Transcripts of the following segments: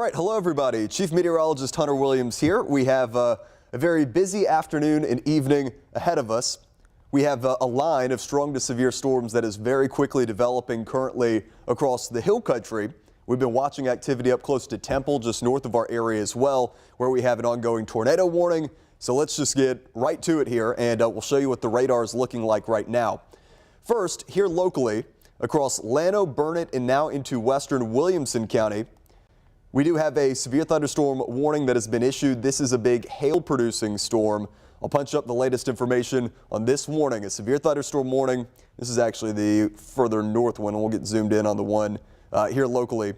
All right, hello everybody. Chief Meteorologist Hunter Williams here. We have a very busy afternoon and evening ahead of us. We have a line of strong to severe storms that is very quickly developing currently across the hill country. We've been watching activity up close to Temple, just north of our area as well, where we have an ongoing tornado warning. So let's just get right to it here, and we'll show you what the radar is looking like right now. First, here locally, across Llano, Burnett, and now into western Williamson County, we do have a severe thunderstorm warning that has been issued. This is a big hail-producing storm. I'll punch up the latest information on this warning, a severe thunderstorm warning. This is actually the further north one, and we'll get zoomed in on the one here locally.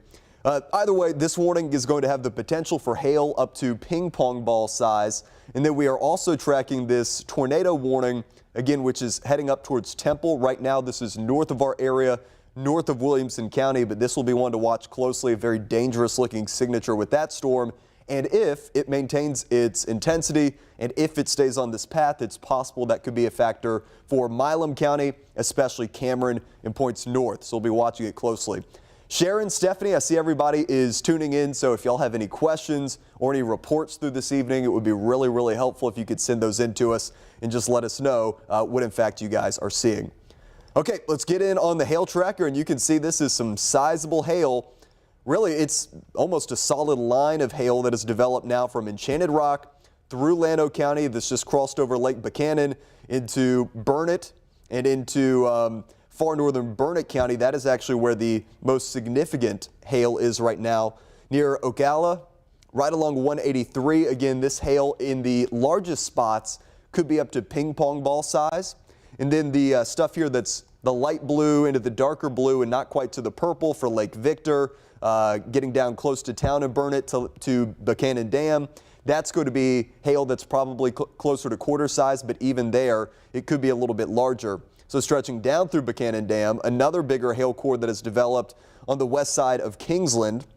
Either way, this warning is going to have the potential for hail up to ping pong ball size. And then we are also tracking this tornado warning, again, which is heading up towards Temple. Right now, this is north of our area, north of Williamson County, but this will be one to watch closely, a very dangerous looking signature with that storm. And if it maintains its intensity and if it stays on this path, it's possible that could be a factor for Milam County, especially Cameron and points north. So we'll be watching it closely. Sharon, Stephanie, I see everybody is tuning in. So if y'all have any questions or any reports through this evening, it would be really helpful if you could send those in to us and just let us know what in fact you guys are seeing. Okay, let's get in on the hail tracker, and you can see this is some sizable hail. Really, it's almost a solid line of hail that has developed now from Enchanted Rock through Llano County. This just crossed over Lake Buchanan into Burnett and into far northern Burnett County. That is actually where the most significant hail is right now, near Ocala, right along 183. Again, this hail in the largest spots could be up to ping pong ball size. And then the stuff here that's the light blue into the darker blue and not quite to the purple for Lake Victor, getting down close to town and Burnett to Buchanan Dam. That's going to be hail that's probably closer to quarter size, but even there, it could be a little bit larger. So stretching down through Buchanan Dam, another bigger hail core that has developed on the west side of Kingsland.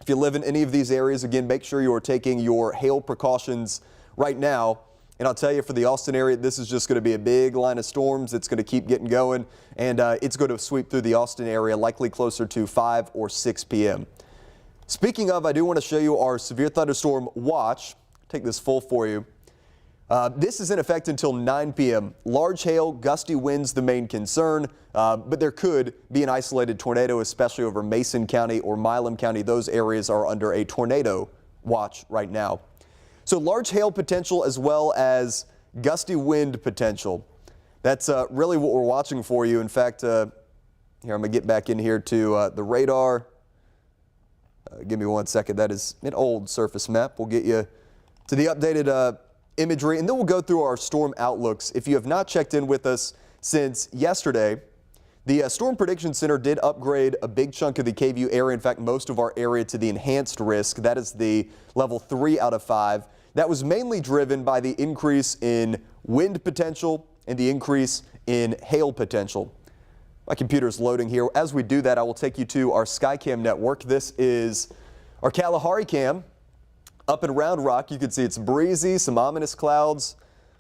If you live in any of these areas, again, make sure you are taking your hail precautions right now. And I'll tell you, for the Austin area, this is just going to be a big line of storms. It's going to keep getting going, and it's going to sweep through the Austin area, likely closer to 5 or 6 p.m. Speaking of, I do want to show you our Severe Thunderstorm Watch. Take this full for you. This is in effect until 9 p.m. Large hail, gusty winds, the main concern, but there could be an isolated tornado, especially over Mason County or Milam County. Those areas are under a tornado watch right now. So large hail potential as well as gusty wind potential. That's really what we're watching for you. In fact, here, I'm going to get back in here to the radar. Give me 1 second. That is an old surface map. We'll get you to the updated imagery, and then we'll go through our storm outlooks. If you have not checked in with us since yesterday, the Storm Prediction Center did upgrade a big chunk of the KVUE area, in fact, most of our area, to the enhanced risk. That is the level 3 out of 5. That was mainly driven by the increase in wind potential and the increase in hail potential. My computer is loading here. As we do that, I will take you to our Skycam network. This is our Kalahari cam up in Round Rock. You can see it's breezy, some ominous clouds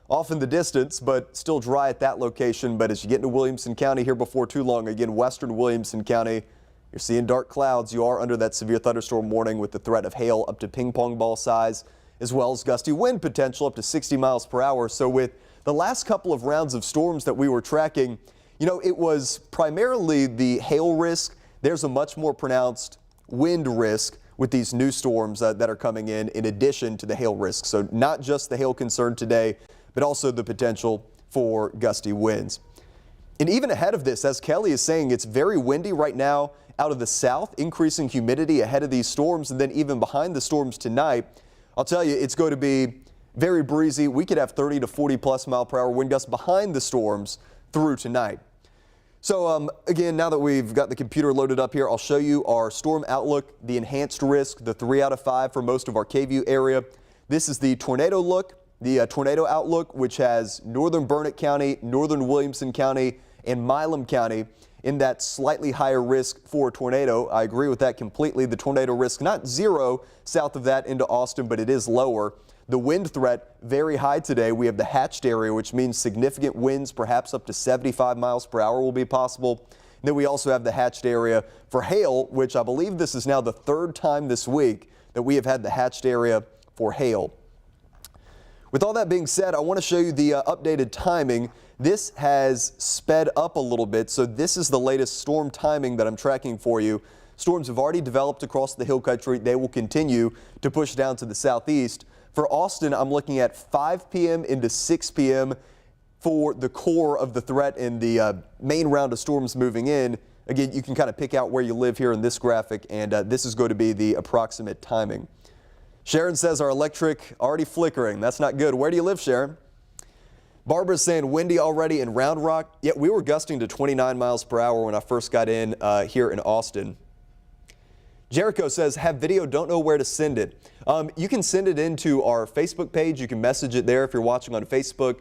off in the distance, but still dry at that location. But as you get into Williamson County here before too long, again, western Williamson County, you're seeing dark clouds. You are under that severe thunderstorm warning with the threat of hail up to ping pong ball size, as well as gusty wind potential up to 60 miles per hour. So with the last couple of rounds of storms that we were tracking, you know, it was primarily the hail risk. There's a much more pronounced wind risk with these new storms that are coming in addition to the hail risk. So not just the hail concern today, but also the potential for gusty winds. And even ahead of this, as Kelly is saying, it's very windy right now out of the south, increasing humidity ahead of these storms. And then even behind the storms tonight, I'll tell you, it's going to be very breezy. We could have 30 to 40 plus mile per hour wind gusts behind the storms through tonight. So again, now that we've got the computer loaded up here, I'll show you our storm outlook, the enhanced risk, the 3 out of 5 for most of our KVUE area. This is the tornado look, the tornado outlook, which has northern Burnett County, northern Williamson County, and Milam County in that slightly higher risk for a tornado. I agree with that completely. The tornado risk, not zero south of that into Austin, but it is lower. The wind threat, very high today. We have the hatched area, which means significant winds, perhaps up to 75 miles per hour will be possible. then we also have the hatched area for hail, which I believe this is now the third time this week that we have had the hatched area for hail. With all that being said, I want to show you the updated timing. This has sped up a little bit, so this is the latest storm timing that I'm tracking for you. Storms have already developed across the hill country. They will continue to push down to the southeast. For Austin, I'm looking at 5 p.m. into 6 p.m. for the core of the threat and the main round of storms moving in. Again, you can kind of pick out where you live here in this graphic, and this is going to be the approximate timing. Sharon says our electric already flickering. That's not good. Where do you live, Sharon? Barbara's saying windy already in Round Rock. Yeah, we were gusting to 29 miles per hour when I first got in here in Austin. Jericho says, have video, don't know where to send it. You can send it into our Facebook page. You can message it there if you're watching on Facebook.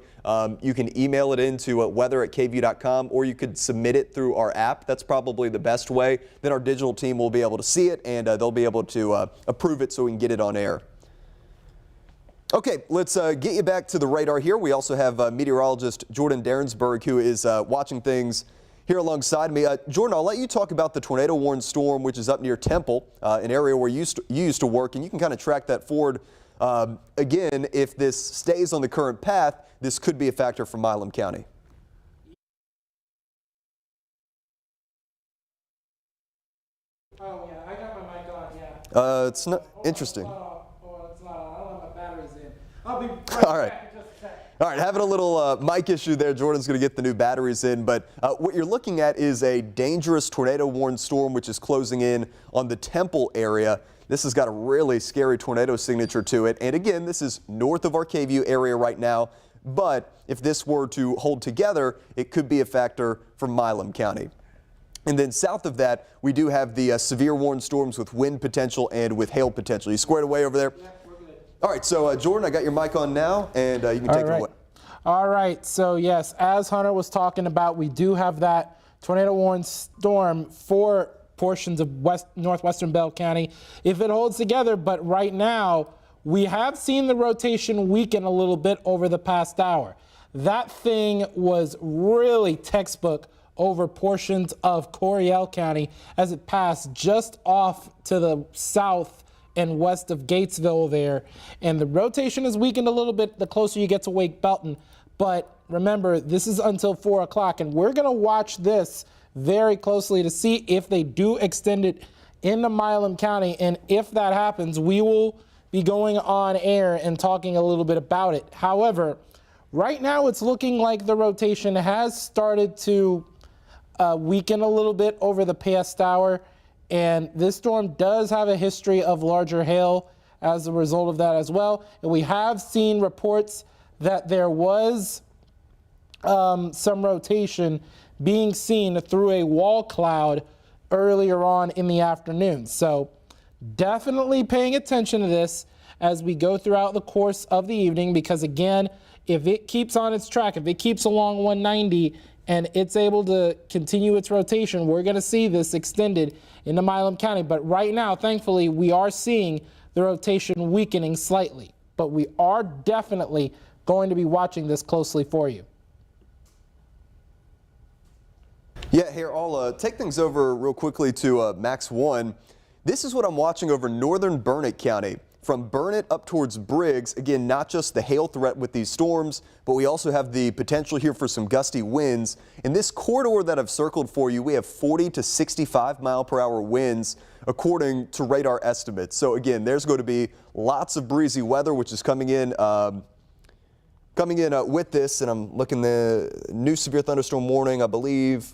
You can email it into weather@kvue.com, or you could submit it through our app. That's probably the best way. Then our digital team will be able to see it, and they'll be able to approve it so we can get it on air. Okay, let's get you back to the radar here. We also have meteorologist Jordan Derensberg, who is watching things here alongside me. Jordan, I'll let you talk about the tornado warned storm, which is up near Temple, an area where you used to work, and you can kind of track that forward. Again, if this stays on the current path, this could be a factor for Milam County. Oh yeah, I got my mic on, yeah. It's not interesting. It's not on. I don't have my batteries in. I'll be right All right. back in just a sec. All right, having a little mic issue there. Jordan's going to get the new batteries in, but what you're looking at is a dangerous tornado warned storm which is closing in on the Temple area. This has got a really scary tornado signature to it, and again, this is north of our KVUE area right now, but if this were to hold together, it could be a factor for Milam County. And then south of that, we do have the severe warned storms with wind potential and with hail potential. You squared away over there? Yeah, we're good. All right, so Jordan, I got your mic on now, and you can take it away. All right, so yes, as Hunter was talking about, we do have that tornado warned storm for portions of northwestern Bell County if it holds together, but right now we have seen the rotation weaken a little bit over the past hour. That thing was really textbook over portions of Coryell County as it passed just off to the south and west of Gatesville there. And the rotation is weakened a little bit the closer you get to Wake Belton. But remember, this is until 4 o'clock, and we're going to watch this very closely to see if they do extend it into Milam County. And if that happens, we will be going on air and talking a little bit about it. However, right now it's looking like the rotation has started to weaken a little bit over the past hour. And this storm does have a history of larger hail as a result of that as well. And we have seen reports that there was some rotation being seen through a wall cloud earlier on in the afternoon. So definitely paying attention to this as we go throughout the course of the evening, because again, if it keeps on its track, if it keeps along 190 and it's able to continue its rotation, we're going to see this extended into Milam County. But right now, thankfully, we are seeing the rotation weakening slightly. But we are definitely going to be watching this closely for you. Yeah, here, I'll take things over real quickly to Max 1. This is what I'm watching over northern Burnett County. From Burnett up towards Briggs, again, not just the hail threat with these storms, but we also have the potential here for some gusty winds. In this corridor that I've circled for you, we have 40 to 65 mile per hour winds according to radar estimates. So again, there's going to be lots of breezy weather, which is coming in with this, and I'm looking the new severe thunderstorm warning, I believe.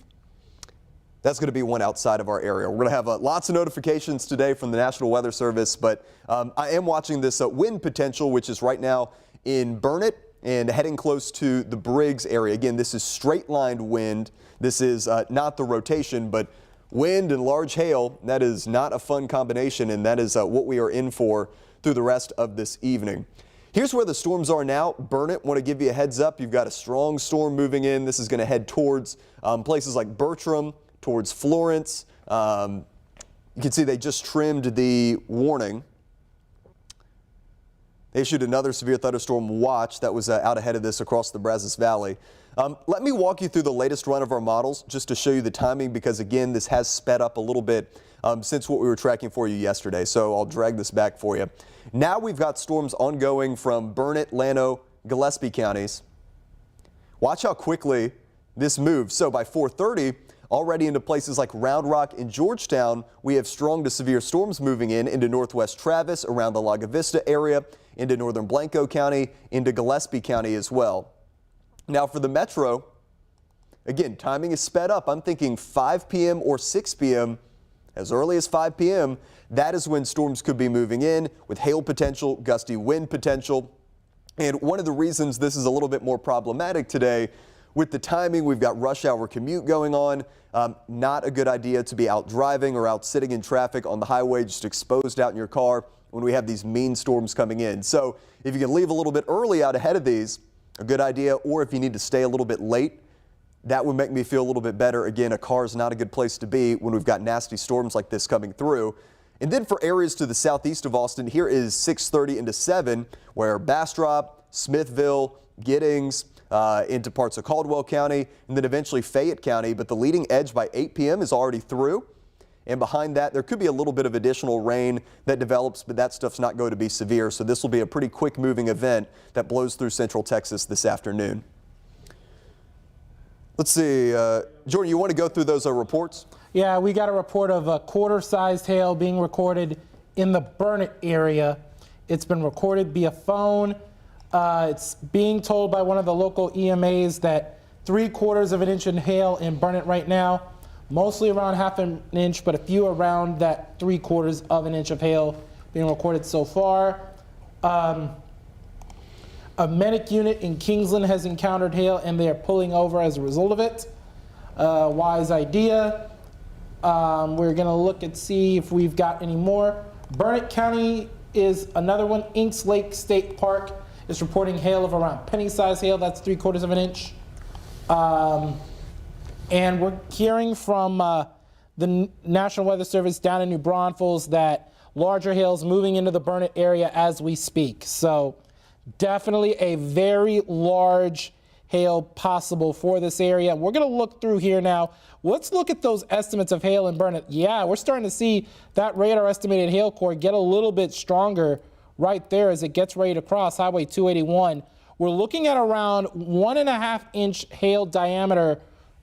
That's going to be one outside of our area. We're going to have lots of notifications today from the National Weather Service, but I am watching this wind potential, which is right now in Burnett and heading close to the Briggs area. Again, this is straight-lined wind. This is not the rotation, but wind and large hail. That is not a fun combination, and that is what we are in for through the rest of this evening. Here's where the storms are now. Burnett, want to give you a heads up. You've got a strong storm moving in. This is going to head towards places like Bertram, towards Florence. You can see they just trimmed the warning. They issued another severe thunderstorm watch that was out ahead of this across the Brazos Valley. Let me walk you through the latest run of our models just to show you the timing, because again, this has sped up a little bit since what we were tracking for you yesterday. So I'll drag this back for you. Now we've got storms ongoing from Burnett, Llano, Gillespie counties. Watch how quickly this moves. So by 4:30, already into places like Round Rock and Georgetown, we have strong to severe storms moving into northwest Travis, around the Laga Vista area, into northern Blanco County, into Gillespie County as well. Now for the metro, again, timing is sped up. I'm thinking 5 p.m. or 6 p.m. As early as 5 p.m., that is when storms could be moving in with hail potential, gusty wind potential. And one of the reasons this is a little bit more problematic today, with the timing, we've got rush hour commute going on. Not a good idea to be out driving or out sitting in traffic on the highway, just exposed out in your car when we have these mean storms coming in. So if you can leave a little bit early out ahead of these, a good idea, or if you need to stay a little bit late, that would make me feel a little bit better. Again, a car is not a good place to be when we've got nasty storms like this coming through. And then for areas to the southeast of Austin, here is 6:30 into 7, where Bastrop, Smithville, Giddings, into parts of Caldwell County, and then eventually Fayette County. But the leading edge by 8 p.m. is already through. And behind that, there could be a little bit of additional rain that develops, but that stuff's not going to be severe. So this will be a pretty quick moving event that blows through central Texas this afternoon. Let's see, Jordan, you want to go through those reports? Yeah, we got a report of a quarter-sized hail being recorded in the Burnett area. It's been recorded via phone. It's being told by one of the local EMAs that 3/4 of an inch in hail in Burnett right now. Mostly around half an inch, but a few around that 3/4 of an inch of hail being recorded so far. A medic unit in Kingsland has encountered hail and they are pulling over as a result of it. Wise idea. We're gonna look and see if we've got any more. Burnett County is another one. Inks Lake State Park is reporting hail of around penny-sized hail. That's 3/4 of an inch. And we're hearing from the National Weather Service down in New Braunfels that larger hail is moving into the Burnett area as we speak. So definitely a very large hail possible for this area. We're going to look through here now. Let's look at those estimates of hail in Burnett. Yeah, we're starting to see that radar estimated hail core get a little bit stronger right there as it gets ready to cross Highway 281. We're looking at around 1.5 inch hail diameter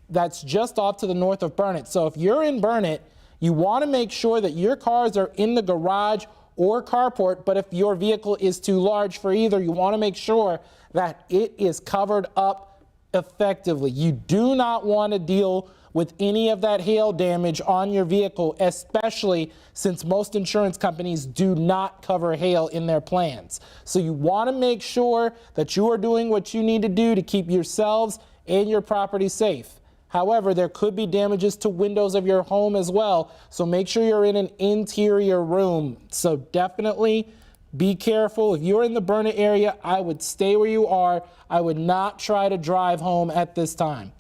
that's just off to the north of Burnett. So if you're in Burnett, you want to make sure that your cars are in the garage or carport, but if your vehicle is too large for either, you want to make sure that it is covered up effectively. You do not want to deal with any of that hail damage on your vehicle, especially since most insurance companies do not cover hail in their plans. So you want to make sure that you are doing what you need to do to keep yourselves and your property safe. However, there could be damages to windows of your home as well, so make sure you're in an interior room. So definitely be careful. If you're in the Burnett area, I would stay where you are. I would not try to drive home at this time.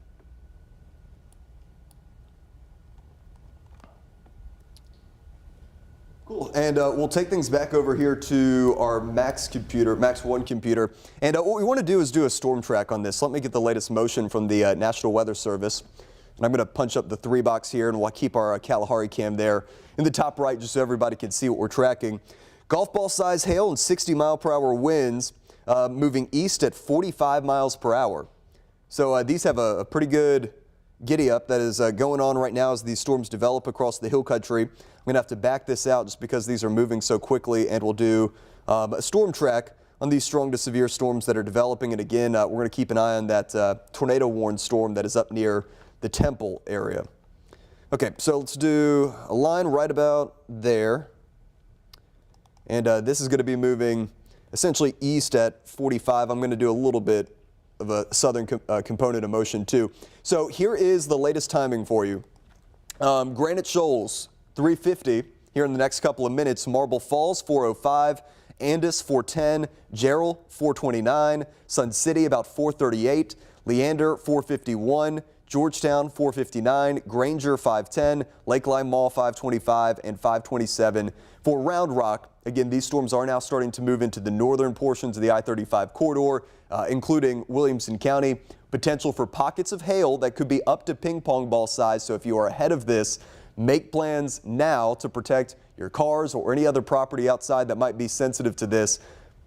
Cool. And we'll take things back over here to our Max One computer. And what we want to do is do a storm track on this. Let me get the latest motion from the National Weather Service. And I'm going to punch up the 3 box here, and we'll keep our Kalahari cam there in the top right just so everybody can see what we're tracking. Golf ball size hail and 60-mile-per-hour winds moving east at 45 miles per hour. So these have a pretty good giddy up that is going on right now as these storms develop across the hill country. I'm going to have to back this out just because these are moving so quickly, and we'll do a storm track on these strong to severe storms that are developing. And again, we're going to keep an eye on that tornado warned storm that is up near the Temple area. Okay, so let's do a line right about there. And this is going to be moving essentially east at 45. I'm going to do a little bit of a southern component of motion too. So here is the latest timing for you. Granite Shoals, 350 here in the next couple of minutes. Marble Falls, 405. Andis, 410. Jarrell, 429. Sun City, about 438. Leander, 451. Georgetown 459, Granger 510, Lakeline Mall 525, and 527 for Round Rock. Again, these storms are now starting to move into the northern portions of the I-35 corridor, including Williamson County. Potential for pockets of hail that could be up to ping pong ball size. So if you are ahead of this, make plans now to protect your cars or any other property outside that might be sensitive to this.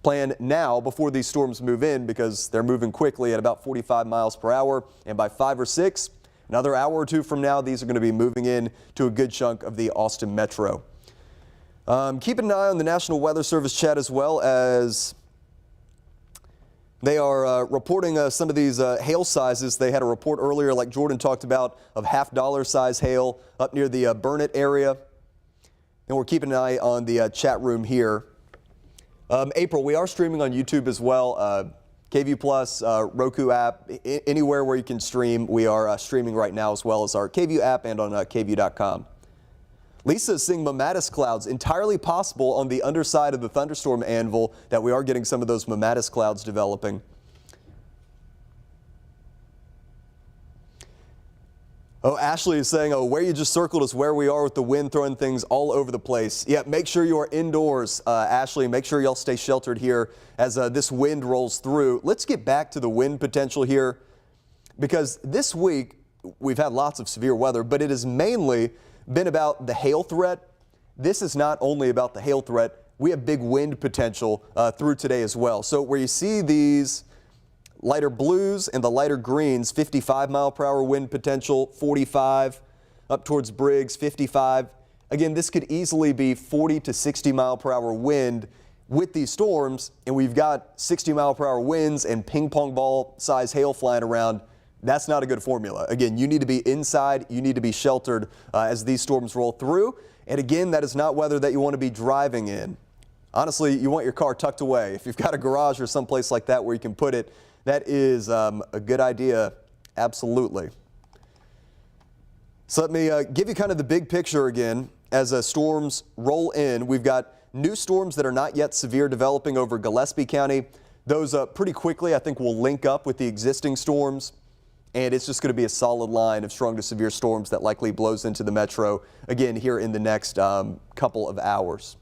Plan now before these storms move in, because they're moving quickly at about 45 miles per hour. And by 5 or 6, another hour or two from now, these are going to be moving in to a good chunk of the Austin metro. Keep an eye on the National Weather Service chat as well, as they are reporting some of these hail sizes. They had a report earlier, like Jordan talked about, of $half size hail up near the Burnett area. And we're keeping an eye on the chat room here. April, we are streaming on YouTube as well. KVUE Plus, Roku app, anywhere where you can stream. We are streaming right now, as well as our KVUE app and on KVUE.com. Lisa is seeing mammatus clouds, entirely possible on the underside of the thunderstorm anvil, that we are getting some of those mammatus clouds developing. Oh, Ashley is saying, oh, where you just circled is where we are with the wind throwing things all over the place. Yeah, make sure you are indoors, Ashley. Make sure y'all stay sheltered here as this wind rolls through. Let's get back to the wind potential here, because this week we've had lots of severe weather, but it has mainly been about the hail threat. This is not only about the hail threat. We have big wind potential through today as well. So where you see these lighter blues and the lighter greens, 55 mile per hour wind potential, 45 up towards Briggs, 55. Again, this could easily be 40 to 60 mile per hour wind with these storms, and we've got 60 mile per hour winds and ping pong ball size hail flying around. That's not a good formula. Again, you need to be inside, you need to be sheltered as these storms roll through. And again, that is not weather that you want to be driving in. Honestly, you want your car tucked away. If you've got a garage or someplace like that where you can put it, that is a good idea, absolutely. So let me give you kind of the big picture again as storms roll in. We've got new storms that are not yet severe developing over Gillespie County. Those pretty quickly, I think, will link up with the existing storms. And it's just going to be a solid line of strong to severe storms that likely blows into the metro again here in the next couple of hours.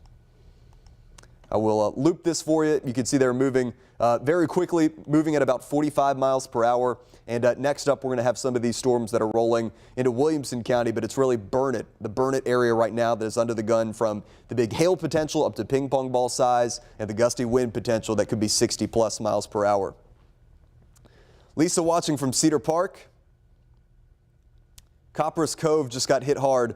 I will loop this for you. You can see they're moving very quickly, moving at about 45 miles per hour. And next up, we're going to have some of these storms that are rolling into Williamson County, but it's really Burnett, the Burnett area right now that is under the gun, from the big hail potential up to ping pong ball size and the gusty wind potential that could be 60 plus miles per hour. Lisa watching from Cedar Park. Copperas Cove just got hit hard.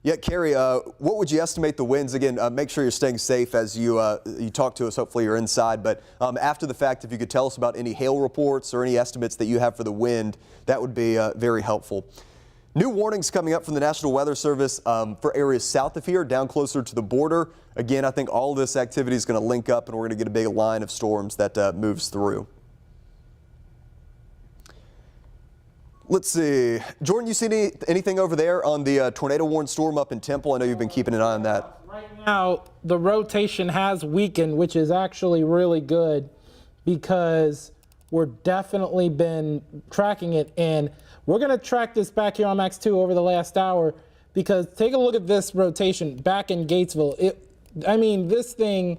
Yeah, Carrie, what would you estimate the winds? Again, make sure you're staying safe as you talk to us. Hopefully you're inside. But after the fact, if you could tell us about any hail reports or any estimates that you have for the wind, that would be very helpful. New warnings coming up from the National Weather Service for areas south of here, down closer to the border. Again, I think all of this activity is going to link up, and we're going to get a big line of storms that moves through. Let's see. Jordan, you see anything over there on the tornado-warned storm up in Temple? I know you've been keeping an eye on that. Right now, the rotation has weakened, which is actually really good, because we're definitely been tracking it. And we're going to track this back here on Max 2 over the last hour, because take a look at this rotation back in Gatesville. I mean, this thing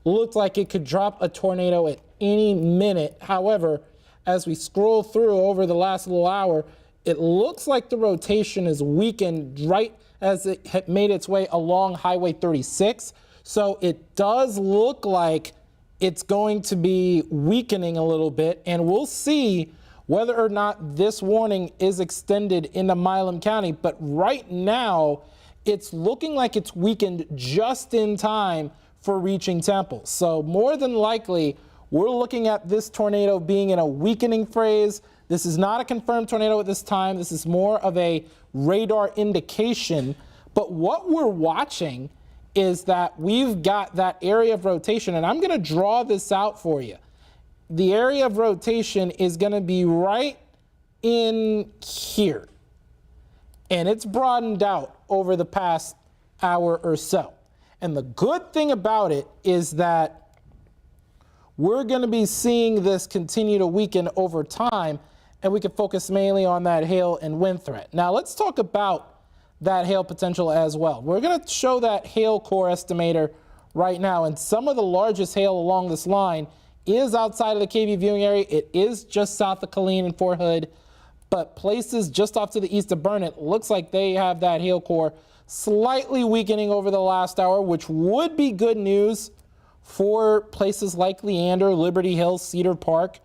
looked like it could drop a tornado at any minute. However, as we scroll through over the last little hour, it looks like the rotation is weakened right as it had made its way along Highway 36. So it does look like it's going to be weakening a little bit, and we'll see whether or not this warning is extended into Milam County. But right now, it's looking like it's weakened just in time for reaching Temple. So more than likely, we're looking at this tornado being in a weakening phase. This is not a confirmed tornado at this time. This is more of a radar indication. But what we're watching is that we've got that area of rotation, and I'm going to draw this out for you. The area of rotation is going to be right in here, and it's broadened out over the past hour or so. And the good thing about it is that we're going to be seeing this continue to weaken over time and we can focus mainly on that hail and wind threat. Now let's talk about that hail potential as well. We're going to show that hail core estimator right now, and some of the largest hail along this line is outside of the KVUE viewing area. It is just south of Killeen and Fort Hood, but places just off to the east of Burnett looks like they have that hail core slightly weakening over the last hour, which would be good news for places like Leander, Liberty Hill, Cedar Park.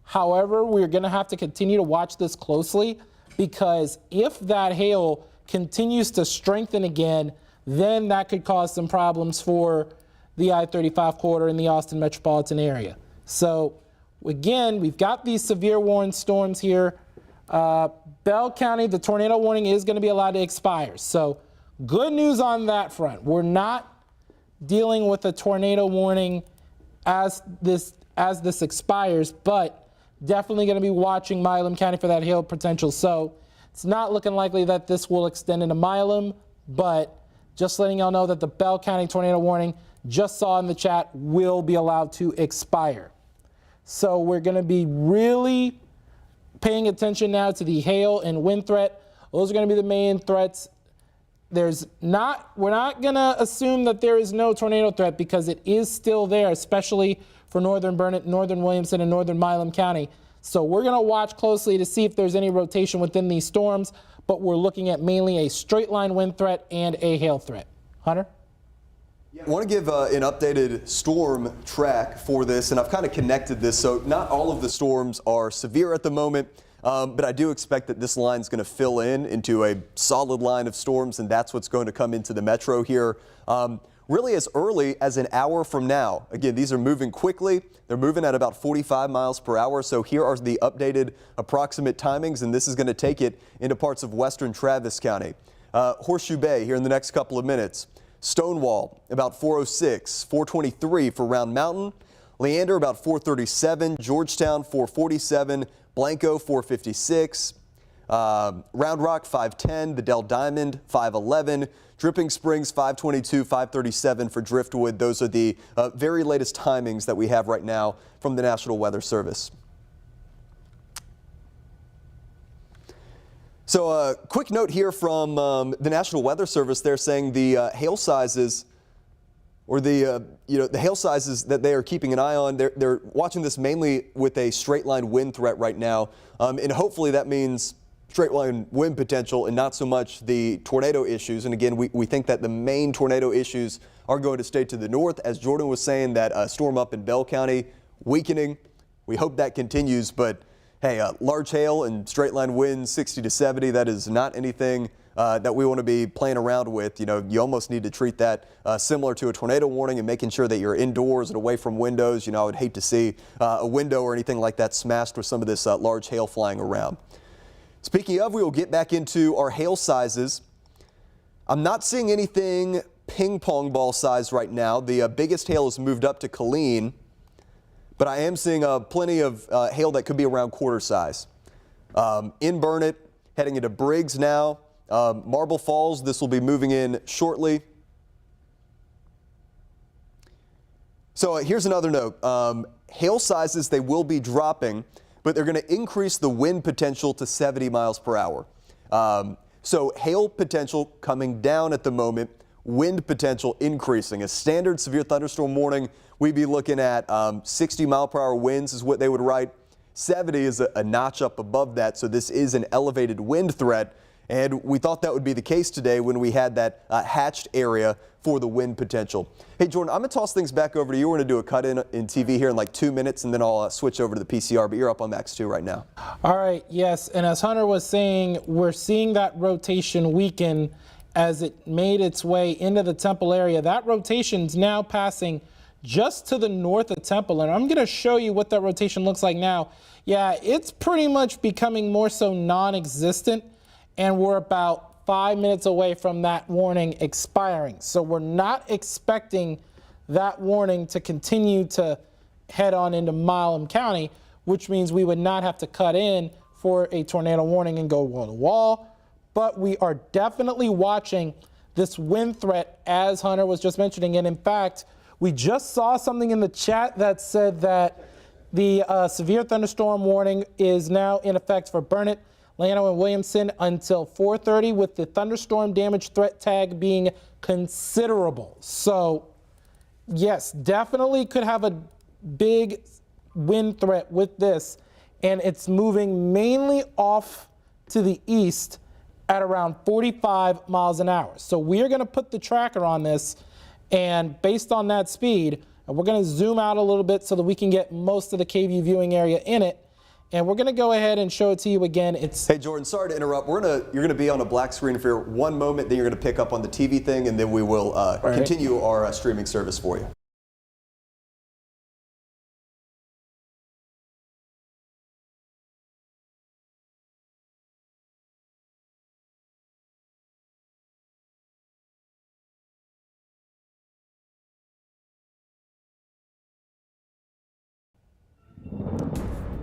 However, we're going to have to continue to watch this closely, because if that hail continues to strengthen again, then that could cause some problems for the I-35 corridor in the Austin metropolitan area. So again, we've got these severe warning storms here. Bell County, the tornado warning is going to be allowed to expire. So good news on that front. We're not dealing with a tornado warning as this expires, but definitely going to be watching Milam County for that hail potential. So it's not looking likely that this will extend into Milam, but just letting y'all know that the Bell County tornado warning, just saw in the chat, will be allowed to expire. So we're going to be really paying attention now to the hail and wind threat. Those are going to be the main threats. We're not going to assume that there is no tornado threat, because it is still there, especially for northern Burnett, northern Williamson, and northern Milam County. So we're going to watch closely to see if there's any rotation within these storms, but we're looking at mainly a straight line wind threat and a hail threat. Hunter? I want to give an updated storm track for this, and I've kind of connected this. So not all of the storms are severe at the moment, but I do expect that this line is going to fill into a solid line of storms, and that's what's going to come into the metro here really as early as an hour from now. Again, these are moving quickly. They're moving at about 45 miles per hour. So here are the updated approximate timings, and this is going to take it into parts of western Travis County. Horseshoe Bay here in the next couple of minutes. Stonewall about 4:06, 4:23 for Round Mountain. Leander about 4:37, Georgetown 4:47, Blanco 4:56, Round Rock 5:10, the Dell Diamond 5:11, Dripping Springs 5:22, 5:37 for Driftwood. Those are the very latest timings that we have right now from the National Weather Service. So a quick note here from the National Weather Service. They're saying the hail sizes, or the hail sizes that they are keeping an eye on, they're watching this mainly with a straight line wind threat right now, and hopefully that means straight line wind potential and not so much the tornado issues. And again, we think that the main tornado issues are going to stay to the north, as Jordan was saying, that storm up in Bell County weakening. We hope that continues, but hey, large hail and straight line winds 60 to 70, that is not anything that we want to be playing around with. You almost need to treat that similar to a tornado warning, and making sure that you're indoors and away from windows. I would hate to see a window or anything like that smashed with some of this large hail flying around. Speaking of, we will get back into our hail sizes. I'm not seeing anything ping pong ball size right now. The biggest hail has moved up to Killeen, but I am seeing plenty of hail that could be around quarter size. In Burnett, heading into Briggs now. Marble Falls, this will be moving in shortly. So here's another note. Hail sizes, they will be dropping, but they're going to increase the wind potential to 70 miles per hour. So hail potential coming down at the moment, wind potential increasing. A standard severe thunderstorm warning, we'd be looking at 60 mile per hour winds is what they would write. 70 is a notch up above that, so this is an elevated wind threat. And we thought that would be the case today when we had that hatched area for the wind potential. Hey, Jordan, I'm going to toss things back over to you. We're going to do a cut in TV here in like 2 minutes, and then I'll switch over to the PCR, but you're up on Max 2 right now. All right, yes, and as Hunter was saying, we're seeing that rotation weaken as it made its way into the Temple area. That rotation's now passing just to the north of Temple, and I'm going to show you what that rotation looks like now. Yeah, it's pretty much becoming more so non-existent, and we're about 5 minutes away from that warning expiring. So we're not expecting that warning to continue to head on into Milam County, which means we would not have to cut in for a tornado warning and go wall to wall. But we are definitely watching this wind threat, as Hunter was just mentioning. And in fact, we just saw something in the chat that said that The severe thunderstorm warning is now in effect for Burnett, Llano, and Williamson until 4:30, with the thunderstorm damage threat tag being considerable. So, yes, definitely could have a big wind threat with this, and it's moving mainly off to the east at around 45 miles an hour. So we're going to put the tracker on this, and based on that speed, we're going to zoom out a little bit so that we can get most of the KVUE viewing area in it. And we're going to go ahead and show it to you again. Hey, Jordan, sorry to interrupt. You're going to be on a black screen for one moment, then you're going to pick up on the TV thing, and then we will continue our streaming service for you.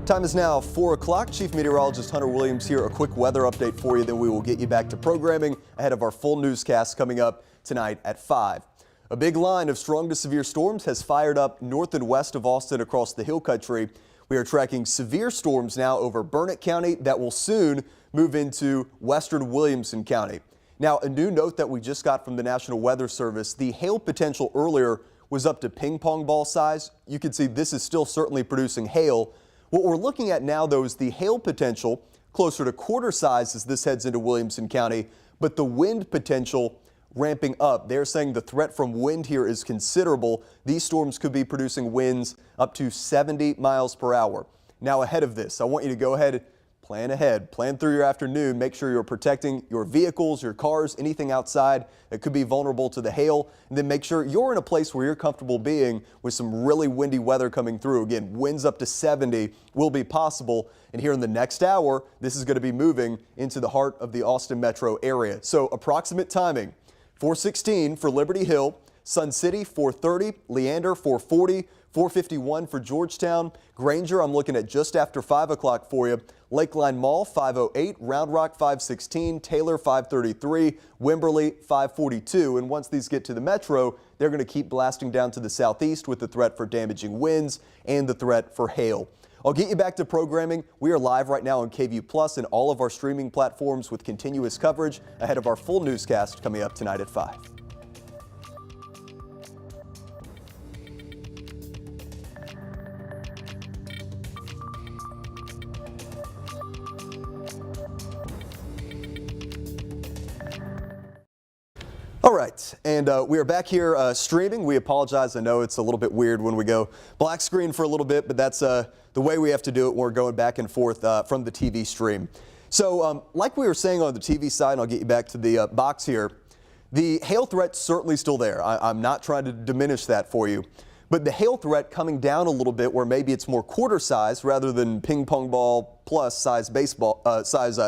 Time is now 4 o'clock. Chief Meteorologist Hunter Williams here. A quick weather update for you, then we will get you back to programming ahead of our full newscast coming up tonight at 5. A big line of strong to severe storms has fired up north and west of Austin across the hill country. We are tracking severe storms now over Burnett County that will soon move into western Williamson County. Now, a new note that we just got from the National Weather Service, the hail potential earlier was up to ping pong ball size. You can see this is still certainly producing hail. What we're looking at now, though, is the hail potential closer to quarter size as this heads into Williamson County, but the wind potential ramping up. They're saying the threat from wind here is considerable. These storms could be producing winds up to 70 miles per hour. Now, ahead of this, I want you to go ahead, plan ahead, plan through your afternoon, make sure you're protecting your vehicles, your cars, anything outside that could be vulnerable to the hail, and then make sure you're in a place where you're comfortable being with some really windy weather coming through. Again, winds up to 70 will be possible, and here in the next hour, this is going to be moving into the heart of the Austin metro area. So approximate timing, 4:16 for Liberty Hill, Sun City 4:30, Leander 4:40, 4:51 for Georgetown. Granger, I'm looking at just after 5 o'clock for you. Lakeline Mall 5:08, Round Rock 5:16, Taylor 5:33, Wimberley 5:42. And once these get to the metro, they're going to keep blasting down to the southeast with the threat for damaging winds and the threat for hail. I'll get you back to programming. We are live right now on KVUE Plus and all of our streaming platforms with continuous coverage ahead of our full newscast coming up tonight at 5. All right, and we are back here streaming. We apologize. I know it's a little bit weird when we go black screen for a little bit, but that's the way we have to do it when we're going back and forth from the TV stream. So like we were saying on the TV side, and I'll get you back to the box here, the hail threat's certainly still there. I'm not trying to diminish that for you, but the hail threat coming down a little bit where maybe it's more quarter size rather than ping pong ball plus size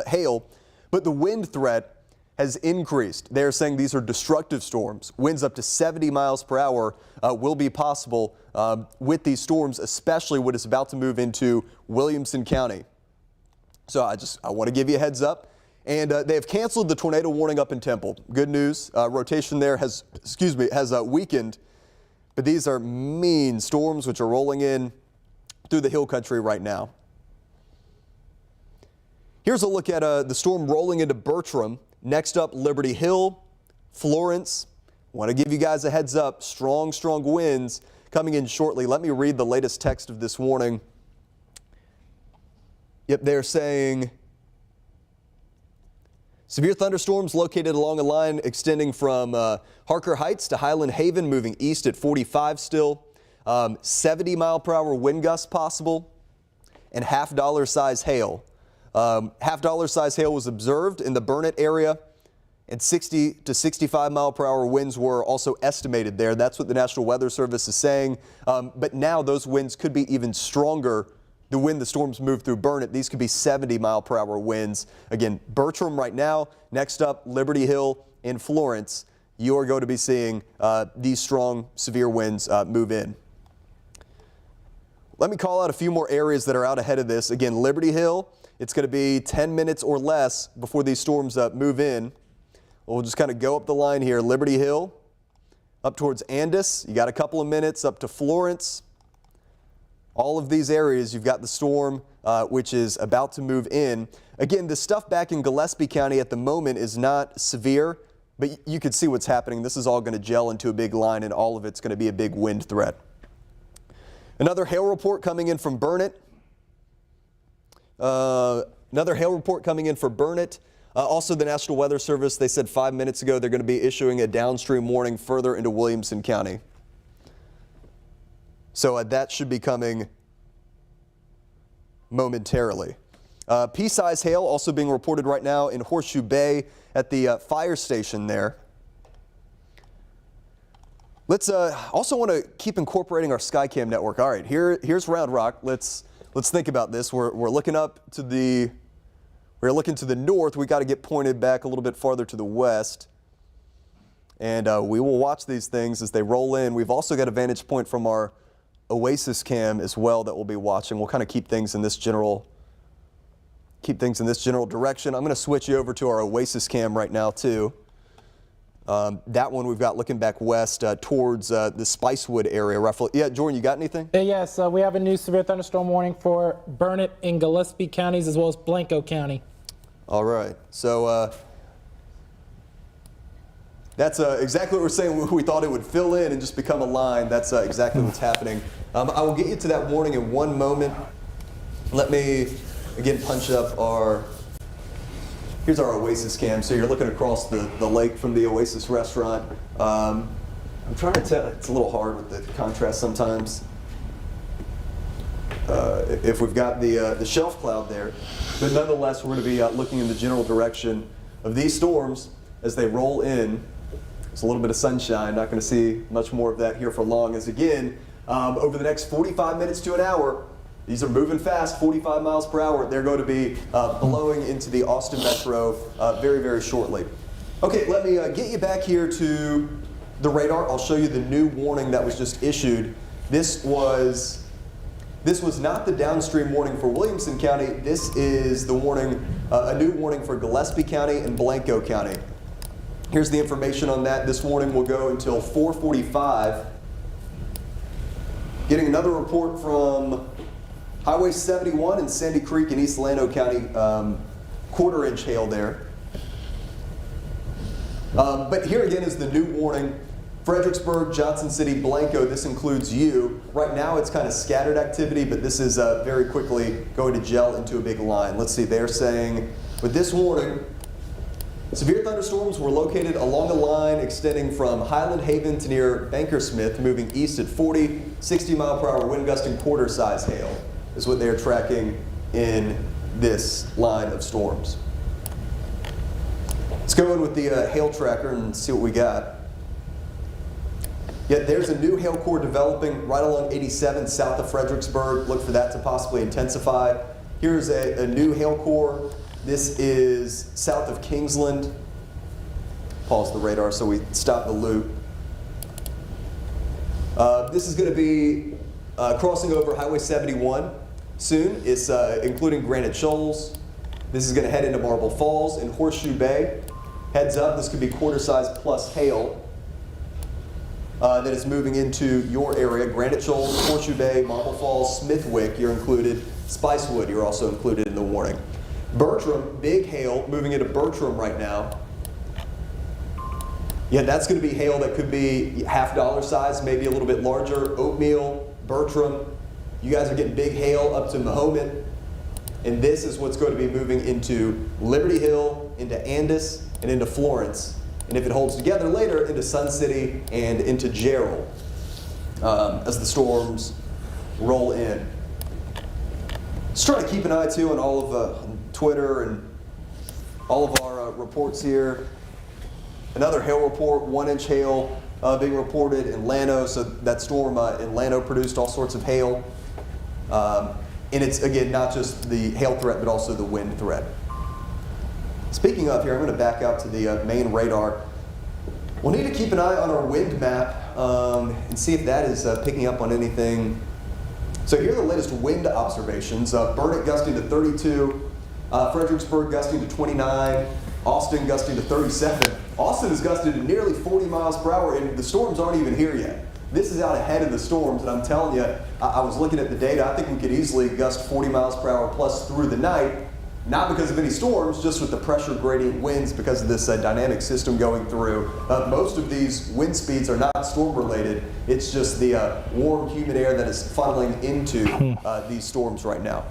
hail, but the wind threat has increased. They're saying these are destructive storms. Winds up to 70 miles per hour will be possible with these storms, especially what is about to move into Williamson County. So I want to give you a heads up. And they have canceled the tornado warning up in Temple. Good news. Rotation there has weakened. But these are mean storms which are rolling in through the hill country right now. Here's a look at the storm rolling into Bertram. Next up, Liberty Hill, Florence. Want to give you guys a heads up. Strong winds coming in shortly. Let me read the latest text of this warning. Yep, they're saying severe thunderstorms located along a line extending from Harker Heights to Highland Haven, moving east at 45 still. 70 mile per hour wind gusts possible, and $half size hail. $half size hail was observed in the Burnett area, and 60 to 65 mile per hour winds were also estimated there. That's what the National Weather Service is saying. But now those winds could be even stronger. The wind the storms move through Burnett, these could be 70 mile per hour winds. Again, Bertram right now. Next up, Liberty Hill in Florence. You are going to be seeing these strong, severe winds move in. Let me call out a few more areas that are out ahead of this. Again, Liberty Hill. It's going to be 10 minutes or less before these storms move in. We'll just kind of go up the line here. Liberty Hill, up towards Andis. You got a couple of minutes up to Florence. all of these areas, you've got the storm, which is about to move in. Again, the stuff back in Gillespie County at the moment is not severe, but you can see what's happening. This is all going to gel into a big line, and all of it's going to be a big wind threat. Another hail report coming in from Burnett. Another hail report coming in for Burnett. Also, the National Weather Service, they said 5 minutes ago they're going to be issuing a downstream warning further into Williamson County. So that should be coming momentarily. Pea-size hail also being reported right now in Horseshoe Bay at the fire station there. Let's also want to keep incorporating our Skycam network. All right, here's Round Rock. Let's think about this. We're looking up to the looking to the north. We got to get pointed back a little bit farther to the west, and we will watch these things as they roll in. We've also got a vantage point from our Oasis cam as well that we'll be watching. We'll kind of keep things in this general direction. I'm going to switch you over to our Oasis cam right now too. That one we've got looking back west towards the Spicewood area roughly. Yeah, Jordan, you got anything? Yes, we have a new severe thunderstorm warning for Burnett and Gillespie counties as well as Blanco County. All right, so that's exactly what we're saying. We thought it would fill in and just become a line. That's exactly what's happening. I will get you to that warning in one moment. Let me again punch up here's our Oasis cam. So you're looking across the lake from the Oasis restaurant. I'm trying to tell, it's a little hard with the contrast sometimes. If we've got the shelf cloud there, but nonetheless, we're going to be looking in the general direction of these storms as they roll in. There's a little bit of sunshine. Not going to see much more of that here for long. As again, over the next 45 minutes to an hour, these are moving fast, 45 miles per hour. They're going to be blowing into the Austin metro very, very shortly. Okay, let me get you back here to the radar. I'll show you the new warning that was just issued. This was not the downstream warning for Williamson County. This is the warning, a new warning for Gillespie County and Blanco County. Here's the information on that. This warning will go until 4:45. Getting another report from Highway 71 in Sandy Creek in East Llano County, quarter-inch hail there. But here again is the new warning. Fredericksburg, Johnson City, Blanco, this includes you. Right now it's kind of scattered activity, but this is very quickly going to gel into a big line. Let's see, they're saying, with this warning, severe thunderstorms were located along a line extending from Highland Haven to near Bankersmith, moving east at 40, 60 mile per hour wind gusting quarter-size hail is what they're tracking in this line of storms. Let's go in with the hail tracker and see what we got. Yet there's a new hail core developing right along 87 south of Fredericksburg. Look for that to possibly intensify. Here's a new hail core. This is south of Kingsland. Pause the radar so we stop the loop. This is going to be crossing over Highway 71 soon. It's including Granite Shoals. This is going to head into Marble Falls and Horseshoe Bay. Heads up, this could be quarter-size plus hail that is moving into your area. Granite Shoals, Horseshoe Bay, Marble Falls, Smithwick, you're included. Spicewood, you're also included in the warning. Bertram, big hail, moving into Bertram right now. Yeah, that's going to be hail that could be $half size, maybe a little bit larger. Oatmeal, Bertram, you guys are getting big hail up to Mahomet. And this is what's going to be moving into Liberty Hill, into Andis, and into Florence. And if it holds together later, into Sun City and into Gerald as the storms roll in. Just trying to keep an eye too on all of Twitter and all of our reports here. Another hail report, 1-inch hail being reported in Llano. So that storm in Llano produced all sorts of hail. And it's, again, not just the hail threat, but also the wind threat. Speaking of here, I'm going to back out to the main radar. We'll need to keep an eye on our wind map and see if that is picking up on anything. So here are the latest wind observations. Burnett gusting to 32, Fredericksburg gusting to 29, Austin gusting to 37. Austin is gusting to nearly 40 miles per hour, and the storms aren't even here yet. this is out ahead of the storms, and I'm telling you, I was looking at the data, I think we could easily gust 40 miles per hour plus through the night, not because of any storms, just with the pressure gradient winds because of this dynamic system going through. Most of these wind speeds are not storm related, it's just the warm, humid air that is funneling into these storms right now.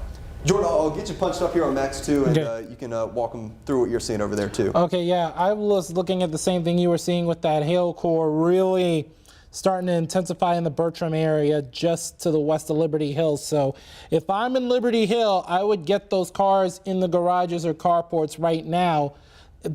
Jordan, I'll get you punched up here on Max 2, and Okay. you can walk them through what you're seeing over there too. Okay, yeah, I was looking at the same thing you were seeing with that hail core really starting to intensify in the Bertram area just to the west of Liberty Hill. So if I'm in Liberty Hill, I would get those cars in the garages or carports right now,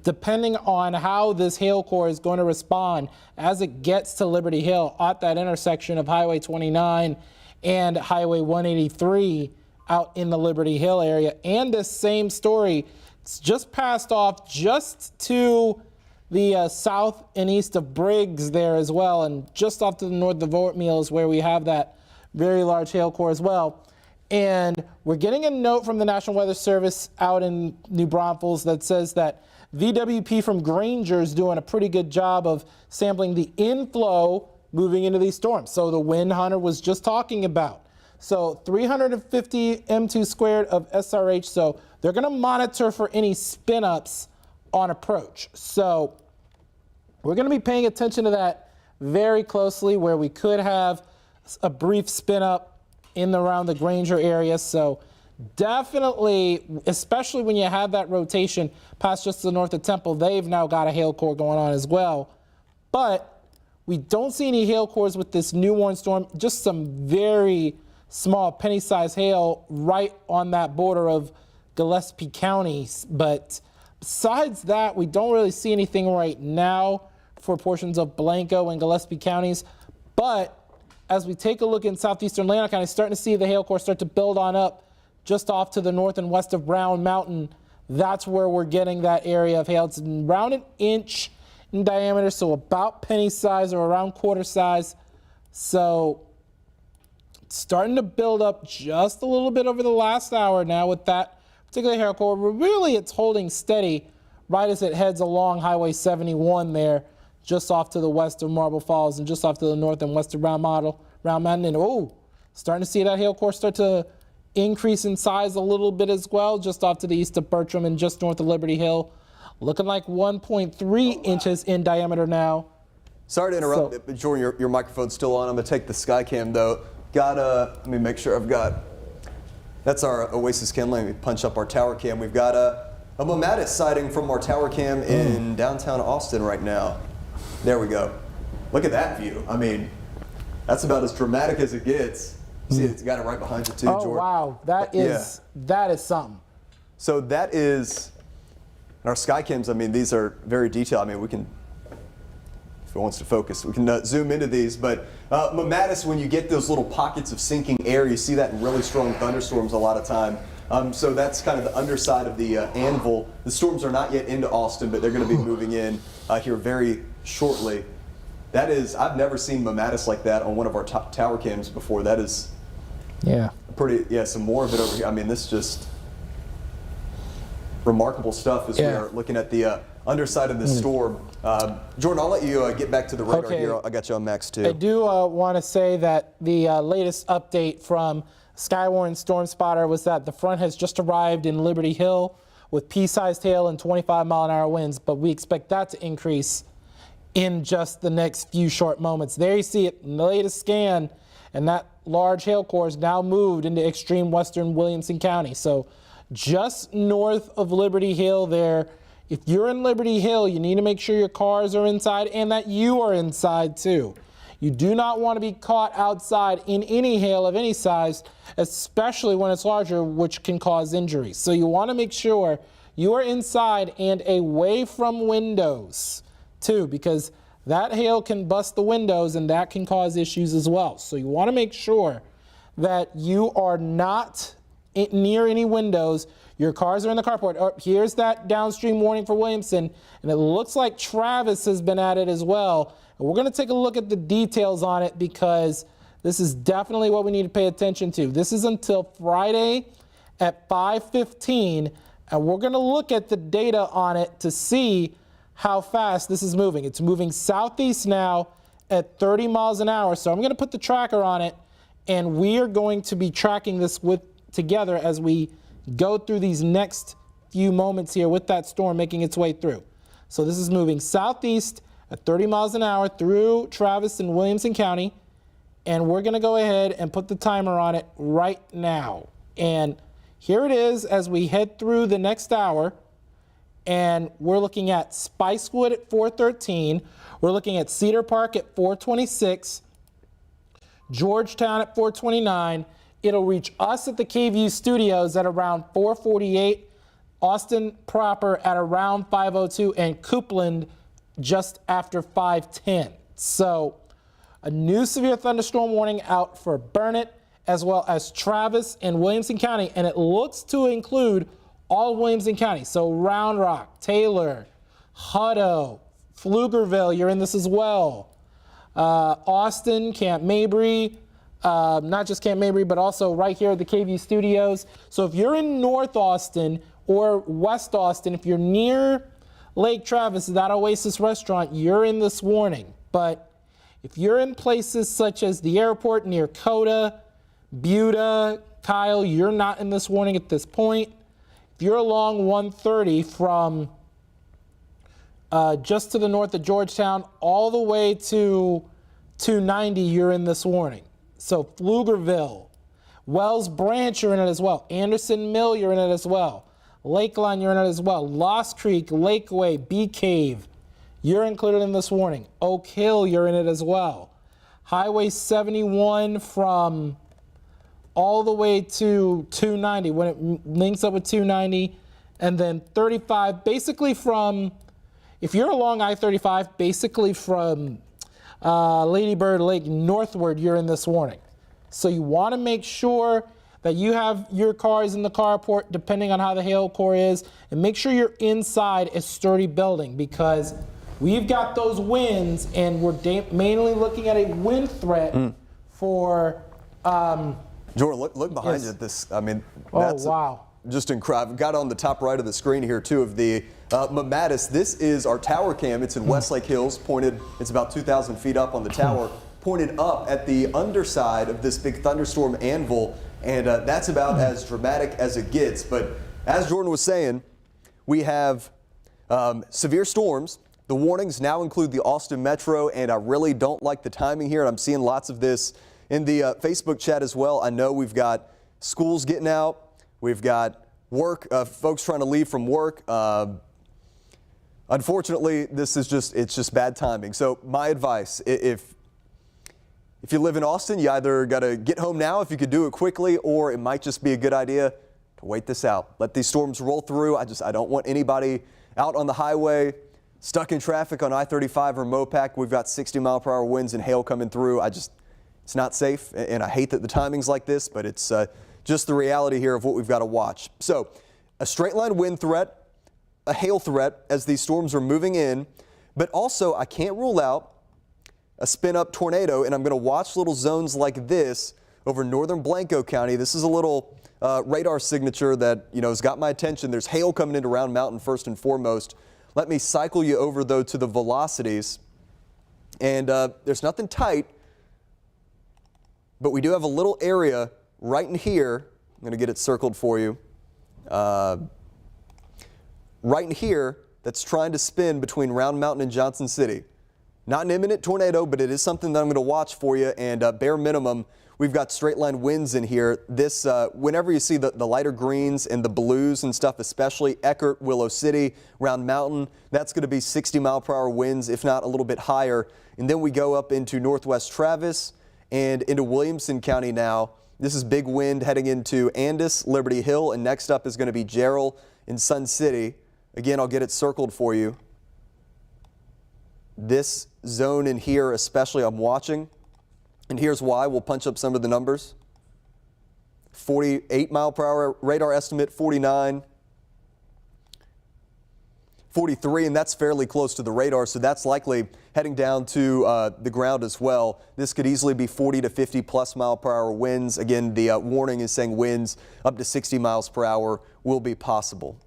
depending on how this hail core is going to respond as it gets to Liberty Hill at that intersection of Highway 29 and Highway 183 out in the Liberty Hill area. And this same story, it's just passed off just to the south and east of Briggs there as well, and just off to the north of Oatmeal is where we have that very large hail core as well. And we're getting a note from the National Weather Service out in New Braunfels that says that VWP from Granger is doing a pretty good job of sampling the inflow moving into these storms. So the wind Hunter was just talking about. So 350 M2 squared of SRH. So they're going to monitor for any spin ups on approach. So we're going to be paying attention to that very closely, where we could have a brief spin up in around the Granger area. So definitely, especially when you have that rotation past just to the north of Temple, they've now got a hail core going on as well. But we don't see any hail cores with this new warm storm, just some very small penny-sized hail right on that border of Gillespie County. But besides that, we don't really see anything right now for portions of Blanco and Gillespie counties. But as we take a look in southeastern Llano County, starting to see the hail core start to build on up just off to the north and west of Brown Mountain. That's where we're getting that area of hail. It's around an inch in diameter, so about penny size or around quarter size. So starting to build up just a little bit over the last hour now with that particular hail core. Really, it's holding steady right as it heads along Highway 71 there, just off to the west of Marble Falls and just off to the north and west of Round Mountain. And starting to see that hail core start to increase in size a little bit as well, just off to the east of Bertram and just north of Liberty Hill. Looking like 1.3 inches in diameter now. Sorry to interrupt, but Jordan, your microphone's still on. I'm going to take the Skycam though. Let me make sure I've got, that's our Oasis cam. Let me punch up our tower cam. We've got a Momatis sighting from our tower cam in downtown Austin right now. There we go. Look at that view. I mean, that's about as dramatic as it gets. See, it's got it right behind you too, Jordan. Oh, wow. That is something. So that is, and our Skycams, I mean, these are very detailed. I mean, we can, if it wants to focus, we can zoom into these. But Momatis, when you get those little pockets of sinking air, you see that in really strong thunderstorms a lot of time. So that's kind of the underside of the anvil. The storms are not yet into Austin, but they're going to be moving in here very shortly. That is, I've never seen Momatis like that on one of our tower cams before. That is pretty, some more of it over here. I mean, this is just remarkable stuff as we are looking at the underside of the storm. Jordan, I'll let you get back to the radar here. I got you on Max 2. I do want to say that the latest update from Skywarn Storm Spotter was that the front has just arrived in Liberty Hill with pea-sized hail and 25-mile-an-hour winds, but we expect that to increase in just the next few short moments. There you see it in the latest scan, and that large hail core is now moved into extreme western Williamson County. So just north of Liberty Hill there. If you're in Liberty Hill, you need to make sure your cars are inside and that you are inside too. You do not want to be caught outside in any hail of any size, especially when it's larger, which can cause injuries. So you want to make sure you are inside and away from windows too, because that hail can bust the windows and that can cause issues as well. So you want to make sure that you are not near any windows. Your cars are in the carport. Oh, here's that downstream warning for Williamson, and it looks like Travis has been added as well. And we're going to take a look at the details on it because this is definitely what we need to pay attention to. This is until Friday at 5:15, and we're going to look at the data on it to see how fast this is moving. It's moving southeast now at 30 miles an hour. So I'm going to put the tracker on it, and we are going to be tracking this together as we go through these next few moments here with that storm making its way through. So this is moving southeast at 30 miles an hour through Travis and Williamson County, and we're going to go ahead and put the timer on it right now. And here it is as we head through the next hour, and we're looking at Spicewood at 413. We're looking at Cedar Park at 426, Georgetown at 429. It'll reach us at the KVUE studios at around 448, Austin proper at around 502, and Coupland just after 510. So a new severe thunderstorm warning out for Burnett as well as Travis and Williamson County, and it looks to include all of Williamson County. So Round Rock, Taylor, Hutto, Pflugerville, you're in this as well. Austin, Camp Mabry, not just Camp Mabry, but also right here at the KVUE studios. So if you're in North Austin or West Austin, if you're near Lake Travis, that Oasis restaurant, you're in this warning. But if you're in places such as the airport near Coda, Buda, Kyle, you're not in this warning at this point. If you're along 130 from just to the north of Georgetown all the way to 290, you're in this warning. So Pflugerville, Wells Branch, you're in it as well. Anderson Mill, you're in it as well. Lakeline, you're in it as well. Lost Creek, Lakeway, Bee Cave, you're included in this warning. Oak Hill, you're in it as well. Highway 71 from all the way to 290 when it links up with 290, and then 35 basically from, if you're along I-35, basically from Lady Bird Lake northward, you're in this warning. So you want to make sure that you have your cars in the carport depending on how the hail core is, and make sure you're inside a sturdy building, because we've got those winds, and we're mainly looking at a wind threat for Jordan, look behind you at this. I mean, that's wow. Just incredible. I've got on the top right of the screen here, too, of the Mamatis. This is our tower cam. It's in Westlake Hills, pointed, it's about 2,000 feet up on the tower, pointed up at the underside of this big thunderstorm anvil, and that's about as dramatic as it gets. But as Jordan was saying, we have severe storms. The warnings now include the Austin Metro, and I really don't like the timing here, and I'm seeing lots of this in the Facebook chat as well. I know we've got schools getting out. We've got work, folks trying to leave from work. Unfortunately, it's just bad timing. So my advice, if you live in Austin, you either got to get home now if you could do it quickly, or it might just be a good idea to wait this out. Let these storms roll through. I don't want anybody out on the highway, stuck in traffic on I-35 or Mopac. We've got 60-mile-per-hour winds and hail coming through. It's not safe, and I hate that the timing's like this, but it's just the reality here of what we've got to watch. So a straight line wind threat, a hail threat as these storms are moving in, but also I can't rule out a spin-up tornado, and I'm going to watch little zones like this over northern Blanco County. This is a little radar signature that has got my attention. There's hail coming into Round Mountain first and foremost. Let me cycle you over, though, to the velocities, and there's nothing tight, but we do have a little area right in here. I'm going to get it circled for you. Right in here that's trying to spin between Round Mountain and Johnson City. Not an imminent tornado, but it is something that I'm going to watch for you, and bare minimum, we've got straight line winds in here. This, whenever you see the lighter greens and the blues and stuff, especially Eckert, Willow City, Round Mountain, that's going to be 60-mile-per-hour winds, if not a little bit higher. And then we go up into northwest Travis and into Williamson County now. This is big wind heading into Andis, Liberty Hill, and next up is going to be Jarrell in Sun City. Again, I'll get it circled for you. This zone in here especially I'm watching, and here's why. We'll punch up some of the numbers. 48-mile-per-hour radar estimate, 49, 43, and that's fairly close to the radar, so that's likely heading down to the ground as well. This could easily be 40 to 50-plus mile-per-hour winds. Again, the warning is saying winds up to 60 miles per hour will be possible.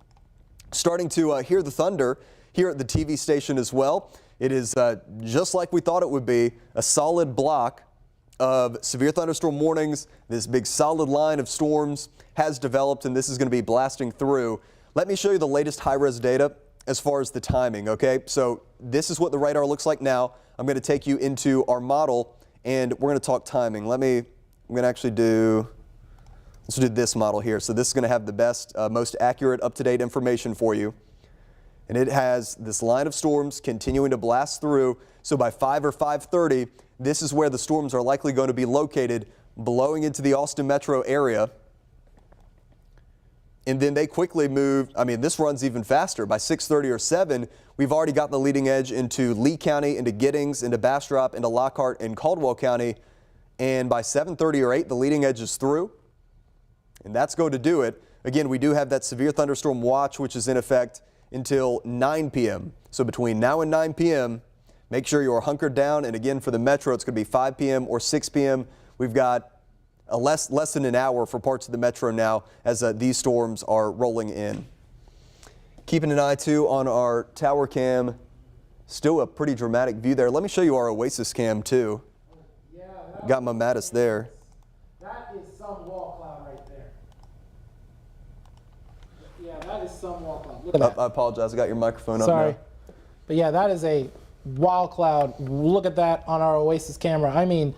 Starting to hear the thunder here at the TV station as well. It is just like we thought it would be, a solid block of severe thunderstorm warnings. This big solid line of storms has developed, and this is going to be blasting through. Let me show you the latest high-res data as far as the timing, okay? So this is what the radar looks like now. I'm going to take you into our model, and we're going to talk timing. I'm going to actually let's do this model here. So this is going to have the best, most accurate, up-to-date information for you. And it has this line of storms continuing to blast through. So by 5 or 5:30, this is where the storms are likely going to be located, blowing into the Austin metro area. And then they quickly move. I mean, this runs even faster. By 6:30 or 7, we've already got the leading edge into Lee County, into Giddings, into Bastrop, into Lockhart, and Caldwell County. And by 7:30 or 8, the leading edge is through. And that's going to do it. Again, we do have that severe thunderstorm watch, which is in effect until 9 p.m. So between now and 9 p.m., make sure you're hunkered down. And again, for the metro, it's going to be 5 p.m. or 6 p.m. We've got less than an hour for parts of the metro now as these storms are rolling in. Keeping an eye, too, on our tower cam. Still a pretty dramatic view there. Let me show you our Oasis cam, too. Yeah, got my Mattis there. That is some wall cloud right there. Yeah, that is some wall cloud. Look at that. I apologize. I got your microphone Sorry. up now. But yeah, that is a wall cloud. Look at that on our Oasis camera. I mean,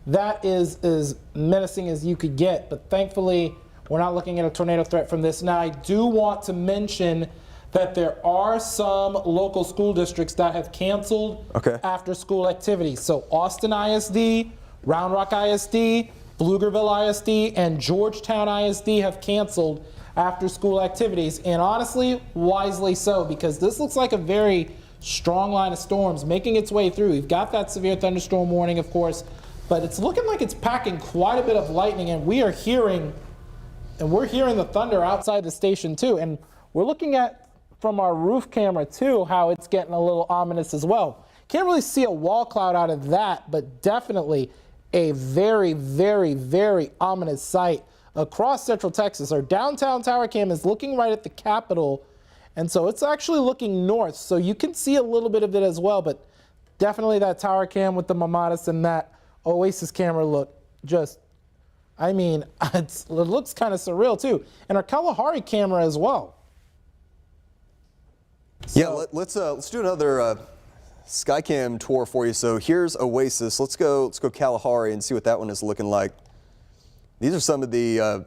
that is as menacing as you could get. But thankfully, we're not looking at a tornado threat from this. Now, I do want to mention that there are some local school districts that have canceled after school activities. So Austin ISD, Round Rock ISD, Pflugerville ISD, and Georgetown ISD have canceled after school activities. And honestly, wisely so, because this looks like a very strong line of storms making its way through. We've got that severe thunderstorm warning, of course, but it's looking like it's packing quite a bit of lightning, and we're hearing the thunder outside the station too. And we're looking at, from our roof camera too, how it's getting a little ominous as well. Can't really see a wall cloud out of that, but definitely a very, very, very ominous sight across Central Texas. Our downtown tower cam is looking right at the Capitol, and so it's actually looking north, so you can see a little bit of it as well, but definitely that tower cam with the Mamatis and that Oasis camera look just, I mean, it looks kind of surreal too. And our Kalahari camera as well. So, yeah, let's do another Skycam tour for you. So here's Oasis. Let's go Kalahari and see what that one is looking like. These are some of the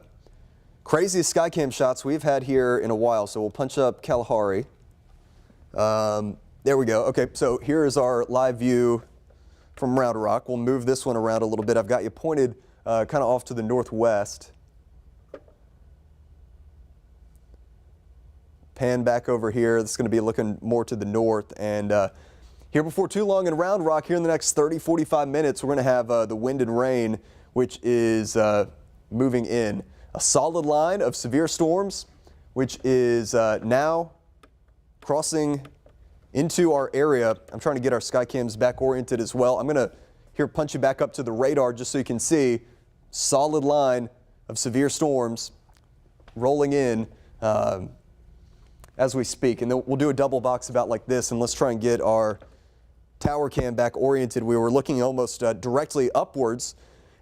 craziest Skycam shots we've had here in a while. So we'll punch up Kalahari. There we go. Okay, so here is our live view from Round Rock. We'll move this one around a little bit. I've got you pointed kind of off to the northwest. Pan back over here. This is going to be looking more to the north. And here before too long in Round Rock, here in the next 30, 45 minutes, we're going to have the wind and rain, which is moving in. A solid line of severe storms, which is now crossing into our area. I'm trying to get our Skycams back oriented as well. I'm going to here punch you back up to the radar just so you can see solid line of severe storms rolling in as we speak. And then we'll do a double box about like this, and let's try and get our tower cam back oriented. We were looking almost directly upwards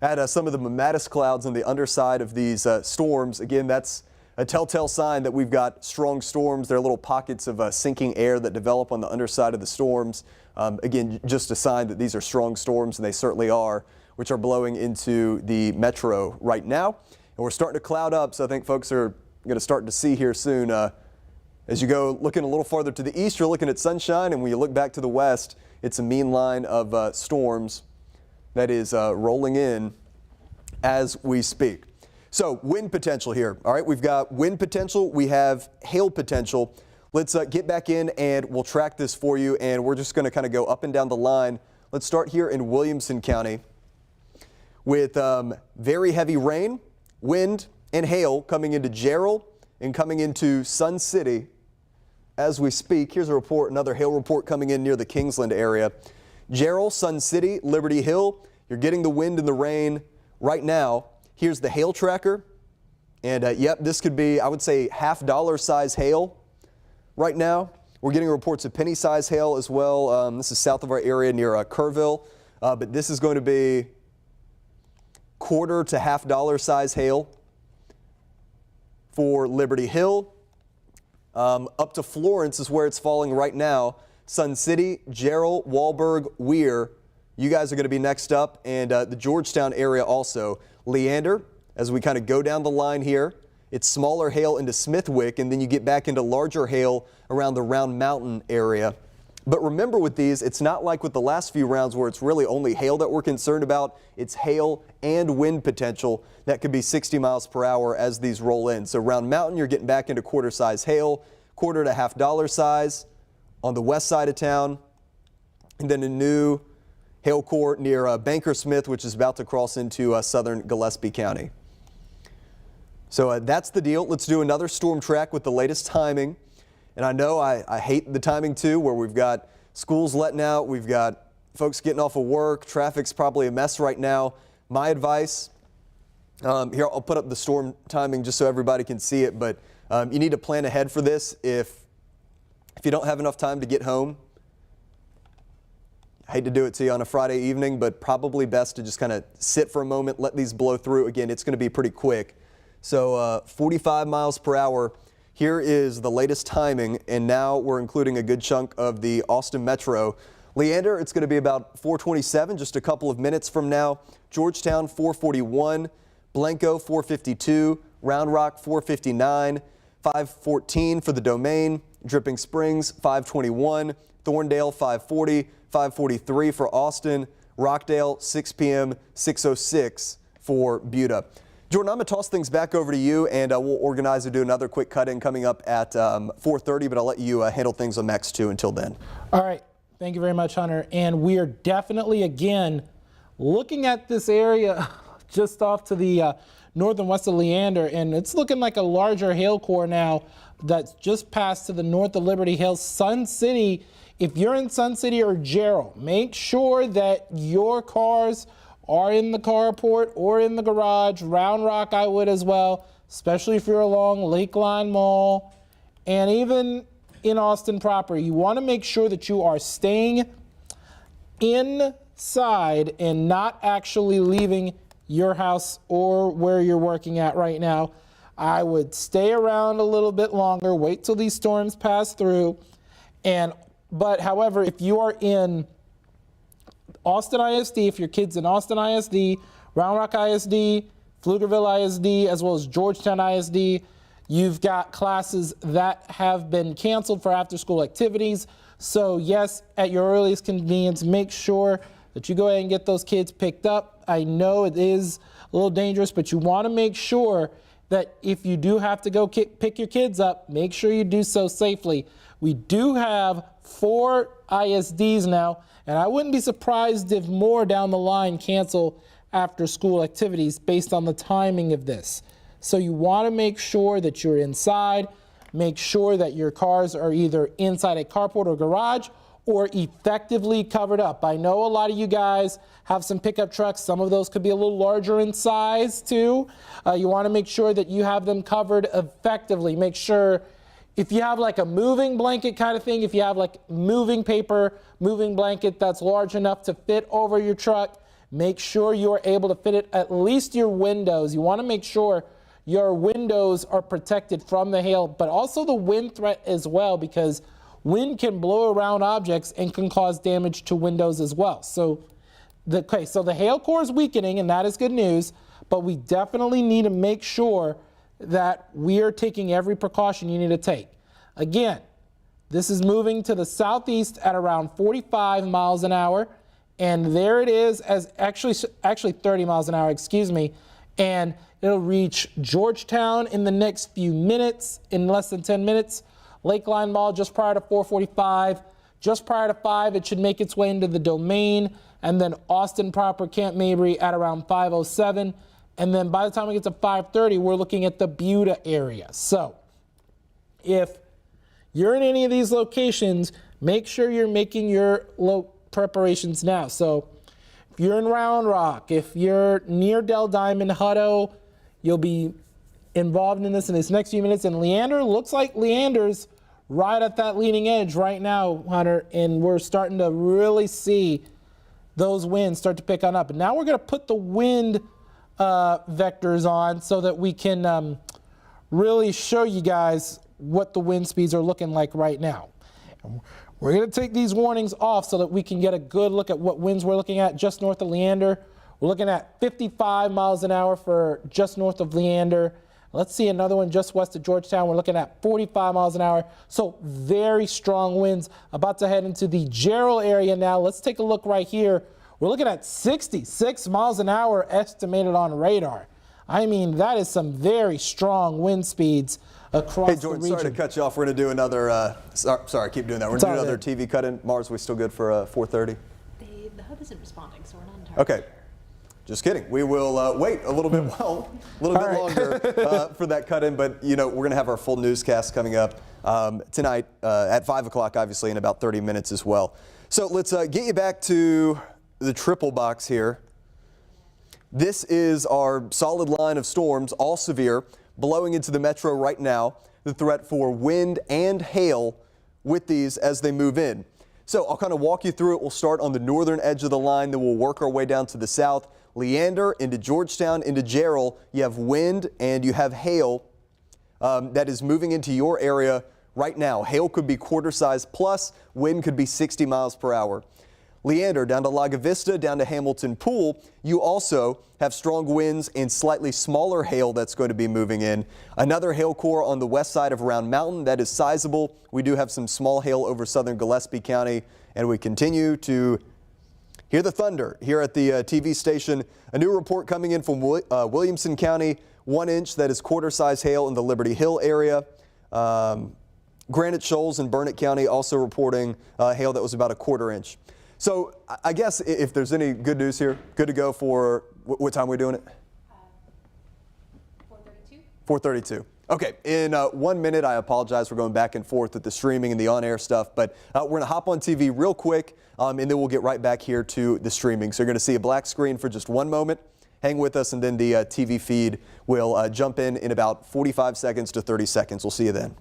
at some of the Mamatis clouds on the underside of these storms. Again, that's a telltale sign that we've got strong storms. There are little pockets of sinking air that develop on the underside of the storms. Again, just a sign that these are strong storms, and they certainly are, which are blowing into the metro right now. And we're starting to cloud up, so I think folks are going to start to see here soon. As you go looking a little farther to the east, you're looking at sunshine, and when you look back to the west, it's a mean line of storms that is rolling in as we speak. So wind potential here. All right, we've got wind potential. We have hail potential. Let's get back in and we'll track this for you. And we're just going to kind of go up and down the line. Let's start here in Williamson County with very heavy rain, wind, and hail coming into Jarrell and coming into Sun City as we speak. Here's a report, another hail report coming in near the Kingsland area. Jarrell, Sun City, Liberty Hill. You're getting the wind and the rain right now. Here's the hail tracker. And yep, this could be, I would say, $50 size hail right now. We're getting reports of penny-size hail as well. This is south of our area near Kerrville, but this is going to be quarter to $half size hail for Liberty Hill. Up to Florence is where it's falling right now. Sun City, Jarrell, Wahlberg, Weir, you guys are going to be next up, and the Georgetown area also. Leander, as we kind of go down the line here, it's smaller hail into Smithwick, and then you get back into larger hail around the Round Mountain area. But remember with these, it's not like with the last few rounds where it's really only hail that we're concerned about. It's hail and wind potential that could be 60 miles per hour as these roll in. So Round Mountain, you're getting back into quarter-size hail, quarter to $half size on the west side of town, and then a new hail core near Bankersmith, which is about to cross into southern Gillespie County. So that's the deal. Let's do another storm track with the latest timing. And I know I hate the timing too, where we've got schools letting out, we've got folks getting off of work, traffic's probably a mess right now. My advice, here I'll put up the storm timing just so everybody can see it, but you need to plan ahead for this. If you don't have enough time to get home, I hate to do it to you on a Friday evening, but probably best to just kind of sit for a moment, let these blow through. Again, it's going to be pretty quick. So 45 miles per hour. Here is the latest timing, and now we're including a good chunk of the Austin Metro. Leander, it's going to be about 4:27, just a couple of minutes from now. Georgetown, 4:41. Blanco, 4:52. Round Rock, 4:59. 5:14 for the Domain. Dripping Springs, 5:21. Thorndale, 5:40. 5:43 for Austin. Rockdale, 6 p.m., 6:06 for Buda. Jordan, I'm going to toss things back over to you, and we'll organize and do another quick cut-in coming up at 4:30, but I'll let you handle things on Max 2 until then. All right. Thank you very much, Hunter. And we are definitely, again, looking at this area just off to the north and west of Leander, and it's looking like a larger hail core now that's just passed to the north of Liberty Hill. Sun City, if you're in Sun City or Jarrell, make sure that your cars are in the carport or in the garage. Round Rock, I would as well, especially if you're along Lakeline Mall and even in Austin proper. You want to make sure that you are staying inside and not actually leaving your house or where you're working at right now. I would stay around a little bit longer, wait till these storms pass through. But however, if you are in Austin ISD, if your kid's in Austin ISD, Round Rock ISD, Pflugerville ISD, as well as Georgetown ISD, you've got classes that have been canceled for after-school activities. So yes, at your earliest convenience, make sure that you go ahead and get those kids picked up. I know it is a little dangerous, but you want to make sure that if you do have to go pick your kids up, make sure you do so safely. We do have 4 ISDs now, and I wouldn't be surprised if more down the line cancel after school activities based on the timing of this. So you want to make sure that you're inside, make sure that your cars are either inside a carport or garage or effectively covered up. I know a lot of you guys have some pickup trucks. Some of those could be a little larger in size too. You want to make sure that you have them covered effectively. Make sure if you have like a moving blanket kind of thing, if you have like moving paper, moving blanket that's large enough to fit over your truck, make sure you're able to fit it at least your windows. You want to make sure your windows are protected from the hail, but also the wind threat as well, because wind can blow around objects and can cause damage to windows as well. So the hail core is weakening, and that is good news, but we definitely need to make sure that we are taking every precaution you need to take. Again, this is moving to the southeast at around 45 miles an hour, and there it is as actually 30 miles an hour, excuse me, and it'll reach Georgetown in the next few minutes, in less than 10 minutes. Lakeline Mall just prior to 4:45. Just prior to 5, it should make its way into the Domain, and then Austin proper, Camp Mabry at around 5:07. And then by the time we get to 5:30, we're looking at the Buda area. So if you're in any of these locations, make sure you're making your preparations now. So if you're in Round Rock, if you're near Del Diamond, Hutto, you'll be involved in this next few minutes. And Leander, looks like Leander's right at that leading edge right now, Hunter, and we're starting to really see those winds start to pick on up. And now we're going to put the wind vectors on so that we can really show you guys what the wind speeds are looking like right now. And we're going to take these warnings off so that we can get a good look at what winds we're looking at just north of Leander. We're looking at 55 miles an hour for just north of Leander. Let's see another one just west of Georgetown. We're looking at 45 miles an hour. So very strong winds. About to head into the Gerald area now. Let's take a look right here. We're looking at 66 miles an hour estimated on radar. I mean, that is some very strong wind speeds across Hey, Jordan, the region. sorry to cut you off. We're going to do another, sorry, keep doing that. We're going to do another TV cut-in. Mars, we still good for 4:30? The hub isn't responding, so we're not entirely Okay. Just kidding. We will wait a little bit, longer for that cut-in, but you know we're going to have our full newscast coming up tonight at 5 o'clock, obviously, in about 30 minutes as well. So let's get you back to the triple box here. This is our solid line of storms, all severe, blowing into the metro right now. The threat for wind and hail with these as they move in. So I'll kind of walk you through it. We'll start on the northern edge of the line, then we'll work our way down to the south. Leander into Georgetown into Gerald, you have wind and you have hail that is moving into your area right now. Hail could be quarter size plus, wind could be 60 miles per hour. Leander down to Laga Vista, down to Hamilton Pool, you also have strong winds and slightly smaller hail that's going to be moving in. Another hail core on the west side of Round Mountain that is sizable. We do have some small hail over southern Gillespie County, and we continue to hear the thunder here at the TV station. A new report coming in from Williamson County, 1 inch that is quarter size hail in the Liberty Hill area. Granite Shoals in Burnett County also reporting hail that was about a quarter inch. So I guess if there's any good news here, good to go for what time are we doing it? 4:32. 4:32. Okay, in 1 minute, I apologize for going back and forth with the streaming and the on-air stuff, but we're going to hop on TV real quick, and then we'll get right back here to the streaming. So you're going to see a black screen for just 1 moment. Hang with us, and then the TV feed will jump in about 45 seconds to 30 seconds. We'll see you then.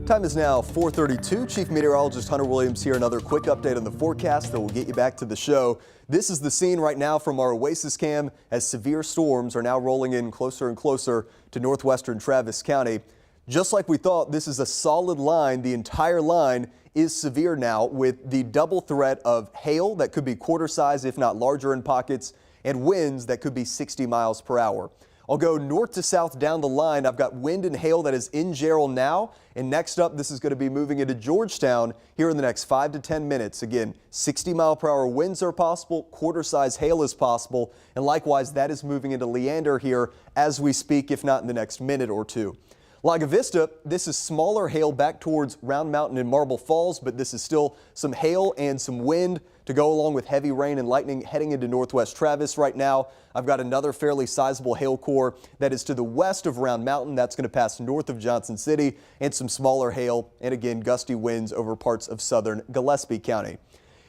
Time is now 4:32. Chief Meteorologist Hunter Williams here. Another quick update on the forecast that will get you back to the show. This is the scene right now from our Oasis cam as severe storms are now rolling in closer and closer to northwestern Travis County. Just like we thought, this is a solid line. The entire line is severe now with the double threat of hail that could be quarter size, if not larger in pockets, and winds that could be 60 miles per hour. I'll go north to south down the line. I've got wind and hail that is in Gerald now. And next up, this is going to be moving into Georgetown here in the next 5 to 10 minutes. Again, 60-mile-per-hour winds are possible. Quarter-size hail is possible. And likewise, that is moving into Leander here as we speak, if not in the next minute or two. Laga Vista, this is smaller hail back towards Round Mountain and Marble Falls, but this is still some hail and some wind to go along with heavy rain and lightning heading into northwest Travis right now. I've got another fairly sizable hail core that is to the west of Round Mountain. That's going to pass north of Johnson City, and some smaller hail and again gusty winds over parts of southern Gillespie County.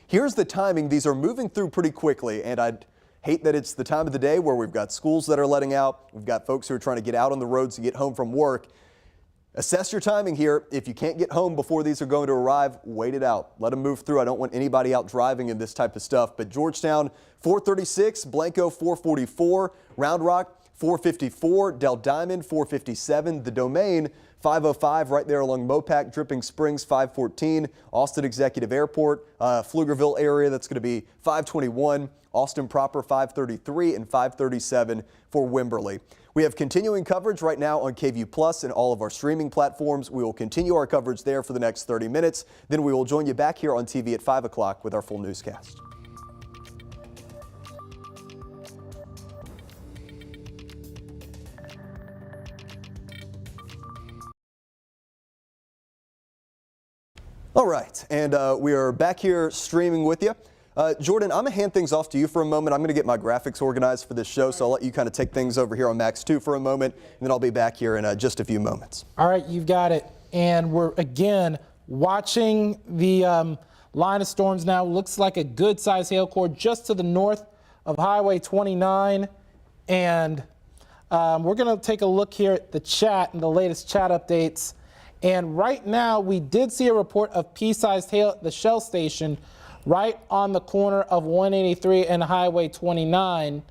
Here's the timing. These are moving through pretty quickly, and I'd hate that it's the time of the day where we've got schools that are letting out. We've got folks who are trying to get out on the roads to get home from work. Assess your timing here. If you can't get home before these are going to arrive, wait it out. Let them move through. I don't want anybody out driving in this type of stuff. But Georgetown, 436, Blanco, 444, Round Rock, 454, Del Diamond 457, The Domain 505 right there along Mopac, Dripping Springs 514, Austin Executive Airport, Pflugerville area, that's going to be 521, Austin proper 533 and 537 for Wimberley. We have continuing coverage right now on KVUE Plus and all of our streaming platforms. We will continue our coverage there for the next 30 minutes. Then we will join you back here on TV at 5 o'clock with our full newscast. All right, and we are back here streaming with you. Jordan, I'm going to hand things off to you for a moment. I'm going to get my graphics organized for this show, so I'll let you kind of take things over here on Max 2 for a moment, and then I'll be back here in just a few moments. All right, you've got it. And we're, again, watching the line of storms now. Looks like a good-sized hail core just to the north of Highway 29. And we're going to take a look here at the chat and the latest chat updates. And right now, we did see a report of pea-sized hail at the Shell station right on the corner of 183 and Highway 29.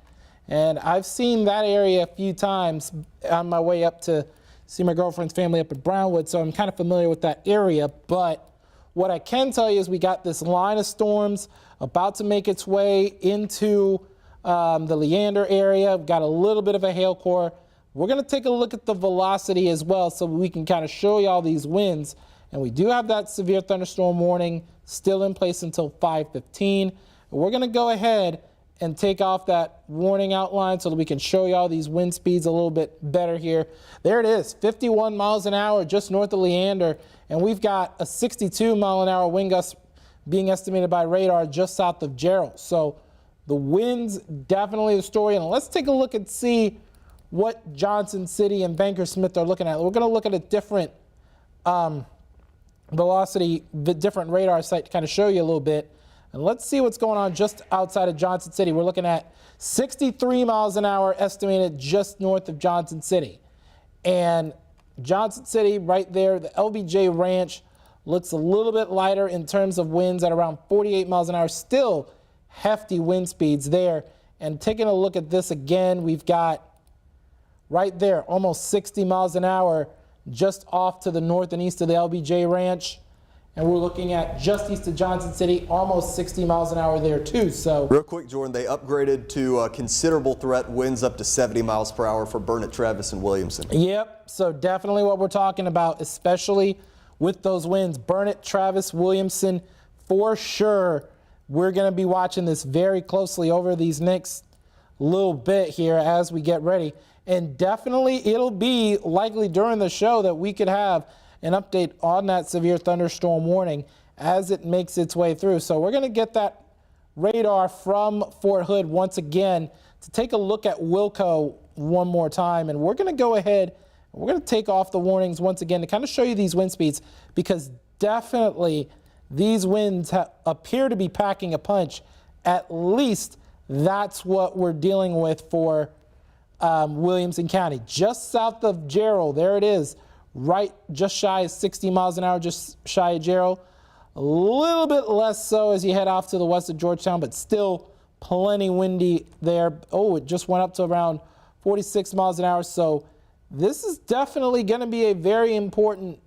And I've seen that area a few times on my way up to see my girlfriend's family up at Brownwood, so I'm kind of familiar with that area. But what I can tell you is we got this line of storms about to make its way into the Leander area. We've got a little bit of a hail core. We're going to take a look at the velocity as well so we can kind of show you all these winds. And we do have that severe thunderstorm warning still in place until 5:15. We're going to go ahead and take off that warning outline so that we can show you all these wind speeds a little bit better here. There it is, 51 miles an hour just north of Leander. And we've got a 62 mile an hour wind gust being estimated by radar just south of Gerald. So the winds definitely the story. And let's take a look and see what Johnson City and Bankersmith are looking at. We're going to look at a different velocity, the different radar site to kind of show you a little bit. And let's see what's going on just outside of Johnson City. We're looking at 63 miles an hour estimated just north of Johnson City. And Johnson City right there, the LBJ Ranch looks a little bit lighter in terms of winds at around 48 miles an hour. Still hefty wind speeds there. And taking a look at this again, we've got right there, almost 60 miles an hour just off to the north and east of the LBJ Ranch. And we're looking at just east of Johnson City, almost 60 miles an hour there too. So real quick, Jordan, they upgraded to considerable threat, winds up to 70 miles per hour for Burnett, Travis, and Williamson. Yep, so definitely what we're talking about, especially with those winds. Burnett, Travis, Williamson, for sure. We're going to be watching this very closely over these next little bit here as we get ready. And definitely it'll be likely during the show that we could have an update on that severe thunderstorm warning as it makes its way through. So we're going to get that radar from Fort Hood once again to take a look at Wilco one more time. And we're going to go ahead, we're going to take off the warnings once again to kind of show you these wind speeds, because definitely these winds appear to be packing a punch. At least that's what we're dealing with for Williamson County, just south of Gerald. There it is, right just shy of 60 miles an hour, just shy of Gerald. A little bit less so as you head off to the west of Georgetown, but still plenty windy there. Oh, it just went up to around 46 miles an hour. So this is definitely going to be a very important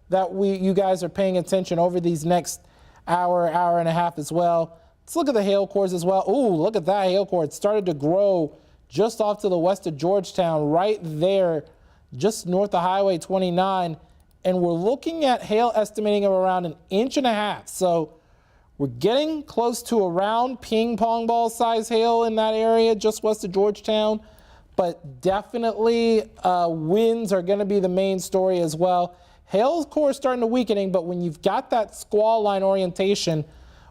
that you guys are paying attention over these next hour and a half as well. Let's look at the hail cores as well. Oh, look at that hail core. It started to grow just off to the west of Georgetown, right there, just north of Highway 29. And we're looking at hail estimating of around 1.5 inches. So we're getting close to around ping pong ball size hail in that area just west of Georgetown. But definitely winds are going to be the main story as well. Hail core is starting to weakening, but when you've got that squall line orientation,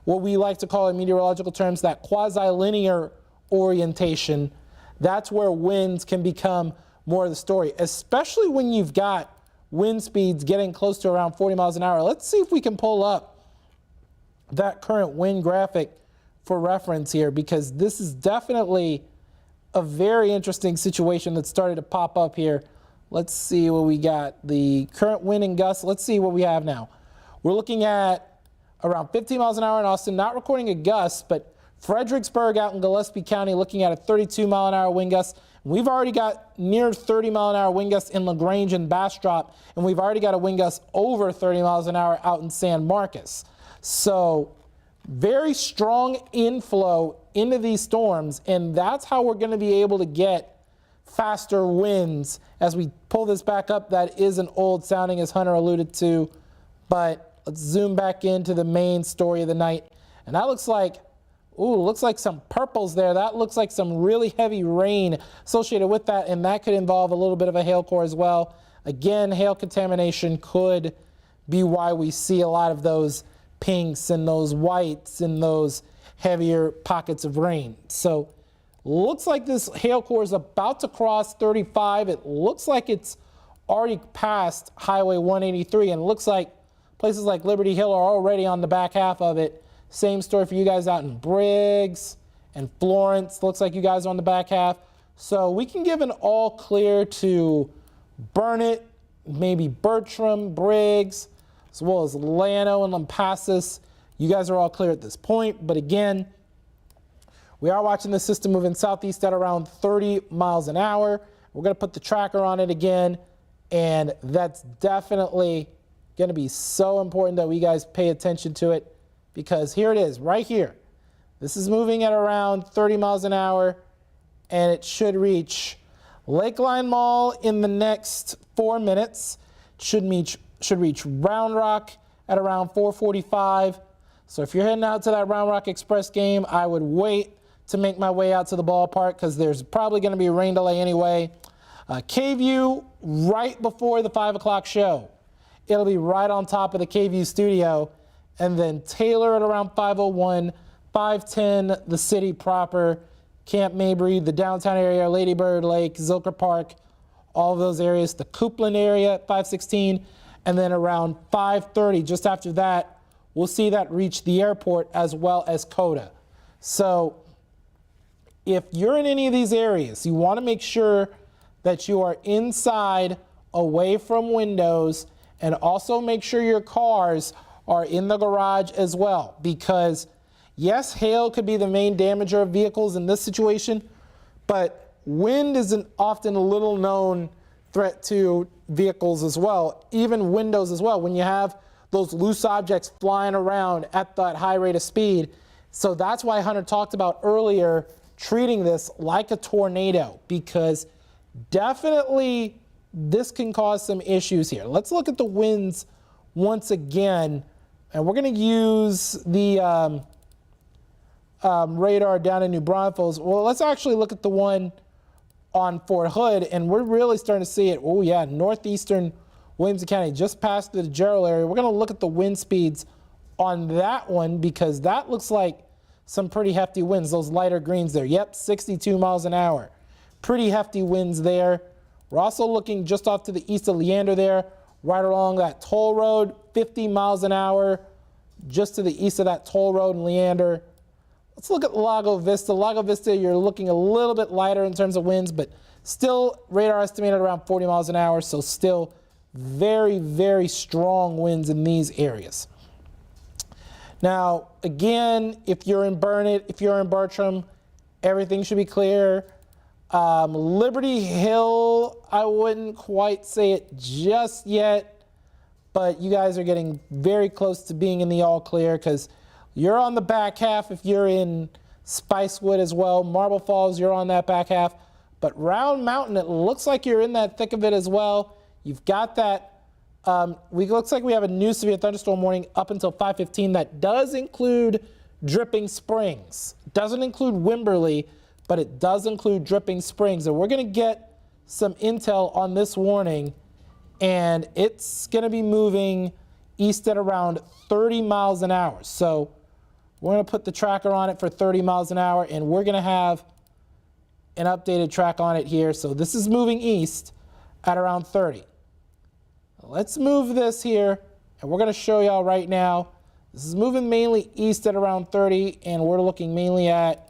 what we like to call in meteorological terms that quasi-linear orientation, that's where winds can become more of the story, especially when you've got wind speeds getting close to around 40 miles an hour. Let's see if we can pull up that current wind graphic for reference here, because this is definitely a very interesting situation that started to pop up here. Let's see what we got. The current wind and gusts. Let's see what we have now. We're looking at around 15 miles an hour in Austin, not recording a gust, but Fredericksburg out in Gillespie County looking at a 32 mile an hour wind gust. We've already got near 30-mile-an-hour wind gusts in LaGrange and Bastrop, and we've already got a wind gust over 30 miles an hour out in San Marcos. So very strong inflow into these storms, and that's how we're going to be able to get faster winds. As we pull this back up, that is an old sounding, as Hunter alluded to, but let's zoom back into the main story of the night. And that looks like, looks like some purples there. That looks like some really heavy rain associated with that, and that could involve a little bit of a hail core as well. Again, hail contamination could be why we see a lot of those pinks and those whites and those heavier pockets of rain. So looks like this hail core is about to cross 35. It looks like it's already past Highway 183, and it looks like places like Liberty Hill are already on the back half of it. Same story for you guys out in Briggs and Florence. Looks like you guys are on the back half. So we can give an all clear to Burnett, maybe Bertram, Briggs, as well as Llano and Lampasas. You guys are all clear at this point. But again, we are watching the system moving southeast at around 30 miles an hour. We're going to put the tracker on it again. And that's definitely going to be so important that we guys pay attention to it. Because here it is, right here. This is moving at around 30 miles an hour, and it should reach Lakeline Mall in the next 4 minutes. Should reach Round Rock at around 4:45. So if you're heading out to that Round Rock Express game, I would wait to make my way out to the ballpark because there's probably going to be a rain delay anyway. KVUE right before the 5 o'clock show. It'll be right on top of the KVUE studio. And then Taylor at around 5:01, 5:10, the city proper, Camp Mabry, the downtown area, Lady Bird Lake, Zilker Park, all of those areas, the Coupland area at 5:16, and then around 5:30, just after that, we'll see that reach the airport as well as Coda. So if you're in any of these areas, you want to make sure that you are inside, away from windows, and also make sure your cars are in the garage as well, because yes, hail could be the main damager of vehicles in this situation, but wind is an often a little known threat to vehicles as well, even windows as well, when you have those loose objects flying around at that high rate of speed. So that's why Hunter talked about earlier treating this like a tornado, because definitely this can cause some issues here. Let's look at the winds once again. And we're going to use the radar down in New Braunfels. Well, let's actually look at the one on Fort Hood, and we're really starting to see it. Oh, yeah, northeastern Williamson County, just past the Gerald area. We're going to look at the wind speeds on that one because that looks like some pretty hefty winds, those lighter greens there. Yep, 62 miles an hour. Pretty hefty winds there. We're also looking just off to the east of Leander there, right along that toll road, 50 miles an hour, just to the east of that toll road in Leander. Let's look at Lago Vista. Lago Vista, you're looking a little bit lighter in terms of winds, but still radar estimated around 40 miles an hour, so still very, very strong winds in these areas. Now, again, if you're in Burnett, if you're in Bertram, everything should be clear. Liberty Hill, I wouldn't quite say it just yet, but you guys are getting very close to being in the all clear because you're on the back half if you're in Spicewood as well. Marble Falls, you're on that back half. But Round Mountain, it looks like you're in that thick of it as well. You've got that. Looks like we have a new severe thunderstorm warning up until 5:15 that does include Dripping Springs. Doesn't include Wimberley, but it does include Dripping Springs. And we're going to get some intel on this warning, and it's going to be moving east at around 30 miles an hour. So we're going to put the tracker on it for 30 miles an hour, and we're going to have an updated track on it here. So this is moving east at around 30. Let's move this here, and we're going to show y'all right now. This is moving mainly east at around 30, and we're looking mainly at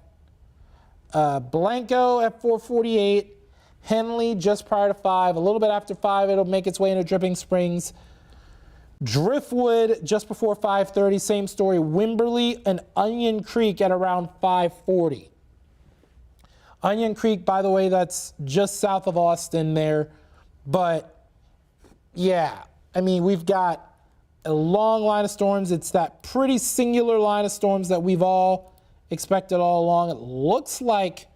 Blanco at 4:48, Henley just prior to 5, a little bit after 5, it'll make its way into Dripping Springs. Driftwood just before 5:30, same story. Wimberley and Onion Creek at around 5:40. Onion Creek, by the way, that's just south of Austin there. But yeah, I mean, we've got a long line of storms. It's that pretty singular line of storms that we've all expected all along. It looks like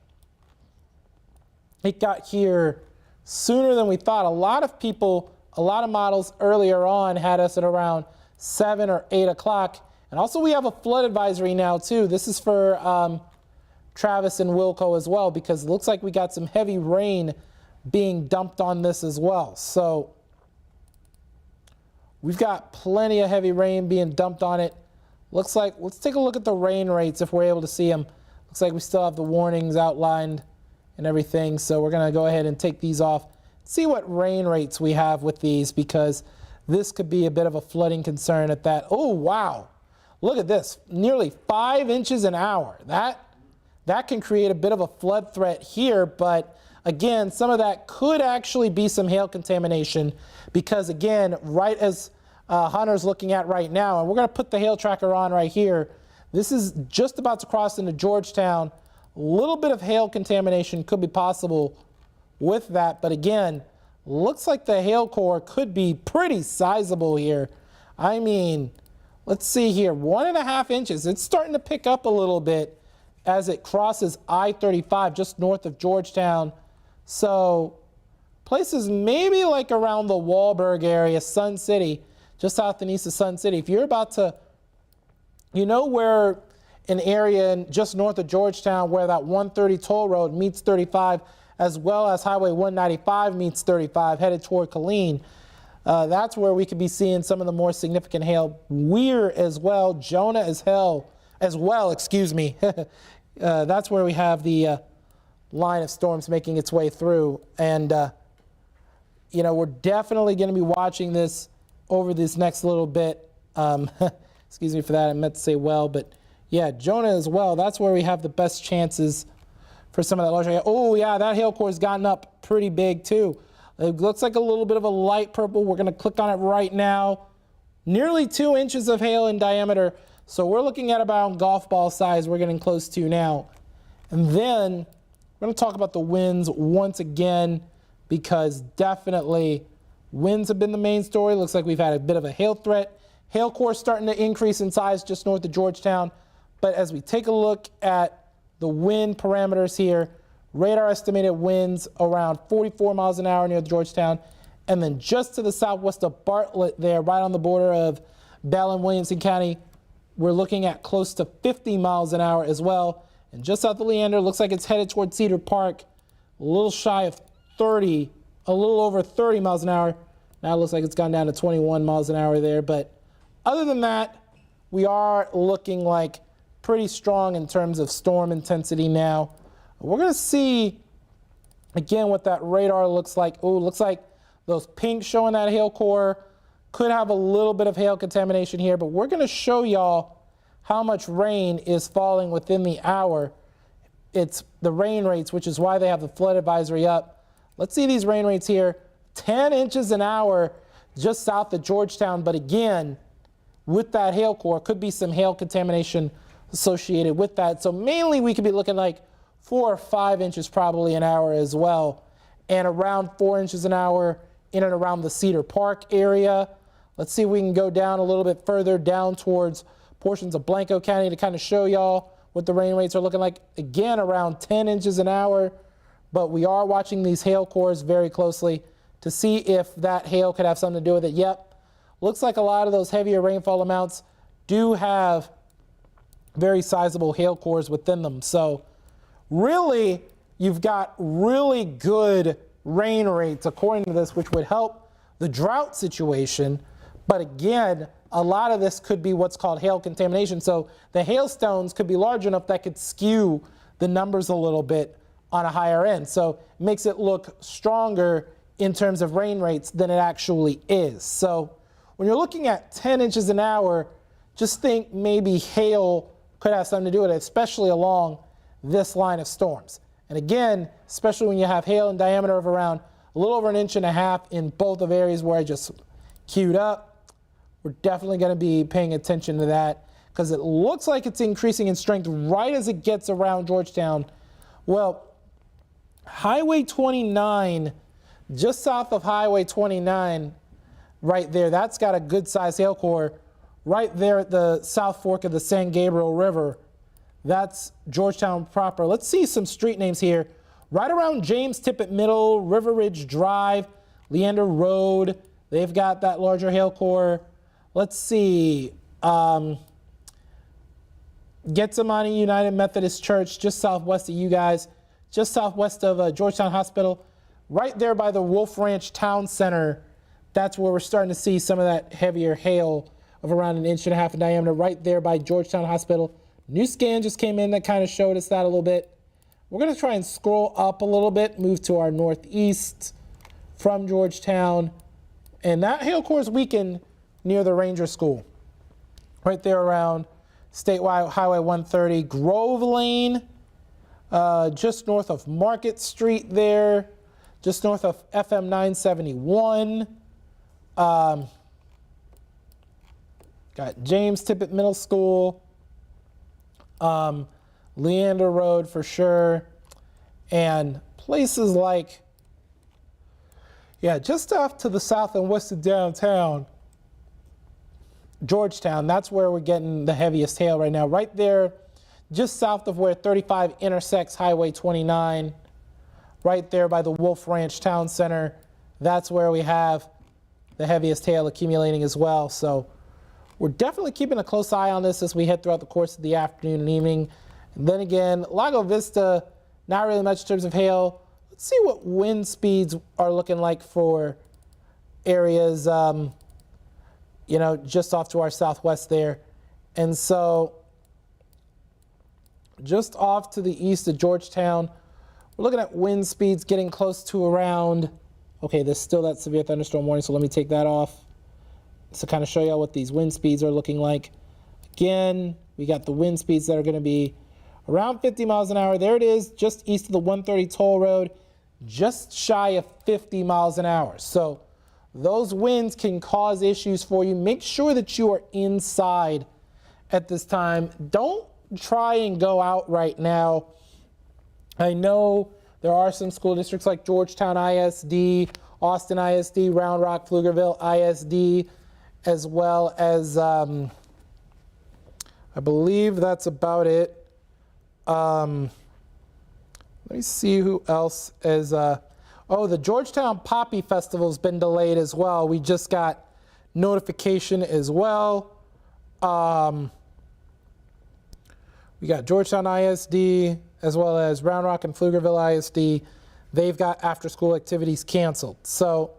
it got here sooner than we thought. A lot of people, a lot of models earlier on had us at around 7 or 8 o'clock. And also we have a flood advisory now too. This is for Travis and Wilco as well, because it looks like we got some heavy rain being dumped on this as well. So we've got plenty of heavy rain being dumped on it. Looks like, let's take a look at the rain rates if we're able to see them. Looks like we still have the warnings outlined and everything. So we're going to go ahead and take these off. See what rain rates we have with these, because this could be a bit of a flooding concern at that. Oh, wow. Look at this. Nearly 5 inches an hour. That can create a bit of a flood threat here, but again, some of that could actually be some hail contamination, because again, right as Hunter's looking at right now, and we're going to put the hail tracker on right here. This is just about to cross into Georgetown. A little bit of hail contamination could be possible with that, but again, looks like the hail core could be pretty sizable here. I mean, let's see here, 1.5 inches. It's starting to pick up a little bit as it crosses I-35 just north of Georgetown. So places maybe like around the Wahlberg area, Sun City, just south and east of Sun City. If you're about to, you know where an area just north of Georgetown where that 130 toll road meets 35, as well as Highway 195 meets 35 headed toward Killeen. That's where we could be seeing some of the more significant hail. Weir as well, Jonah as well, excuse me. That's where we have the line of storms making its way through. And, you know, we're definitely going to be watching this over this next little bit. Excuse me for that, I meant to say well, but yeah, Jonah as well. That's where we have the best chances for some of that larger hail. Oh yeah, that hail core has gotten up pretty big too. It looks like a little bit of a light purple. We're going to click on it right now. Nearly 2 inches of hail in diameter. So we're looking at about golf ball size we're getting close to now. And then we're going to talk about the winds once again, because definitely winds have been the main story. Looks like we've had a bit of a hail threat. Hail core starting to increase in size just north of Georgetown. But as we take a look at the wind parameters here, radar estimated winds around 44 miles an hour near Georgetown. And then just to the southwest of Bartlett there, right on the border of Bell and Williamson County, we're looking at close to 50 miles an hour as well. And just south of Leander, looks like it's headed toward Cedar Park, a little shy of 30, a little over 30 miles an hour. Now it looks like it's gone down to 21 miles an hour there. But other than that, we are looking like pretty strong in terms of storm intensity now. We're going to see, again, what that radar looks like. Oh, looks like those pinks showing that hail core could have a little bit of hail contamination here, but we're going to show y'all how much rain is falling within the hour. It's the rain rates, which is why they have the flood advisory up. Let's see these rain rates here. 10 inches an hour just south of Georgetown, but again, with that hail core, could be some hail contamination associated with that. So mainly we could be looking like 4 or 5 inches probably an hour as well, and around 4 inches an hour in and around the Cedar Park area. Let's see if we can go down a little bit further down towards portions of Blanco County to kind of show y'all what the rain rates are looking like. Again, around 10 inches an hour, but we are watching these hail cores very closely to see if that hail could have something to do with it. Yep, looks like a lot of those heavier rainfall amounts do have very sizable hail cores within them. So really, you've got really good rain rates according to this, which would help the drought situation. But again, a lot of this could be what's called hail contamination. So the hailstones could be large enough that could skew the numbers a little bit on a higher end. So it makes it look stronger in terms of rain rates than it actually is. So when you're looking at 10 inches an hour, just think maybe hail could have something to do with it, especially along this line of storms. And again, especially when you have hail in diameter of around a little over 1.5 inches in both of areas where I just queued up, we're definitely going to be paying attention to that, because it looks like it's increasing in strength right as it gets around Georgetown. Well, Highway 29, just south of Highway 29, right there, that's got a good sized hail core right there at the South Fork of the San Gabriel River. That's Georgetown proper. Let's see some street names here. Right around James Tippett Middle, River Ridge Drive, Leander Road, they've got that larger hail core. Let's see. Getsemani United Methodist Church, just southwest of you guys, just southwest of Georgetown Hospital, right there by the Wolf Ranch Town Center. That's where we're starting to see some of that heavier hail of around 1.5 inches in diameter, right there by Georgetown Hospital. New scan just came in that kind of showed us that a little bit. We're going to try and scroll up a little bit, move to our northeast from Georgetown. And that hail core is weakened near the Ranger School, right there around Statewide Highway 130, Grove Lane, just north of Market Street there, just north of FM 971. Got James Tippett Middle School, Leander Road for sure, and places like, yeah, just off to the south and west of downtown, Georgetown. That's where we're getting the heaviest hail right now. Right there, just south of where 35 intersects Highway 29, right there by the Wolf Ranch Town Center. That's where we have the heaviest hail accumulating as well. So we're definitely keeping a close eye on this as we head throughout the course of the afternoon and evening. And then again, Lago Vista, not really much in terms of hail. Let's see what wind speeds are looking like for areas, you know, just off to our southwest there. And so just off to the east of Georgetown, we're looking at wind speeds getting close to around, okay, there's still that severe thunderstorm warning, so let me take that off to kind of show you what these wind speeds are looking like. Again, we got the wind speeds that are going to be around 50 miles an hour. There it is, just east of the 130 toll road, just shy of 50 miles an hour. So those winds can cause issues for you. Make sure that you are inside at this time. Don't try and go out right now. I know there are some school districts like Georgetown ISD, Austin ISD, Round Rock, Pflugerville ISD, as well as, I believe that's about it. Let me see who else is, oh, the Georgetown Poppy Festival has been delayed as well. We just got notification as well. We got Georgetown ISD as well as Round Rock and Pflugerville ISD. They've got after-school activities canceled. So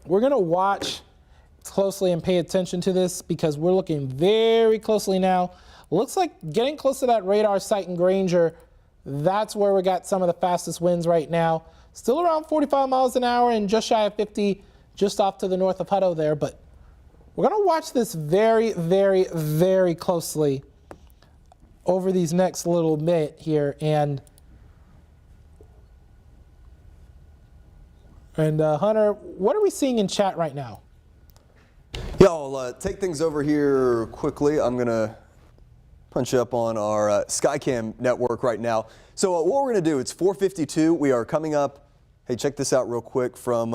we're going to watch closely and pay attention to this because we're looking very closely now. Looks like getting close to that radar site in Granger. That's where we got some of the fastest winds right now. Still around 45 miles an hour and just shy of 50 just off to the north of Hutto there. But we're going to watch this very, very, very closely over these next little bit here. And Hunter, what are we seeing in chat right now? Yeah, I'll take things over here quickly. I'm going to punch up on our Skycam network right now. So what we're going to do, it's 4:52. We are coming up. Hey, check this out real quick from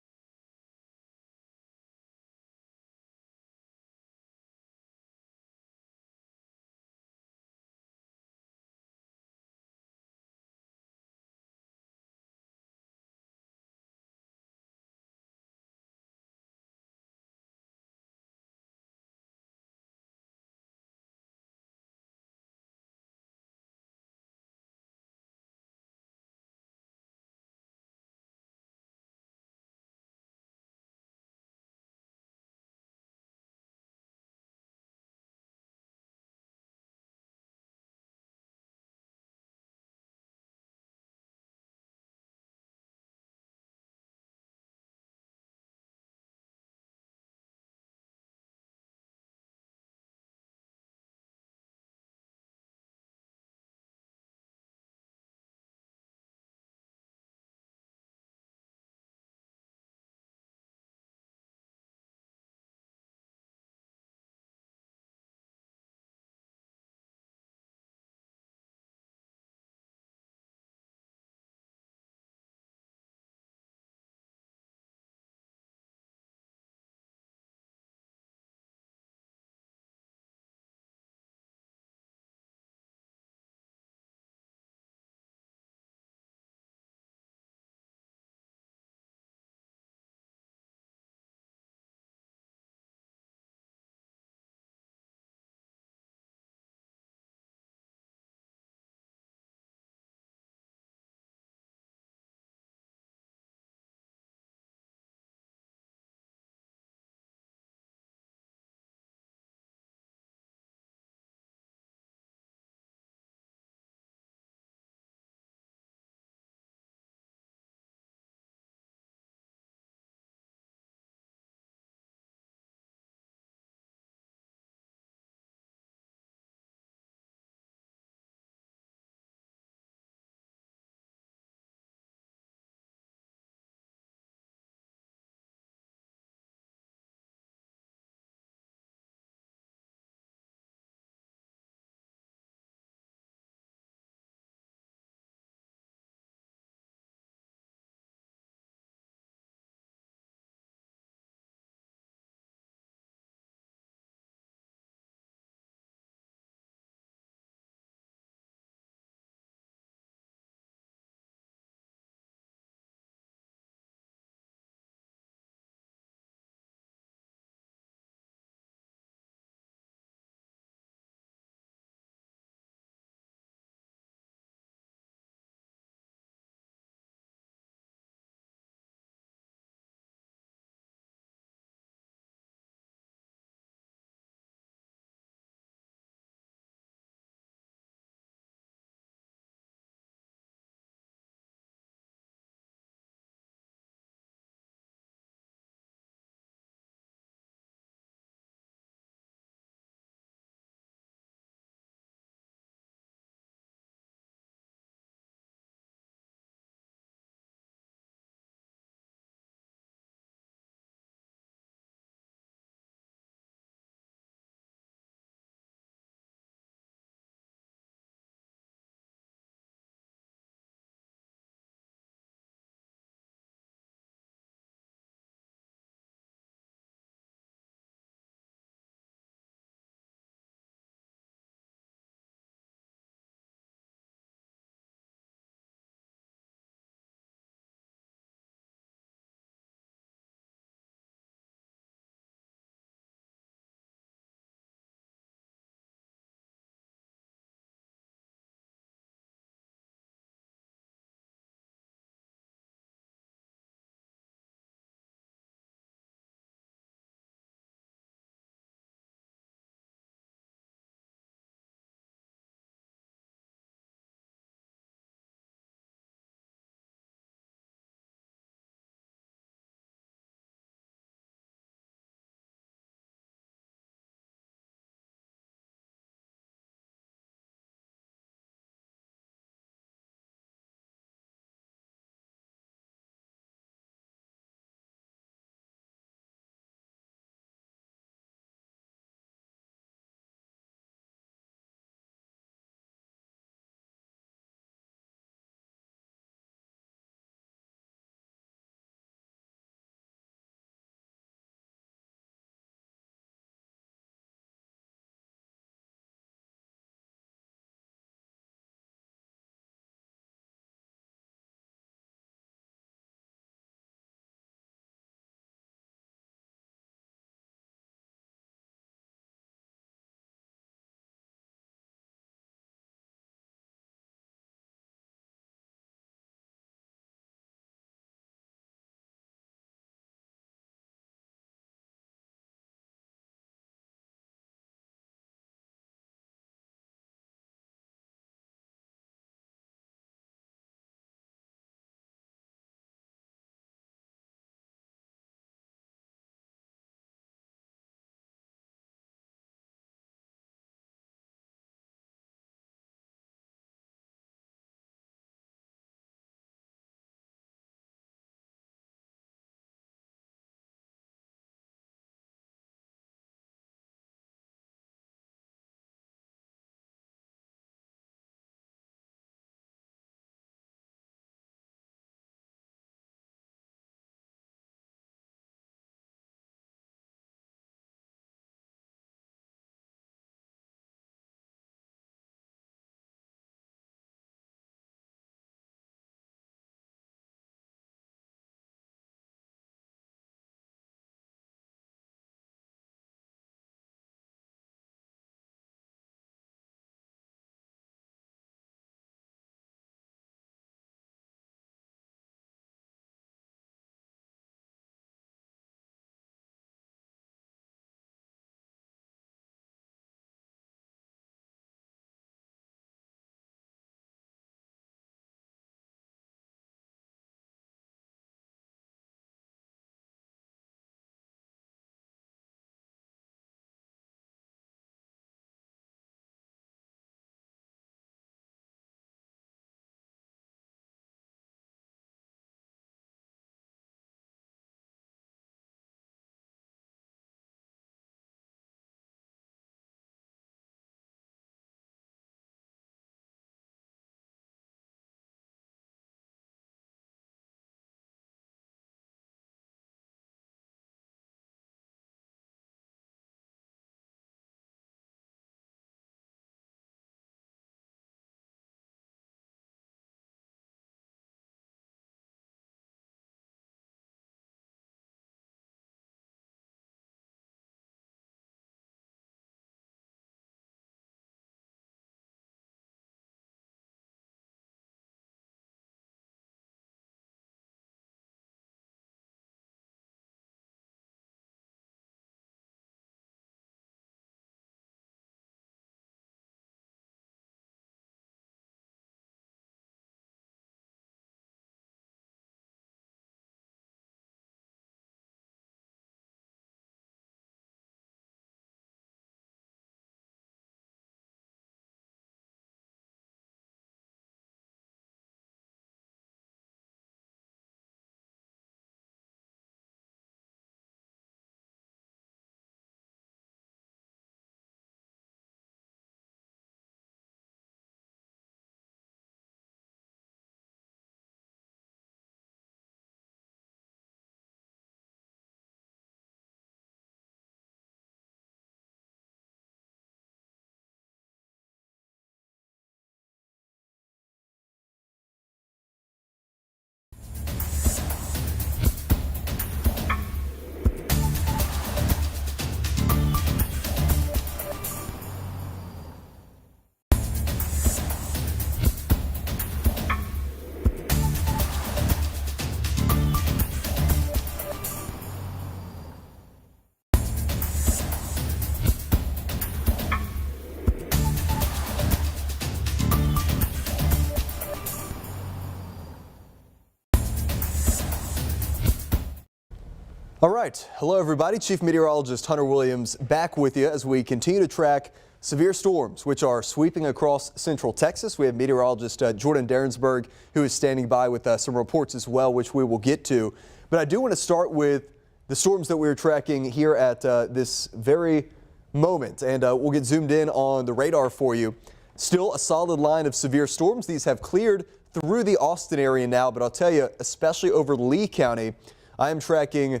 All right. Hello, everybody. Chief Meteorologist Hunter Williams back with you as we continue to track severe storms, which are sweeping across central Texas. We have meteorologist Jordan Derensberg, who is standing by with some reports as well, which we will get to. But I do want to start with the storms that we're tracking here at this very moment, and we'll get zoomed in on the radar for you. Still a solid line of severe storms. These have cleared through the Austin area now, but I'll tell you, especially over Lee County, I am tracking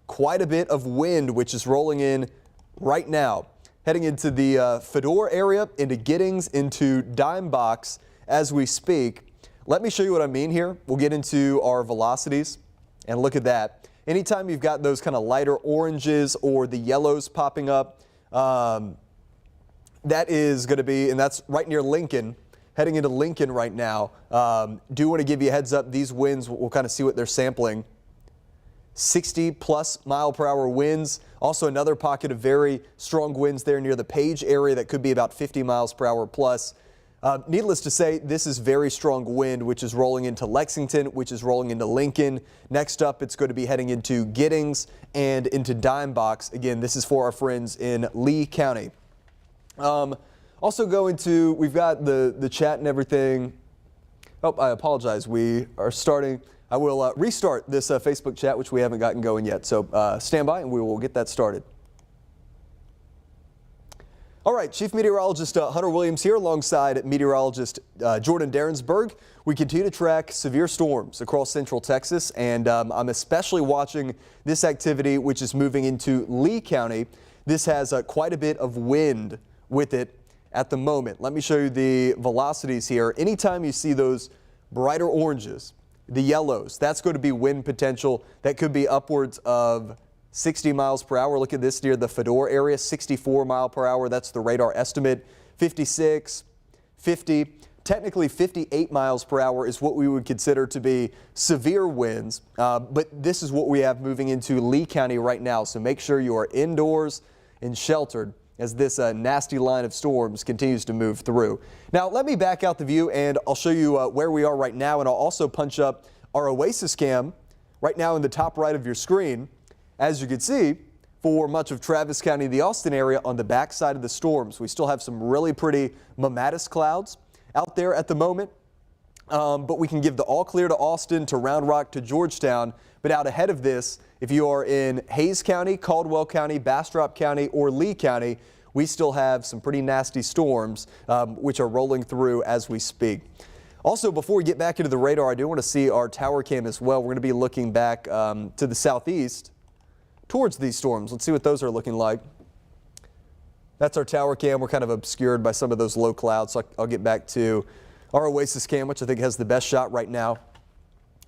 quite a bit of wind, which is rolling in right now, heading into the Fedora area, into Giddings, into Dime Box as we speak. Let me show you what I mean here. We'll get into our velocities and look at that. Anytime you've got those kind of lighter oranges or the yellows popping up, that is going to be, and that's right near Lincoln, heading into Lincoln right now. Do want to give you a heads up. These winds, we'll kind of see what they're sampling. 60+ mile per hour winds. Also another pocket of very strong winds there near the Page area that could be about 50 miles per hour plus. Needless to say, this is very strong wind, which is rolling into Lexington, which is rolling into Lincoln. Next up, it's going to be heading into Giddings and into Dime Box. Again, this is for our friends in Lee County. Also going to, we've got the chat and everything. Oh, I apologize. We are starting. I will restart this Facebook chat, which we haven't gotten going yet. So stand by and we will get that started. All right, Chief Meteorologist Hunter Williams here alongside Meteorologist Jordan Derensberg. We continue to track severe storms across central Texas, and I'm especially watching this activity, which is moving into Lee County. This has quite a bit of wind with it at the moment. Let me show you the velocities here. Anytime you see those brighter oranges, the yellows, that's going to be wind potential that could be upwards of 60 miles per hour. Look at this near the Fedora area, 64 mile per hour. That's the radar estimate. 56, 50, technically 58 miles per hour is what we would consider to be severe winds. But this is what we have moving into Lee County right now. So make sure you are indoors and sheltered as this nasty line of storms continues to move through. Now, let me back out the view and I'll show you where we are right now, and I'll also punch up our Oasis cam right now in the top right of your screen. As you can see, for much of Travis County, the Austin area on the backside of the storms, we still have some really pretty mammatus clouds out there at the moment. But we can give the all clear to Austin, to Round Rock, to Georgetown. But out ahead of this, if you are in Hayes County, Caldwell County, Bastrop County, or Lee County, we still have some pretty nasty storms which are rolling through as we speak. Also, before we get back into the radar, I do want to see our tower cam as well. We're going to be looking back to the southeast towards these storms. Let's see what those are looking like. That's our tower cam. We're kind of obscured by some of those low clouds, so I'll get back to our Oasis cam, which I think has the best shot right now.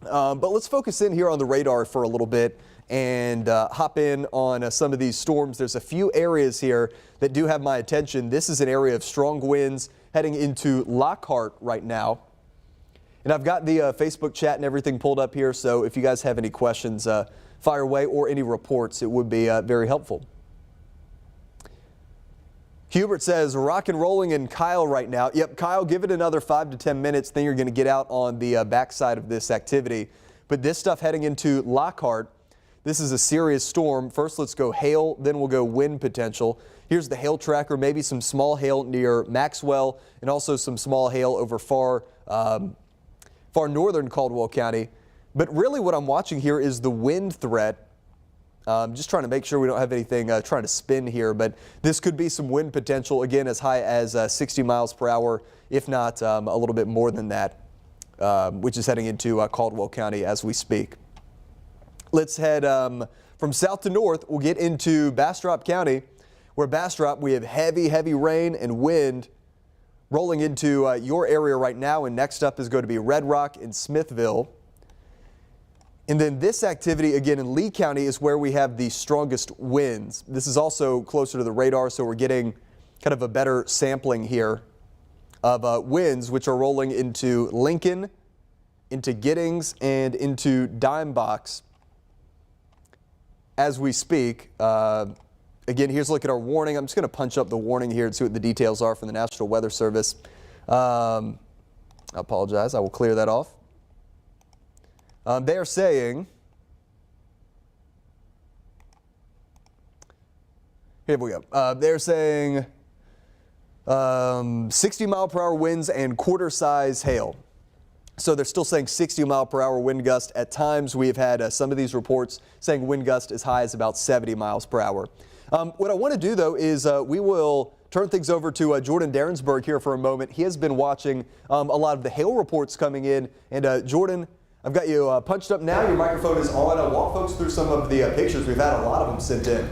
But let's focus in here on the radar for a little bit and hop in on some of these storms. There's a few areas here that do have my attention. This is an area of strong winds heading into Lockhart right now. And I've got the Facebook chat and everything pulled up here, so if you guys have any questions, fire away, or any reports, it would be very helpful. Hubert says, rock and rolling in Kyle right now. Yep, Kyle, give it another 5 to 10 minutes, then you're going to get out on the backside of this activity. But this stuff heading into Lockhart, this is a serious storm. First, let's go hail, then we'll go wind potential. Here's the hail tracker, maybe some small hail near Maxwell, and also some small hail over far northern Caldwell County. But really what I'm watching here is the wind threat. Just trying to make sure we don't have anything trying to spin here, but this could be some wind potential, again, as high as 60 miles per hour, if not a little bit more than that, which is heading into Caldwell County as we speak. Let's head from south to north. We'll get into Bastrop County, where Bastrop, we have heavy rain and wind rolling into your area right now, and next up is going to be Red Rock and Smithville. And then this activity, again, in Lee County is where we have the strongest winds. This is also closer to the radar, so we're getting kind of a better sampling here of winds, which are rolling into Lincoln, into Giddings, and into Dime Box as we speak. Again, here's a look at our warning. I'm just going to punch up the warning here and see what the details are from the National Weather Service. I apologize. I will clear that off. They are saying Here we go. They're saying 60-mile-per-hour winds and quarter-size hail. So they're still saying 60-mile-per-hour wind gust. At times, we have had some of these reports saying wind gust as high as about 70 miles per hour. What I want to do, though, is we will turn things over to Jordan Derensberg here for a moment. He has been watching a lot of the hail reports coming in. And Jordan, I've got you punched up now. Your microphone is on. Walk folks through some of the pictures. We've had a lot of them sent in.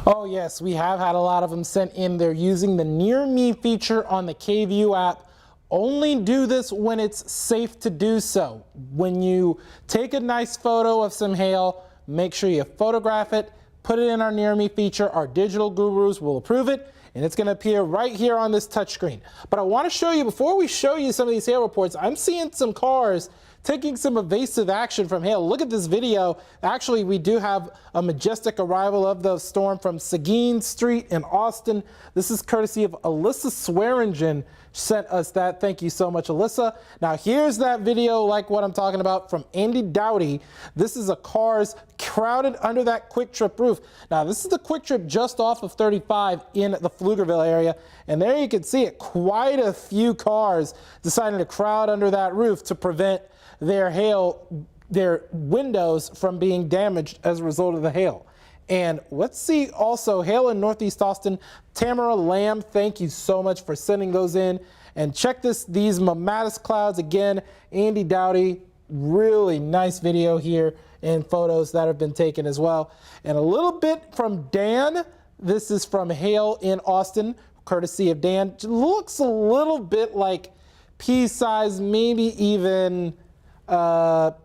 Oh, yes, we have had a lot of them sent in. They're using the Near Me feature on the KVUE app. Only do this when it's safe to do so. When you take a nice photo of some hail, make sure you photograph it, put it in our Near Me feature. Our digital gurus will approve it, and it's going to appear right here on this touchscreen. But I want to show you, before we show you some of these hail reports, I'm seeing some cars taking some evasive action from hail. Look at this video. Actually, we do have a majestic arrival of the storm from Seguin Street in Austin. This is courtesy of Alyssa Swearingen. Sent us that. Thank you so much, Alyssa. Now here's that video, like what I'm talking about, from Andy Dowdy. This is a cars crowded under that Quick Trip roof. Now this is the Quick Trip just off of 35 in the Pflugerville area, and there you can see it. Quite a few cars deciding to crowd under that roof to prevent their windows from being damaged as a result of the hail. And let's see also hail in Northeast Austin. Tamara Lamb, thank you so much for sending those in. And check these mammatus clouds again. Andy Dowdy, really nice video here and photos that have been taken as well. And a little bit from Dan. This is from hail in Austin, courtesy of Dan. It looks a little bit like pea size, maybe even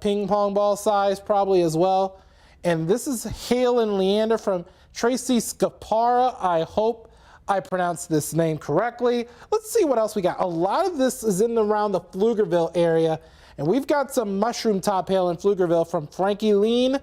ping pong ball size probably as well. And this is hail in Leander from Tracy Scapara. I hope I pronounced this name correctly. Let's see what else we got. A lot of this is in around the Pflugerville area. And we've got some mushroom top hail in Pflugerville from Frankie Lean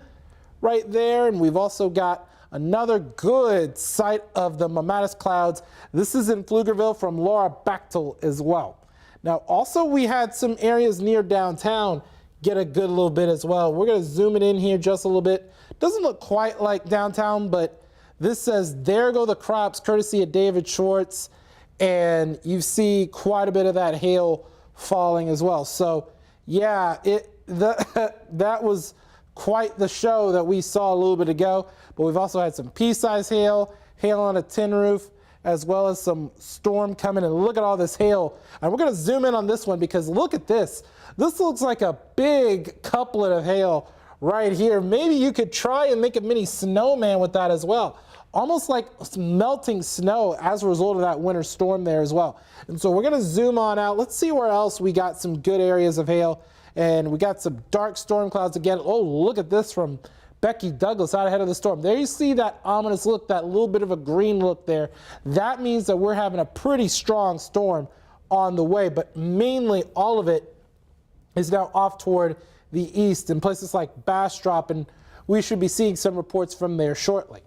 right there. And we've also got another good sight of the mammatus clouds. This is in Pflugerville from Laura Bechtel as well. Now, also we had some areas near downtown get a good little bit as well. We're going to zoom it in here just a little bit. Doesn't look quite like downtown, but this says, there go the crops, courtesy of David Schwartz. And you see quite a bit of that hail falling as well. So yeah, that was quite the show that we saw a little bit ago. But we've also had some pea-size hail, hail on a tin roof, as well as some storm coming. And look at all this hail. And we're going to zoom in on this one because look at this. This looks like a big couplet of hail right here. Maybe you could try and make a mini snowman with that as well. Almost like melting snow as a result of that winter storm there as well. And so we're going to zoom on out. Let's see where else we got some good areas of hail. And we got some dark storm clouds again. Oh, look at this from Becky Douglas out ahead of the storm. There you see that ominous look, that little bit of a green look there. That means that we're having a pretty strong storm on the way, but mainly all of it is now off toward the east in places like Bastrop, and we should be seeing some reports from there shortly.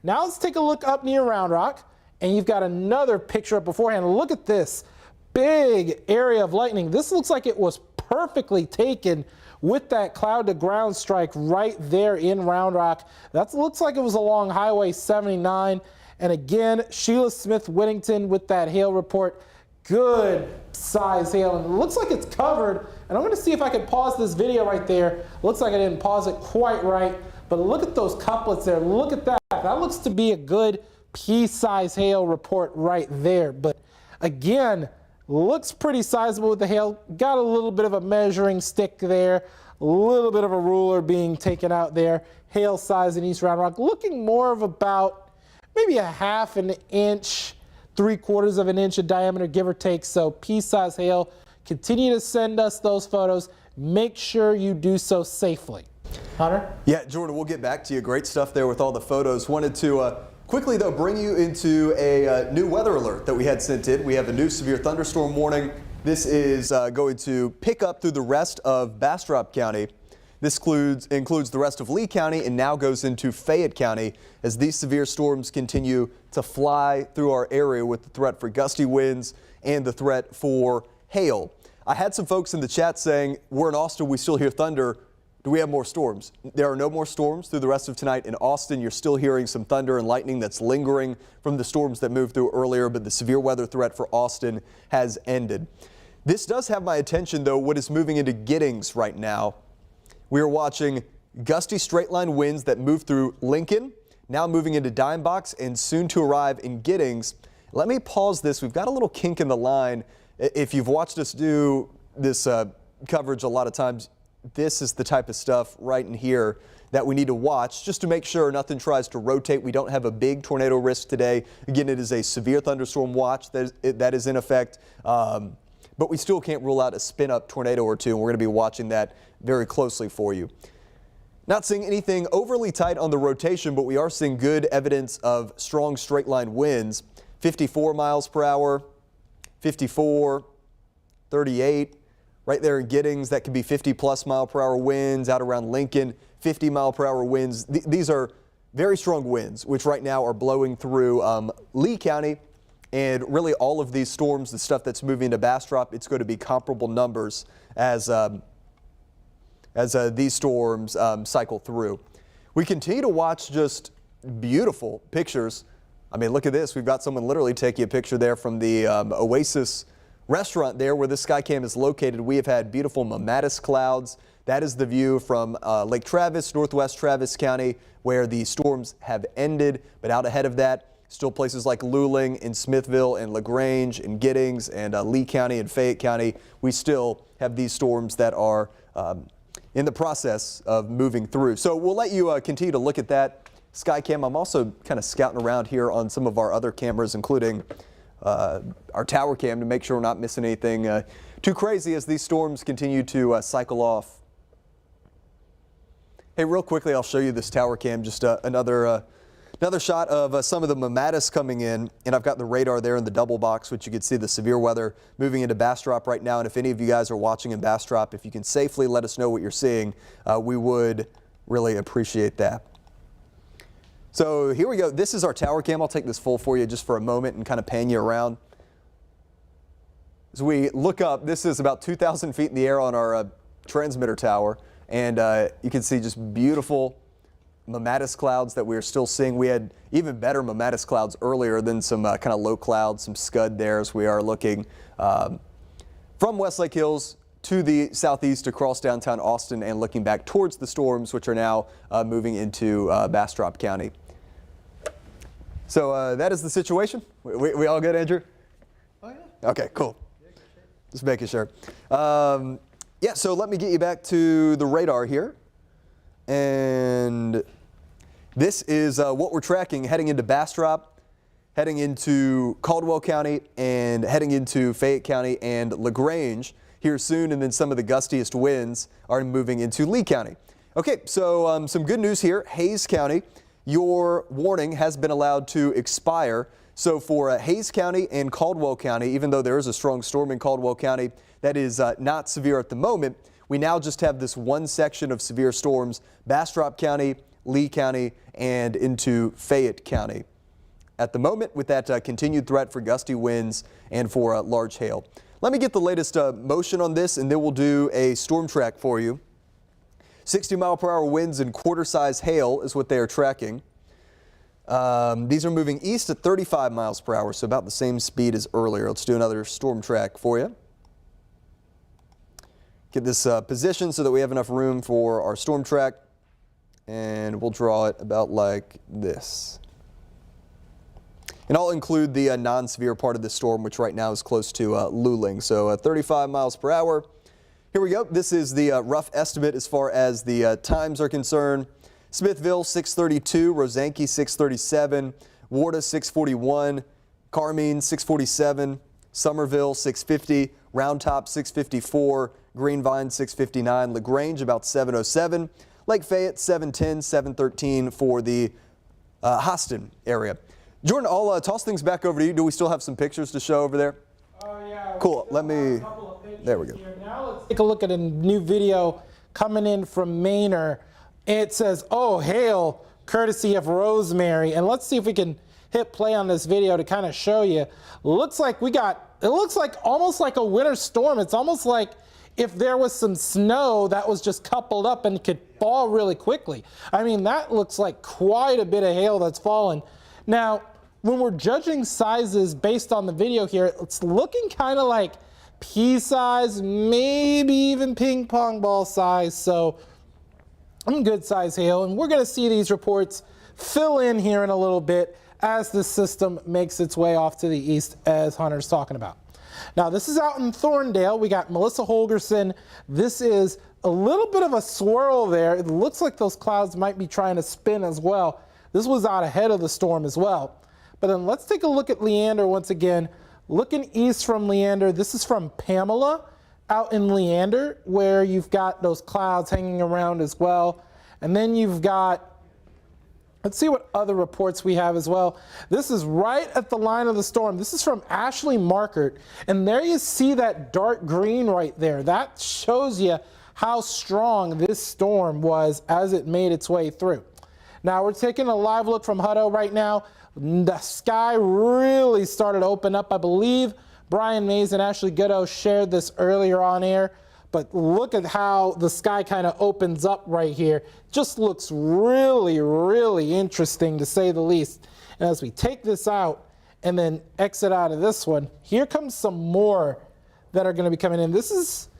Now let's take a look up near Round Rock, and you've got another picture up beforehand. Look at this big area of lightning. This looks like it was perfectly taken with that cloud to ground strike right there in Round Rock. That looks like it was along Highway 79. And again, Sheila Smith Whittington with that hail report. Good size hail, and it looks like it's covered. And I'm going to see if I can pause this video right there. Looks like I didn't pause it quite right, but look at those couplets there. Look at that. That looks to be a good pea-size hail report right there. But again, looks pretty sizable with the hail. Got a little bit of a measuring stick there, a little bit of a ruler being taken out there. Hail size in East Round Rock looking more of about maybe a half an inch, 3/4 of an inch in diameter, give or take. So pea-size hail. Continue to send us those photos. Make sure you do so safely. Hunter? Yeah, Jordan, we'll get back to you. Great stuff there with all the photos. Wanted to quickly, though, bring you into a new weather alert that we had sent in. We have a new severe thunderstorm warning. This is going to pick up through the rest of Bastrop County. This includes the rest of Lee County and now goes into Fayette County as these severe storms continue to fly through our area with the threat for gusty winds and the threat for hail. I had some folks in the chat saying, we're in Austin, we still hear thunder. Do we have more storms? There are no more storms through the rest of tonight in Austin. You're still hearing some thunder and lightning that's lingering from the storms that moved through earlier, but the severe weather threat for Austin has ended. This does have my attention, though, what is moving into Giddings right now. We are watching gusty straight line winds that move through Lincoln, now moving into Dime Box and soon to arrive in Giddings. Let me pause this. We've got a little kink in the line. If you've watched us do this coverage a lot of times, this is the type of stuff right in here that we need to watch just to make sure nothing tries to rotate. We don't have a big tornado risk today. Again, it is a severe thunderstorm watch that is in effect, but we still can't rule out a spin-up tornado or two, and we're going to be watching that very closely for you. Not seeing anything overly tight on the rotation, but we are seeing good evidence of strong straight line winds. 54 miles per hour, 54, 38. Right there in Giddings, that could be 50-plus mile per hour winds. Out around Lincoln, 50 mile per hour winds. These are very strong winds, which right now are blowing through Lee County. And really all of these storms, the stuff that's moving to Bastrop, it's going to be comparable numbers as these storms cycle through. We continue to watch just beautiful pictures. I mean, look at this. We've got someone literally taking a picture there from the Oasis restaurant there where this Skycam is located. We have had beautiful mammatus clouds. That is the view from Lake Travis, northwest Travis County, where the storms have ended. But out ahead of that, still places like Luling and Smithville and LaGrange and Giddings and Lee County and Fayette County. We still have these storms that are in the process of moving through. So we'll let you continue to look at that Skycam. I'm also kind of scouting around here on some of our other cameras, including our tower cam, to make sure we're not missing anything too crazy as these storms continue to cycle off. Hey, real quickly, I'll show you this tower cam, just another shot of some of the mammatus coming in, and I've got the radar there in the double box, which you can see the severe weather moving into Bastrop right now. And if any of you guys are watching in Bastrop, if you can safely let us know what you're seeing, we would really appreciate that. So here we go. This is our tower cam. I'll take this full for you just for a moment and kind of pan you around. As we look up, this is about 2,000 feet in the air on our transmitter tower, and you can see just beautiful mammatus clouds that we are still seeing. We had even better mammatus clouds earlier than some kind of low clouds, some scud there as we are looking from Westlake Hills to the southeast across downtown Austin and looking back towards the storms, which are now moving into Bastrop County. So that is the situation. We all good, Andrew? Oh, yeah. Okay, cool. Just making sure. Yeah, so let me get you back to the radar here. And this is what we're tracking heading into Bastrop, heading into Caldwell County, and heading into Fayette County and LaGrange here soon. And then some of the gustiest winds are moving into Lee County. Okay, so some good news here. Hayes County, your warning has been allowed to expire. So for Hayes County and Caldwell County, even though there is a strong storm in Caldwell County that is not severe at the moment, we now just have this one section of severe storms, Bastrop County, Lee County, and into Fayette County at the moment, with that continued threat for gusty winds and for large hail. Let me get the latest motion on this, and then we'll do a storm track for you. 60 mile per hour winds and quarter-size hail is what they are tracking. These are moving east at 35 miles per hour, so about the same speed as earlier. Let's do another storm track for you. Get this positioned so that we have enough room for our storm track, and we'll draw it about like this. And I'll include the non-severe part of the storm, which right now is close to Luling, so 35 miles per hour. Here we go. This is the rough estimate as far as the times are concerned. Smithville 6:32, Rosanke 6:37, Warda 6:41, Carmine 6:47, Somerville 6:50, Round Top 6:54, Greenvine 6:59, LaGrange about 7:07, Lake Fayette 7:10, 7:13 for the Hostin area. Jordan, I'll toss things back over to you. Do we still have some pictures to show over there? Oh, yeah. Cool. Let me. There we go. Now let's take a look at a new video coming in from Mainer. It says, "Oh, hail," courtesy of Rosemary. And let's see if we can hit play on this video to kind of show you. Looks like we got, it looks like almost like a winter storm. It's almost like if there was some snow that was just coupled up and could fall really quickly. I mean, that looks like quite a bit of hail that's fallen. Now, when we're judging sizes based on the video here, it's looking kind of like pea size, maybe even ping pong ball size. So good size hail, and we're going to see these reports fill in here in a little bit as the system makes its way off to the east, as Hunter's talking about. Now, this is out in Thorndale. We got Melissa Holgerson. This is a little bit of a swirl there. It looks like those clouds might be trying to spin as well. This was out ahead of the storm as well. But then let's take a look at Leander once again. Looking east from Leander, this is from Pamela out in Leander, where you've got those clouds hanging around as well. And then you've got, let's see what other reports we have as well. This is right at the line of the storm. This is from Ashley Markert. And there you see that dark green right there. That shows you how strong this storm was as it made its way through. Now we're taking a live look from Hutto right now. The sky really started to open up. I believe Brian Mays and Ashley Goodo shared this earlier on air. But look at how the sky kind of opens up right here. Just looks really, really interesting to say the least. And as we take this out and then exit out of this one, here comes some more that are going to be coming in. This is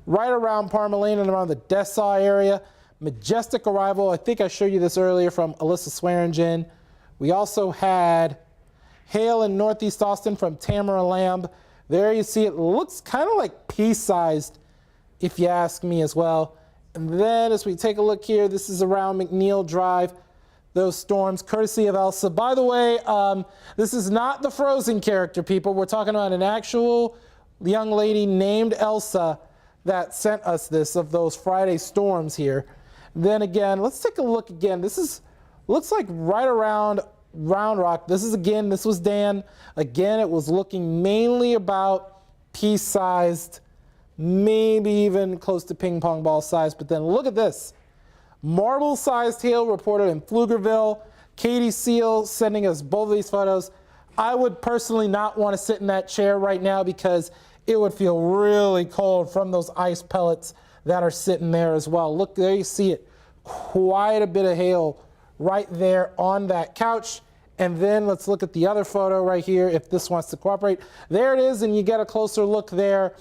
right around Parmalee and around the Dessau area. Majestic arrival. I think I showed you this earlier from Alyssa Swearingen. We also had hail in northeast Austin from Tamara Lamb. There you see it looks kind of like pea-sized, if you ask me as well. And then as we take a look here, this is around McNeil Drive, those storms, courtesy of Elsa. By the way, this is not the Frozen character, people. We're talking about an actual young lady named Elsa that sent us this, of those Friday storms here. Then again, let's take a look again. This is, looks like right around Round Rock. This was Dan. Again, it was looking mainly about pea-sized, maybe even close to ping pong ball size. But then look at this. Marble-sized hail reported in Pflugerville. Katie Seal sending us both of these photos. I would personally not want to sit in that chair right now because it would feel really cold from those ice pellets that are sitting there as well. Look, there you see it. Quite a bit of hail right there on that couch. And then let's look at the other photo right here, if this wants to cooperate. There it is, and you get a closer look there.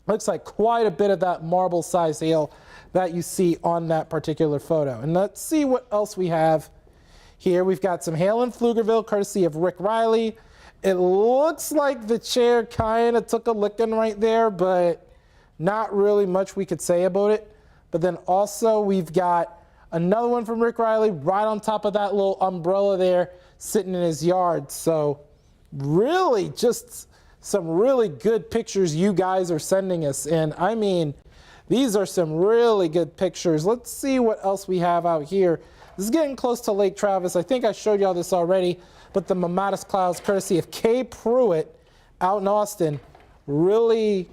Looks like quite a bit of that marble-sized hail that you see on that particular photo. And let's see what else we have here. We've got some hail in Pflugerville, courtesy of Rick Riley. It looks like the chair kind of took a licking right there, but not really much we could say about it. But then also we've got another one from Rick Riley right on top of that little umbrella there sitting in his yard. So really just some really good pictures you guys are sending us. And I mean, these are some really good pictures. Let's see what else we have out here. This is getting close to Lake Travis. I think I showed y'all this already, but the Mammatus clouds, courtesy of Kay Pruitt out in Austin. Really,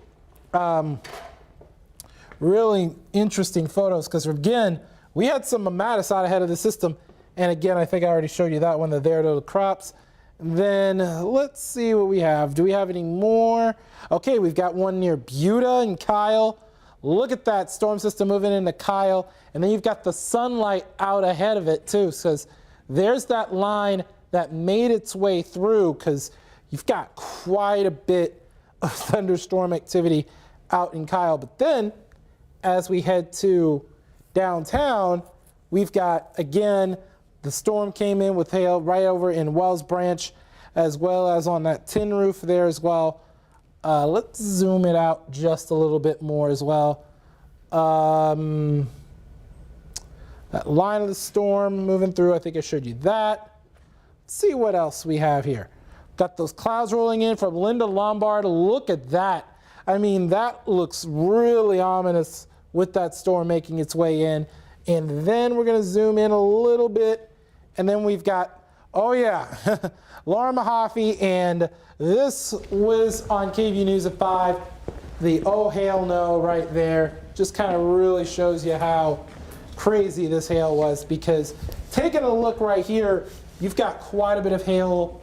really interesting photos because, again, we had some Mammatus out ahead of the system. And again, I think I already showed you that one, the There crops. And then let's see what we have. Do we have any more? Okay, we've got one near Buda and Kyle. Look at that storm system moving into Kyle. And then you've got the sunlight out ahead of it too, because there's that line that made its way through, because you've got quite a bit of thunderstorm activity out in Kyle. But then as we head to downtown, we've got, again, the storm came in with hail right over in Wells Branch, as well as on that tin roof there as well. Let's zoom it out just a little bit more as well. That line of the storm moving through, I think I showed you that. Let's see what else we have here. Got those clouds rolling in from Linda Lombard. Look at that. I mean, that looks really ominous with that storm making its way in. And then we're going to zoom in a little bit. And then we've got, oh yeah, Laura Mahaffey, and this was on KVUE News at 5. The oh hail no right there just kind of really shows you how crazy this hail was, because taking a look right here, you've got quite a bit of hail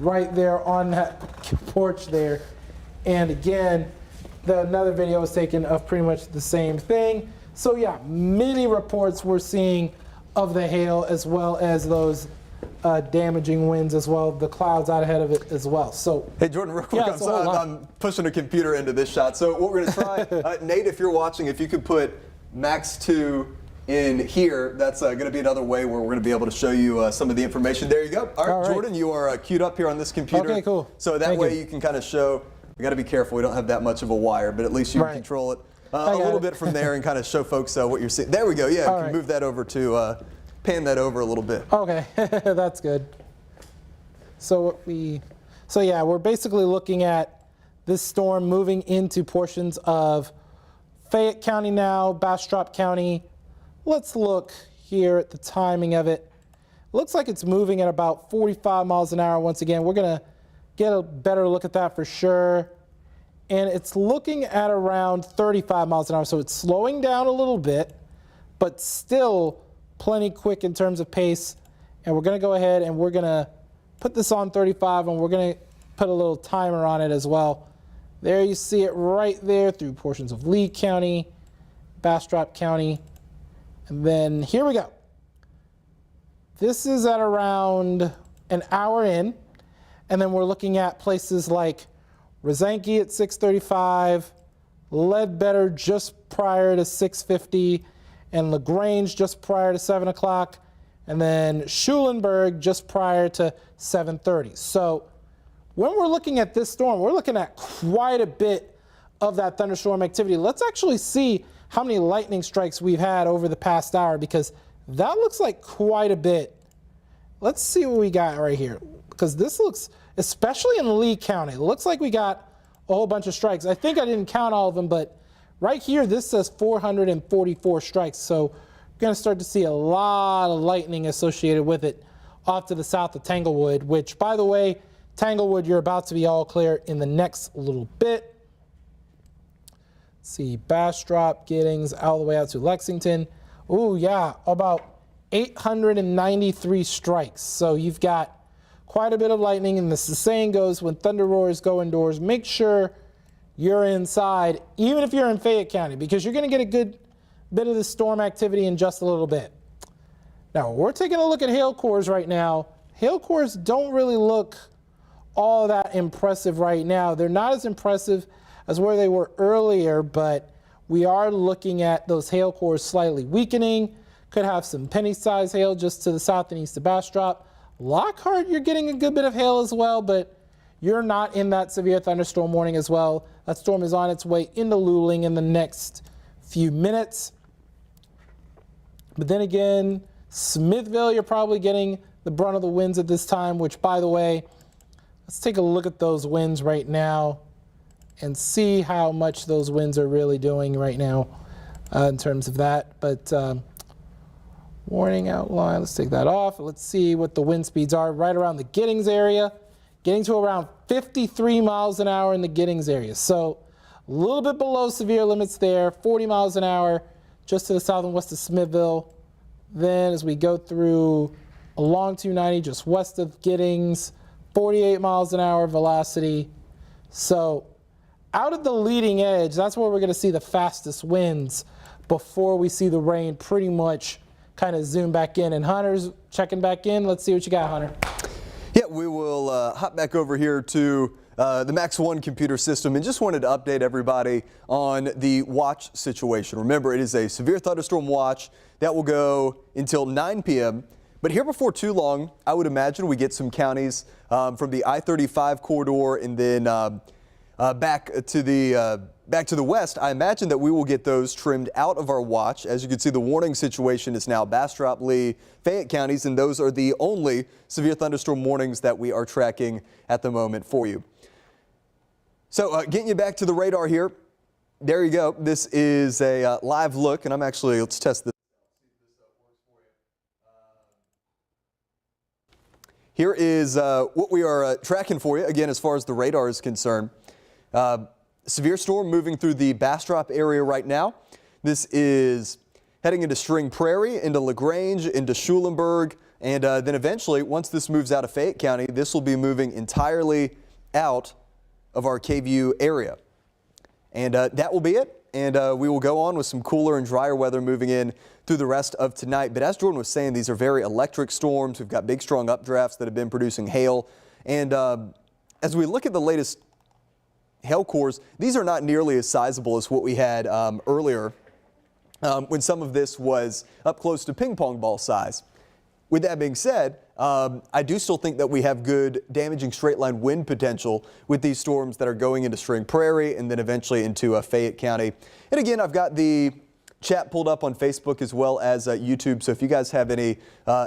right there on that porch there. And again, Another video was taken of pretty much the same thing. So yeah, many reports we're seeing of the hail as well as those damaging winds as well, the clouds out ahead of it as well. So hey Jordan, real quick, I'm pushing a computer into this shot. So what we're going to try, Nate, if you're watching, if you could put Max 2 in here, that's going to be another way where we're going to be able to show you some of the information. There you go. All right, Jordan, you are queued up here on this computer. Okay, cool. So that way you can kind of show. We got to be careful. We don't have that much of a wire, but at least you can control it a little bit from there and kind of show folks what you're seeing. There we go. Yeah, you can move that over to pan that over a little bit. Okay, that's good. So yeah, we're basically looking at this storm moving into portions of Fayette County now, Bastrop County. Let's look here at the timing of it. Looks like it's moving at about 45 miles an hour once again. We're gonna get a better look at that for sure. And it's looking at around 35 miles an hour, so it's slowing down a little bit, but still plenty quick in terms of pace. And we're gonna go ahead and we're gonna put this on 35, and we're gonna put a little timer on it as well. There you see it right there through portions of Lee County, Bastrop County. And then here we go. This is at around an hour in. And then we're looking at places like Rosanke at 6:35, Ledbetter just prior to 6:50, and LaGrange just prior to 7 o'clock, and then Schulenburg just prior to 7:30. So when we're looking at this storm, we're looking at quite a bit of that thunderstorm activity. Let's actually see how many lightning strikes we've had over the past hour, because that looks like quite a bit. Let's see what we got right here, because this looks, especially in Lee County, it looks like we got a whole bunch of strikes. I think I didn't count all of them, but right here, this says 444 strikes. So we're going to start to see a lot of lightning associated with it off to the south of Tanglewood, which, by the way, Tanglewood, you're about to be all clear in the next little bit. Let's see, Bastrop, Giddings, all the way out to Lexington. Oh, yeah, about 893 strikes. So you've got quite a bit of lightning, and the saying goes, when thunder roars, go indoors. Make sure you're inside, even if you're in Fayette County, because you're going to get a good bit of the storm activity in just a little bit. Now, we're taking a look at hail cores right now. Hail cores don't really look all that impressive right now. They're not as impressive as where they were earlier, but we are looking at those hail cores slightly weakening. Could have some penny-sized hail just to the south and east of Bastrop. Lockhart, you're getting a good bit of hail as well, but you're not in that severe thunderstorm warning as well. That storm is on its way into Luling in the next few minutes. But then again, Smithville, you're probably getting the brunt of the winds at this time, which, by the way, let's take a look at those winds right now and see how much those winds are really doing right now in terms of that. But warning outline, let's take that off. Let's see what the wind speeds are right around the Giddings area, getting to around 53 miles an hour in the Giddings area. So a little bit below severe limits there, 40 miles an hour just to the south and west of Smithville. Then as we go through along 290 just west of Giddings, 48 miles an hour velocity. So out at the leading edge, that's where we're going to see the fastest winds before we see the rain pretty much kind of zoom back in. And Hunter's checking back in. Let's see what you got, Hunter. Yeah, we will hop back over here to the Max 1 computer system, and just wanted to update everybody on the watch situation. Remember, it is a severe thunderstorm watch that will go until 9 p.m. But here before too long, I would imagine we get some counties from the I-35 corridor and then back to the west. I imagine that we will get those trimmed out of our watch. As you can see, the warning situation is now Bastrop, Lee, Fayette counties, and those are the only severe thunderstorm warnings that we are tracking at the moment for you. So getting you back to the radar here. There you go. This is a live look, and let's test this. Here is what we are tracking for you, again, as far as the radar is concerned. Severe storm moving through the Bastrop area right now. This is heading into String Prairie, into LaGrange, into Schulenburg, and then eventually, once this moves out of Fayette County, this will be moving entirely out of our KVUE area. And that will be it. And we will go on with some cooler and drier weather moving in through the rest of tonight. But as Jordan was saying, these are very electric storms. We've got big, strong updrafts that have been producing hail. And as we look at the latest hail cores, these are not nearly as sizable as what we had earlier when some of this was up close to ping pong ball size. With that being said, I do still think that we have good damaging straight line wind potential with these storms that are going into Spring Prairie and then eventually into Fayette County. And again, I've got the chat pulled up on Facebook as well as YouTube. So if you guys have any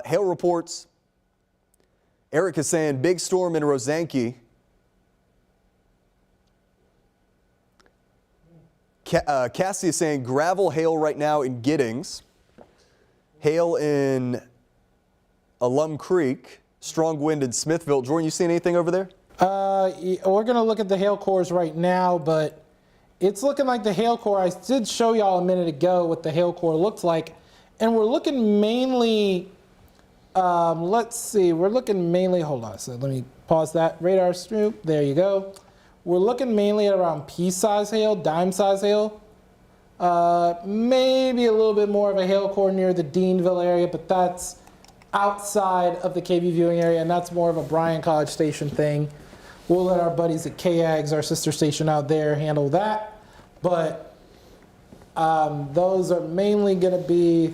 hail reports, Eric is saying big storm in Rosanke. Cassie is saying gravel hail right now in Giddings. Hail in Alum Creek. Strong wind in Smithville. Jordan, you see anything over there? We're going to look at the hail cores right now, but it's looking like the hail core. I did show y'all a minute ago what the hail core looks like. And we're looking mainly, let's see, we're looking mainly, hold on, so let me pause that. Radar scoop, there you go. We're looking mainly at around pea-size hail, dime-size hail. Maybe a little bit more of a hail core near the Deanville area, but that's outside of the KV viewing area, and that's more of a Bryan College Station thing. We'll let our buddies at KAGS, our sister station out there, handle that. But those are mainly going to be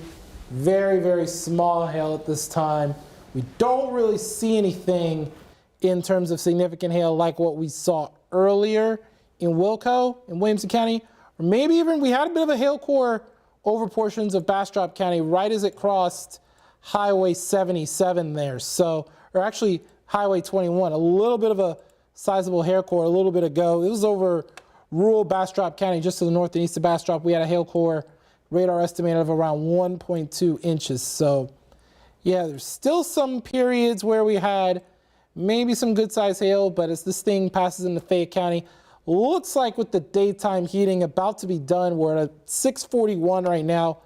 very, very small hail at this time. We don't really see anything in terms of significant hail like what we saw earlier in Wilco in Williamson County, or maybe even we had a bit of a hail core over portions of Bastrop County right as it crossed Highway 77 there. So, or actually Highway 21, a little bit of a sizable hail core a little bit ago. It was over rural Bastrop County, just to the north and east of Bastrop. We had a hail core radar estimated of around 1.2 inches. So yeah, there's still some periods where we had maybe some good size hail, but as this thing passes into Fayette County, looks like with the daytime heating about to be done, we're at 641 right now.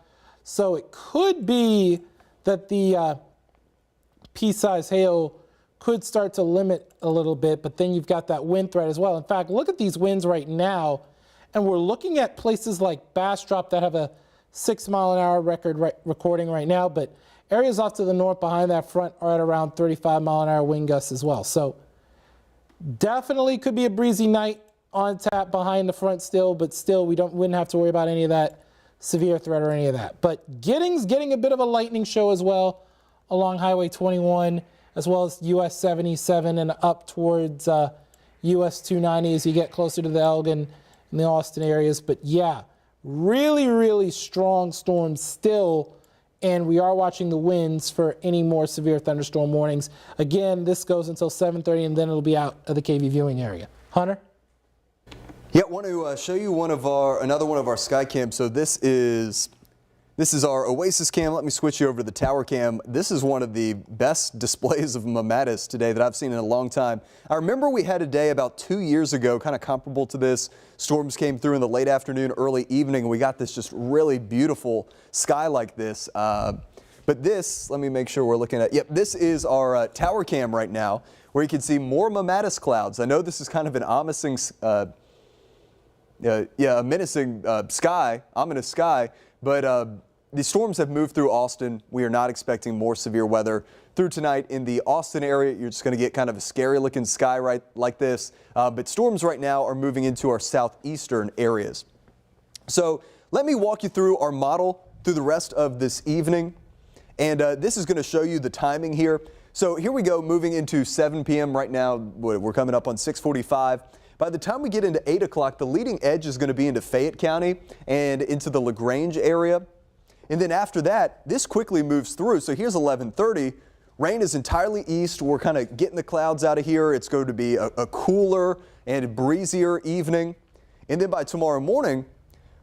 So it could be that the pea-size hail could start to limit a little bit, but then you've got that wind threat as well. In fact, look at these winds right now, and we're looking at places like Bastrop that have a 6-mile-an-hour recording right now, but areas off to the north behind that front are at around 35-mile-an-hour wind gusts as well. So definitely could be a breezy night on tap behind the front still, but still we wouldn't have to worry about any of that severe threat or any of that. But Giddings getting a bit of a lightning show as well along Highway 21, as well as US 77 and up towards US 290 as you get closer to the Elgin and the Austin areas. But yeah, really, really strong storms still. And we are watching the winds for any more severe thunderstorm warnings. Again, this goes until 7:30, and then it'll be out of the KV viewing area. Hunter? Yeah, I want to show you another one of our sky cams. So this is our Oasis cam. Let me switch you over to the tower cam. This is one of the best displays of Mamatis today that I've seen in a long time. I remember we had a day about 2 years ago, kind of comparable to this. Storms came through in the late afternoon, early evening. We got this just really beautiful sky like this. But this, let me make sure we're looking at, yep, this is our tower cam right now, where you can see more Mamatis clouds. I know this is kind of an ominous a menacing ominous sky, but the storms have moved through Austin. We are not expecting more severe weather through tonight in the Austin area. You're just going to get kind of a scary looking sky right like this, but storms right now are moving into our southeastern areas. So let me walk you through our model through the rest of this evening, and this is going to show you the timing here. So here we go, moving into 7 p.m. right now. We're coming up on 6:45. By the time we get into 8 o'clock, the leading edge is going to be into Fayette County and into the LaGrange area. And then after that, this quickly moves through. So here's 11:30. Rain is entirely east. We're kind of getting the clouds out of here. It's going to be a cooler and breezier evening. And then by tomorrow morning,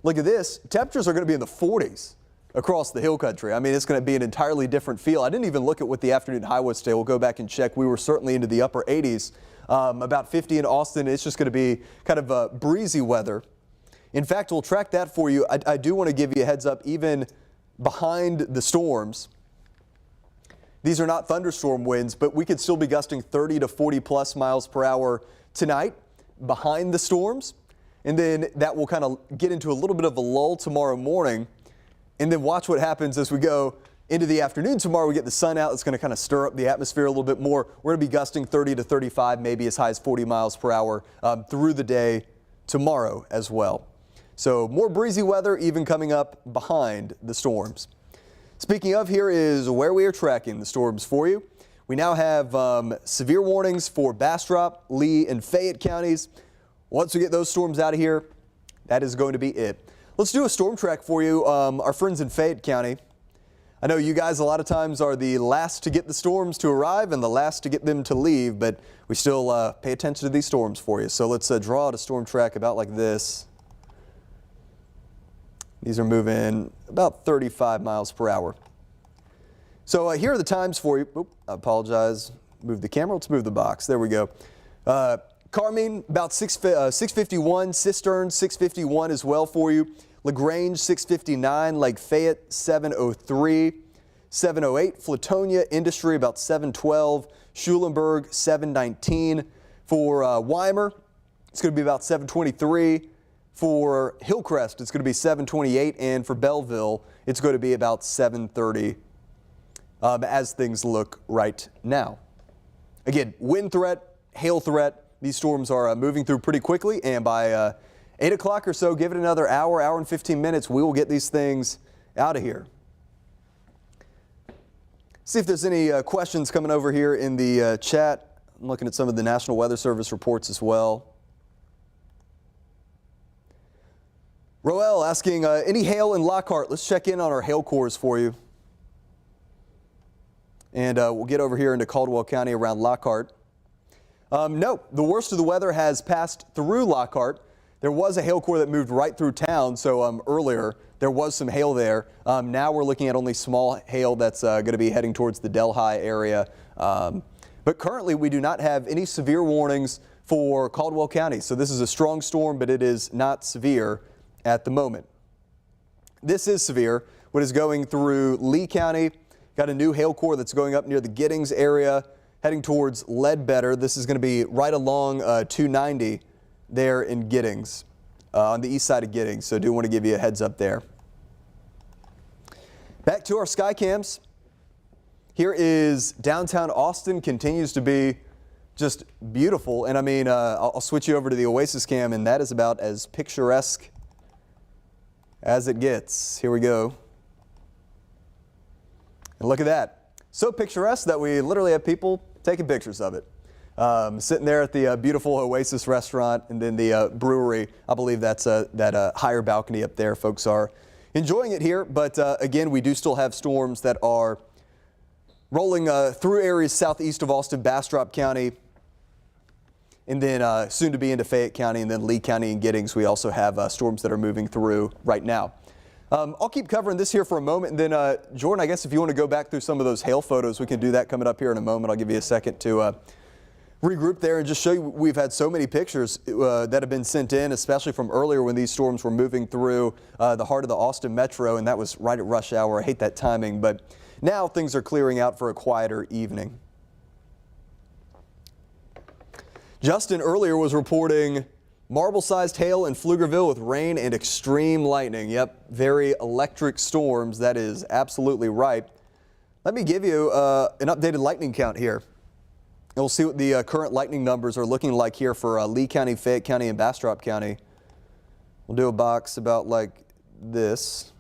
look at this. Temperatures are going to be in the 40s across the hill country. I mean, it's going to be an entirely different feel. I didn't even look at what the afternoon high was today. We'll go back and check. We were certainly into the upper 80s. About 50 in Austin. It's just going to be kind of breezy weather. In fact, we'll track that for you. I do want to give you a heads up, even behind the storms. These are not thunderstorm winds, but we could still be gusting 30 to 40 plus miles per hour tonight behind the storms. and then that will kind of get into a little bit of a lull tomorrow morning. And then watch what happens as we go into the afternoon tomorrow. We get the sun out. It's going to kind of stir up the atmosphere a little bit more. We're going to be gusting 30 to 35, maybe as high as 40 miles per hour through the day tomorrow as well. So more breezy weather even coming up behind the storms. Speaking of, here is where we are tracking the storms for you. We now have severe warnings for Bastrop, Lee, and Fayette counties. Once we get those storms out of here, that is going to be it. Let's do a storm track for you. Our friends in Fayette County. I know you guys a lot of times are the last to get the storms to arrive and the last to get them to leave, but we still pay attention to these storms for you. So let's draw out a storm track about like this. These are moving about 35 miles per hour. So here are the times for you. Oop, I apologize. Move the camera. Let's move the box. There we go. Carmine, about 651. Cistern, 651 as well for you. LaGrange, 659. Lake Fayette, 703. 708. Flatonia Industry, about 712. Schulenburg, 719. For Weimar, it's going to be about 723. For Hillcrest, it's going to be 728. And for Belleville, it's going to be about 730 as things look right now. Again, wind threat, hail threat. These storms are moving through pretty quickly, and by 8 o'clock or so, give it another hour and 15 minutes, we will get these things out of here. See if there's any questions coming over here in the chat. I'm looking at some of the National Weather Service reports as well. Roel asking, any hail in Lockhart? Let's check in on our hail cores for you. And we'll get over here into Caldwell County around Lockhart. No, the worst of the weather has passed through Lockhart. There was a hail core that moved right through town, so earlier there was some hail there. Now we're looking at only small hail that's going to be heading towards the Delhi area. But currently we do not have any severe warnings for Caldwell County. So this is a strong storm, but it is not severe at the moment. This is severe. What is going through Lee County? Got a new hail core that's going up near the Giddings area, heading towards Ledbetter. This is going to be right along 290 there in Giddings, on the east side of Giddings. So I do want to give you a heads up there. Back to our sky cams. Here is downtown Austin. Continues to be just beautiful. And I mean, I'll switch you over to the Oasis cam, and that is about as picturesque as it gets. Here we go. And look at that. So picturesque that we literally have people taking pictures of it. Sitting there at the beautiful Oasis restaurant, and then the brewery. I believe that's that higher balcony up there. Folks are enjoying it here. But again, we do still have storms that are rolling through areas southeast of Austin, Bastrop County, and then soon to be into Fayette County, and then Lee County and Giddings. We also have storms that are moving through right now. I'll keep covering this here for a moment, and then Jordan, I guess if you want to go back through some of those hail photos, we can do that coming up here in a moment. I'll give you a second to regroup there and just show you we've had so many pictures that have been sent in, especially from earlier when these storms were moving through the heart of the Austin metro, and that was right at rush hour. I hate that timing, but now things are clearing out for a quieter evening. Justin earlier was reporting marble-sized hail in Pflugerville with rain and extreme lightning. Yep, very electric storms. That is absolutely right. Let me give you an updated lightning count here. And we'll see what the current lightning numbers are looking like here for Lee County, Fayette County, and Bastrop County. We'll do a box about like this.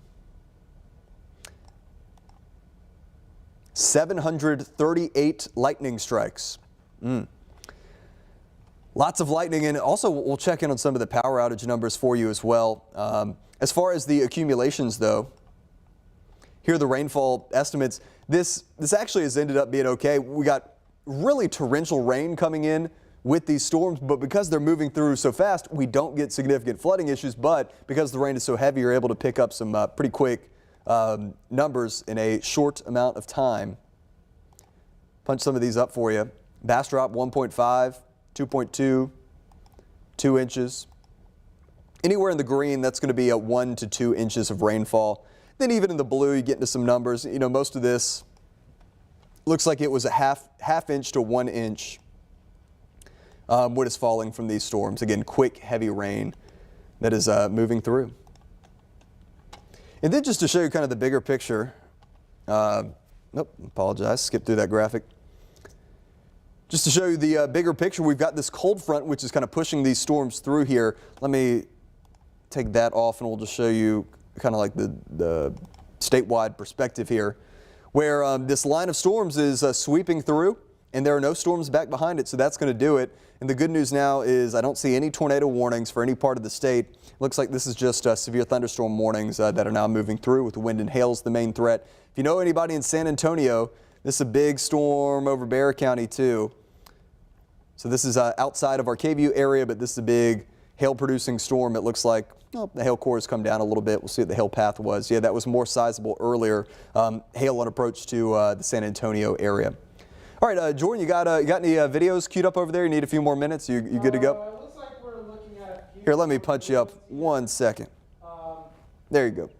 738 lightning strikes. Lots of lightning, and also we'll check in on some of the power outage numbers for you as well. As far as the accumulations, though, here are the rainfall estimates. This actually has ended up being okay. We got really torrential rain coming in with these storms, but because they're moving through so fast, we don't get significant flooding issues. But because the rain is so heavy, you're able to pick up some pretty quick numbers in a short amount of time. Punch some of these up for you. Bastrop 1.5. 2.2, 2 inches. Anywhere in the green, that's going to be 1 to 2 inches of rainfall. Then even in the blue, you get into some numbers. You know, most of this looks like it was a half inch to 1 inch what is falling from these storms. Again, quick, heavy rain that is moving through. And then just to show you kind of the bigger picture, nope, apologize, skip through that graphic. Just to show you the bigger picture, we've got this cold front which is kind of pushing these storms through here. Let me take that off and we'll just show you kind of like the statewide perspective here, where this line of storms is sweeping through and there are no storms back behind it, so that's going to do it. And the good news now is I don't see any tornado warnings for any part of the state. Looks like this is just severe thunderstorm warnings that are now moving through, with wind and hail is the main threat. If you know anybody in San Antonio, this is a big storm over Bexar County too. So this is outside of our KVUE area, but this is a big hail-producing storm. It looks like the hail core has come down a little bit. We'll see what the hail path was. Yeah, that was more sizable earlier. Hail on approach to the San Antonio area. All right, Jordan, you got any videos queued up over there? You need a few more minutes? You good to go? It looks like we're looking at a few. Here, let me punch you up 1 second. There you go.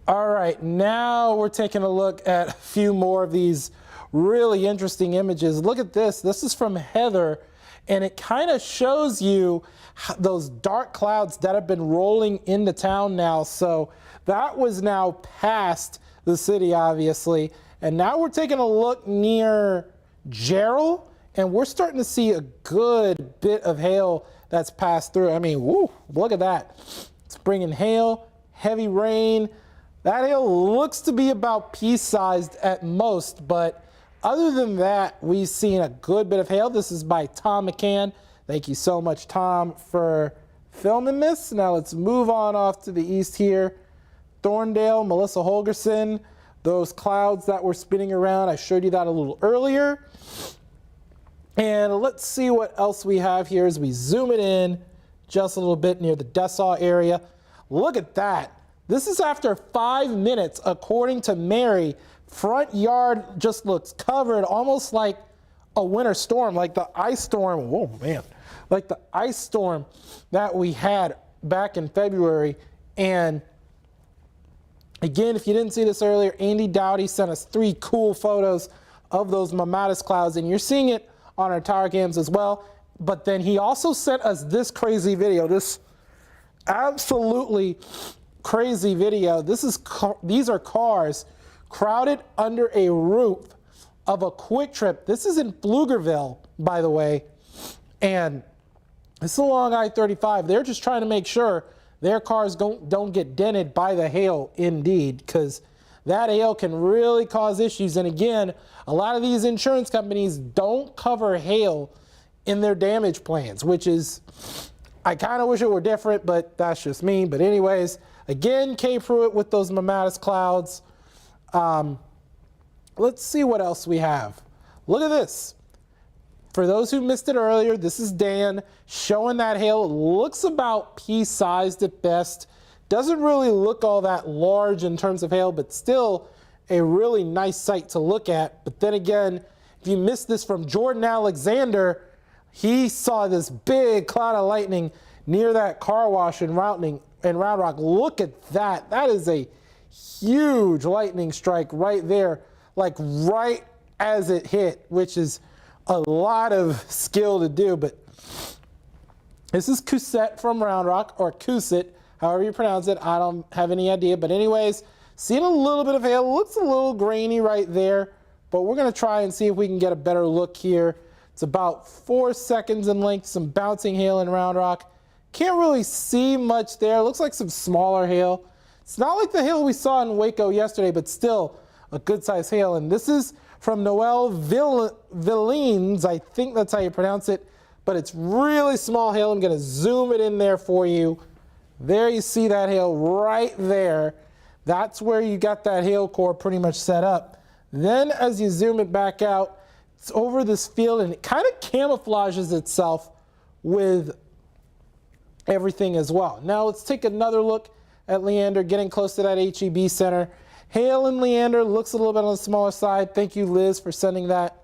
All right, now we're taking a look at a few more of these really interesting images. Look at this. This is from Heather, and it kind of shows you those dark clouds that have been rolling into town now. So that was now past the city, obviously. And now we're taking a look near Gerald, and we're starting to see a good bit of hail that's passed through. I mean, woo, look at that. It's bringing hail, heavy rain. That hail looks to be about pea-sized at most, but other than that, we've seen a good bit of hail. This is by Tom McCann. Thank you so much, Tom, for filming this. Now let's move on off to the east here. Thorndale, Melissa Holgerson, those clouds that were spinning around. I showed you that a little earlier. And let's see what else we have here as we zoom it in just a little bit near the Dessau area. Look at that. This is after 5 minutes, according to Mary. Front yard just looks covered, almost like a winter storm, like the ice storm. Whoa, man. Like the ice storm that we had back in February. And again, if you didn't see this earlier, Andy Dowdy sent us 3 cool photos of those mammatus clouds, and you're seeing it on our tower cams as well. But then he also sent us this crazy video, this absolutely crazy video. These are cars crowded under a roof of a Quick Trip. This is in Pflugerville, by the way, and it's along I-35. They're just trying to make sure their cars don't get dented by the hail, indeed, because that hail can really cause issues. And again, a lot of these insurance companies don't cover hail in their damage plans, which is, I kind of wish it were different, but that's just me. But anyways, again, K. Pruitt with those mammatus clouds. Let's see what else we have. Look at this. For those who missed it earlier, this is Dan showing that hail. It looks about pea-sized at best. Doesn't really look all that large in terms of hail, but still a really nice sight to look at. But then again, if you missed this from Jordan Alexander, he saw this big cloud of lightning near that car wash in Round Rock. Look at that. That is a huge lightning strike right there, like right as it hit, which is a lot of skill to do. But this is Cusette from Round Rock, or Cusette, however you pronounce it. I don't have any idea. But anyways, seeing a little bit of hail. Looks a little grainy right there, but we're going to try and see if we can get a better look here. It's about 4 seconds in length, some bouncing hail in Round Rock. Can't really see much there. Looks like some smaller hail. It's not like the hail we saw in Waco yesterday, but still a good-sized hail. And this is from Noel Villines. I think that's how you pronounce it, but it's really small hail. I'm going to zoom it in there for you. There you see that hail right there. That's where you got that hail core pretty much set up. Then as you zoom it back out, it's over this field, and it kind of camouflages itself with everything as well. Now let's take another look at Leander, getting close to that HEB center. Hail in Leander looks a little bit on the smaller side. Thank you, Liz, for sending that.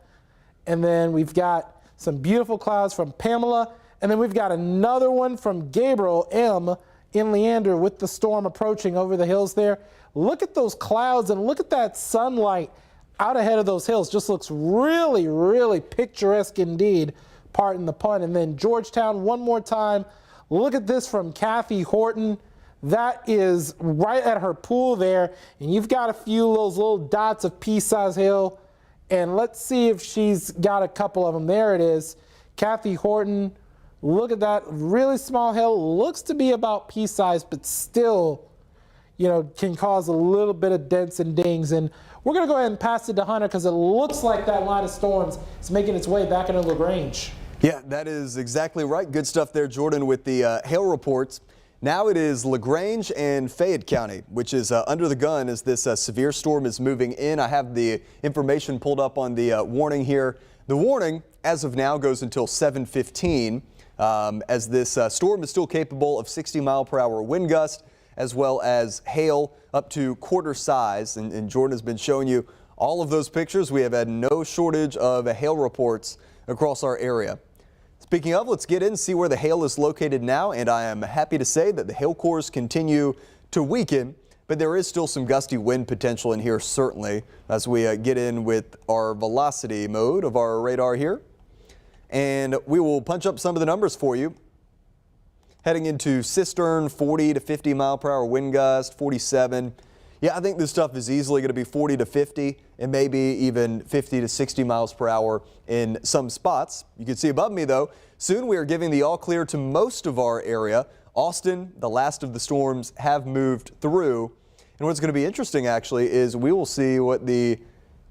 And then we've got some beautiful clouds from Pamela. And then we've got another one from Gabriel M. in Leander with the storm approaching over the hills there. Look at those clouds and look at that sunlight out ahead of those hills. Just looks really, really picturesque indeed, pardon the pun. And then Georgetown one more time. Look at this from Kathy Horton. That is right at her pool there, and you've got a few of those little dots of pea-sized hail, and let's see if she's got a couple of them. There it is. Kathy Horton, look at that, really small hail, looks to be about pea-sized, but still, you know, can cause a little bit of dents and dings. And we're going to go ahead and pass it to Hunter because it looks like that line of storms is making its way back into LaGrange. Yeah, that is exactly right. Good stuff there, Jordan, with the hail reports. Now it is LaGrange and Fayette County, which is under the gun as this severe storm is moving in. I have the information pulled up on the warning here. The warning, as of now, goes until 7:15, as this storm is still capable of 60-mile-per-hour wind gust, as well as hail up to quarter size. And Jordan has been showing you all of those pictures. We have had no shortage of hail reports across our area. Speaking of, let's get in and see where the hail is located now, and I am happy to say that the hail cores continue to weaken, but there is still some gusty wind potential in here, certainly, as we get in with our velocity mode of our radar here. And we will punch up some of the numbers for you. Heading into Cistern, 40 to 50 mile per hour wind gust, 47. Yeah, I think this stuff is easily going to be 40 to 50 and maybe even 50 to 60 miles per hour in some spots. You can see above me, though, soon we are giving the all clear to most of our area. Austin, the last of the storms have moved through. And what's going to be interesting, actually, is we will see what the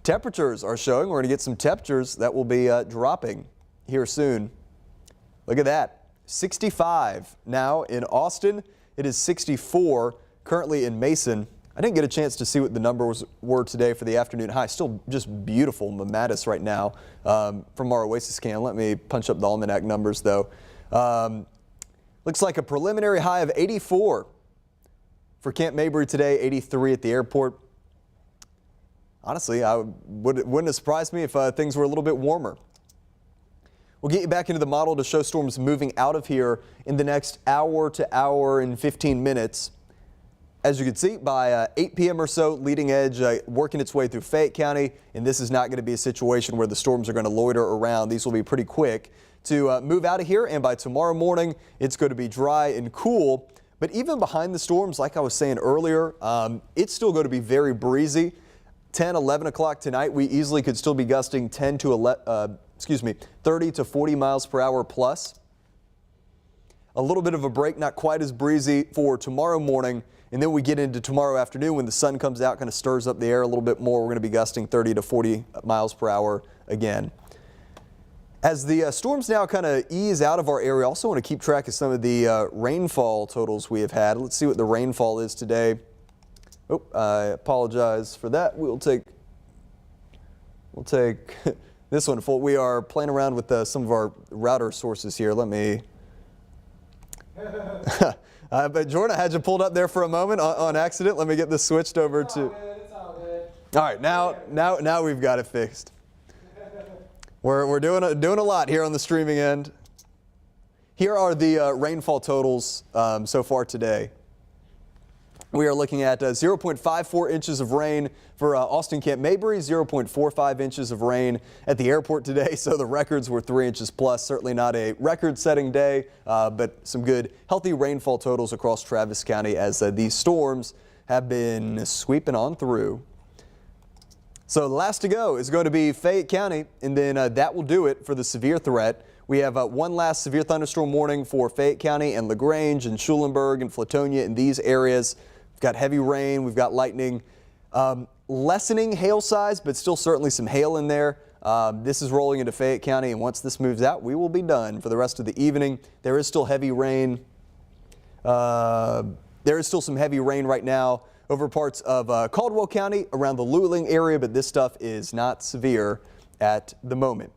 temperatures are showing. We're going to get some temperatures that will be dropping here soon. Look at that. 65 now in Austin. It is 64 currently in Mason. I didn't get a chance to see what the numbers were today for the afternoon high. Still just beautiful Mamatis right now from our Oasis scan. Let me punch up the almanac numbers, though. Looks like a preliminary high of 84 for Camp Mabry today, 83 at the airport. Honestly, wouldn't have surprised me if things were a little bit warmer. We'll get you back into the model to show storms moving out of here in the next hour to hour and 15 minutes. As you can see, by 8 p.m. or so, leading edge working its way through Fayette County, and this is not going to be a situation where the storms are going to loiter around. These will be pretty quick to move out of here, and by tomorrow morning, it's going to be dry and cool. But even behind the storms, like I was saying earlier, it's still going to be very breezy. 10, 11 o'clock tonight, we easily could still be gusting 30 to 40 miles per hour plus. A little bit of a break, not quite as breezy for tomorrow morning. And then we get into tomorrow afternoon when the sun comes out, kind of stirs up the air a little bit more. We're going to be gusting 30 to 40 miles per hour again. As the storms now kind of ease out of our area, I also want to keep track of some of the rainfall totals we have had. Let's see what the rainfall is today. Oh, I apologize for that. We'll take this one. We are playing around with some of our router sources here. Let me. But Jordan, I had you pulled up there for a moment on accident. Let me get this switched over to. It's all good. All right, now we've got it fixed. We're doing a lot here on the streaming end. Here are the rainfall totals so far today. We are looking at 0.54 inches of rain for Austin Camp Mabry, 0.45 inches of rain at the airport today. So the records were 3 inches plus. Certainly not a record-setting day, but some good, healthy rainfall totals across Travis County as these storms have been sweeping on through. So the last to go is going to be Fayette County, and then that will do it for the severe threat. We have one last severe thunderstorm warning for Fayette County and LaGrange and Schulenburg and Flatonia in these areas. We've got heavy rain, we've got lightning, lessening hail size, but still certainly some hail in there. This is rolling into Fayette County, and once this moves out, we will be done for the rest of the evening. There is still heavy rain. There is still some heavy rain right now over parts of Caldwell County around the Luling area, but this stuff is not severe at the moment.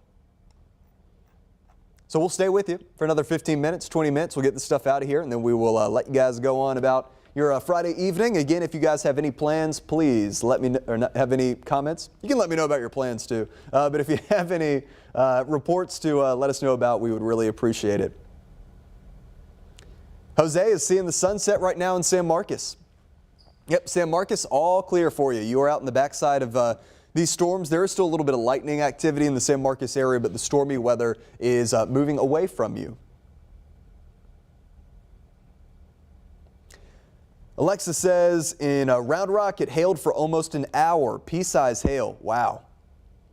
So we'll stay with you for another 15 minutes, 20 minutes. We'll get this stuff out of here, and then we will let you guys go on about your Friday evening. Again, if you guys have any plans, please let me know, or not have any comments. You can let me know about your plans too. But if you have any reports to let us know about, we would really appreciate it. Jose is seeing the sunset right now in San Marcos. Yep, San Marcos, all clear for you. You are out in the backside of these storms. There is still a little bit of lightning activity in the San Marcos area, but the stormy weather is moving away from you. Alexa says in Round Rock, it hailed for almost an hour. Pea-size hail. Wow.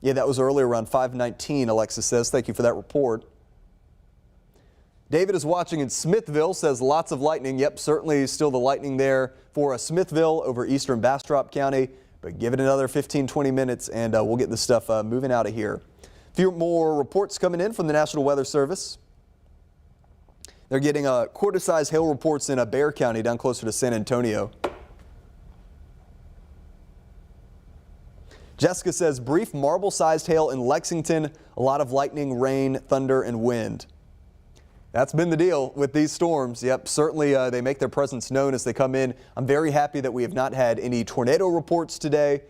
Yeah, that was earlier around 5:19, Alexa says. Thank you for that report. David is watching in Smithville, says lots of lightning. Yep, certainly still the lightning there for Smithville over eastern Bastrop County. But give it another 15-20 minutes and we'll get this stuff moving out of here. A few more reports coming in from the National Weather Service. They're getting quarter-size hail reports in Bexar County down closer to San Antonio. Jessica says brief marble-sized hail in Lexington, a lot of lightning, rain, thunder, and wind. That's been the deal with these storms. Yep, certainly they make their presence known as they come in. I'm very happy that we have not had any tornado reports today.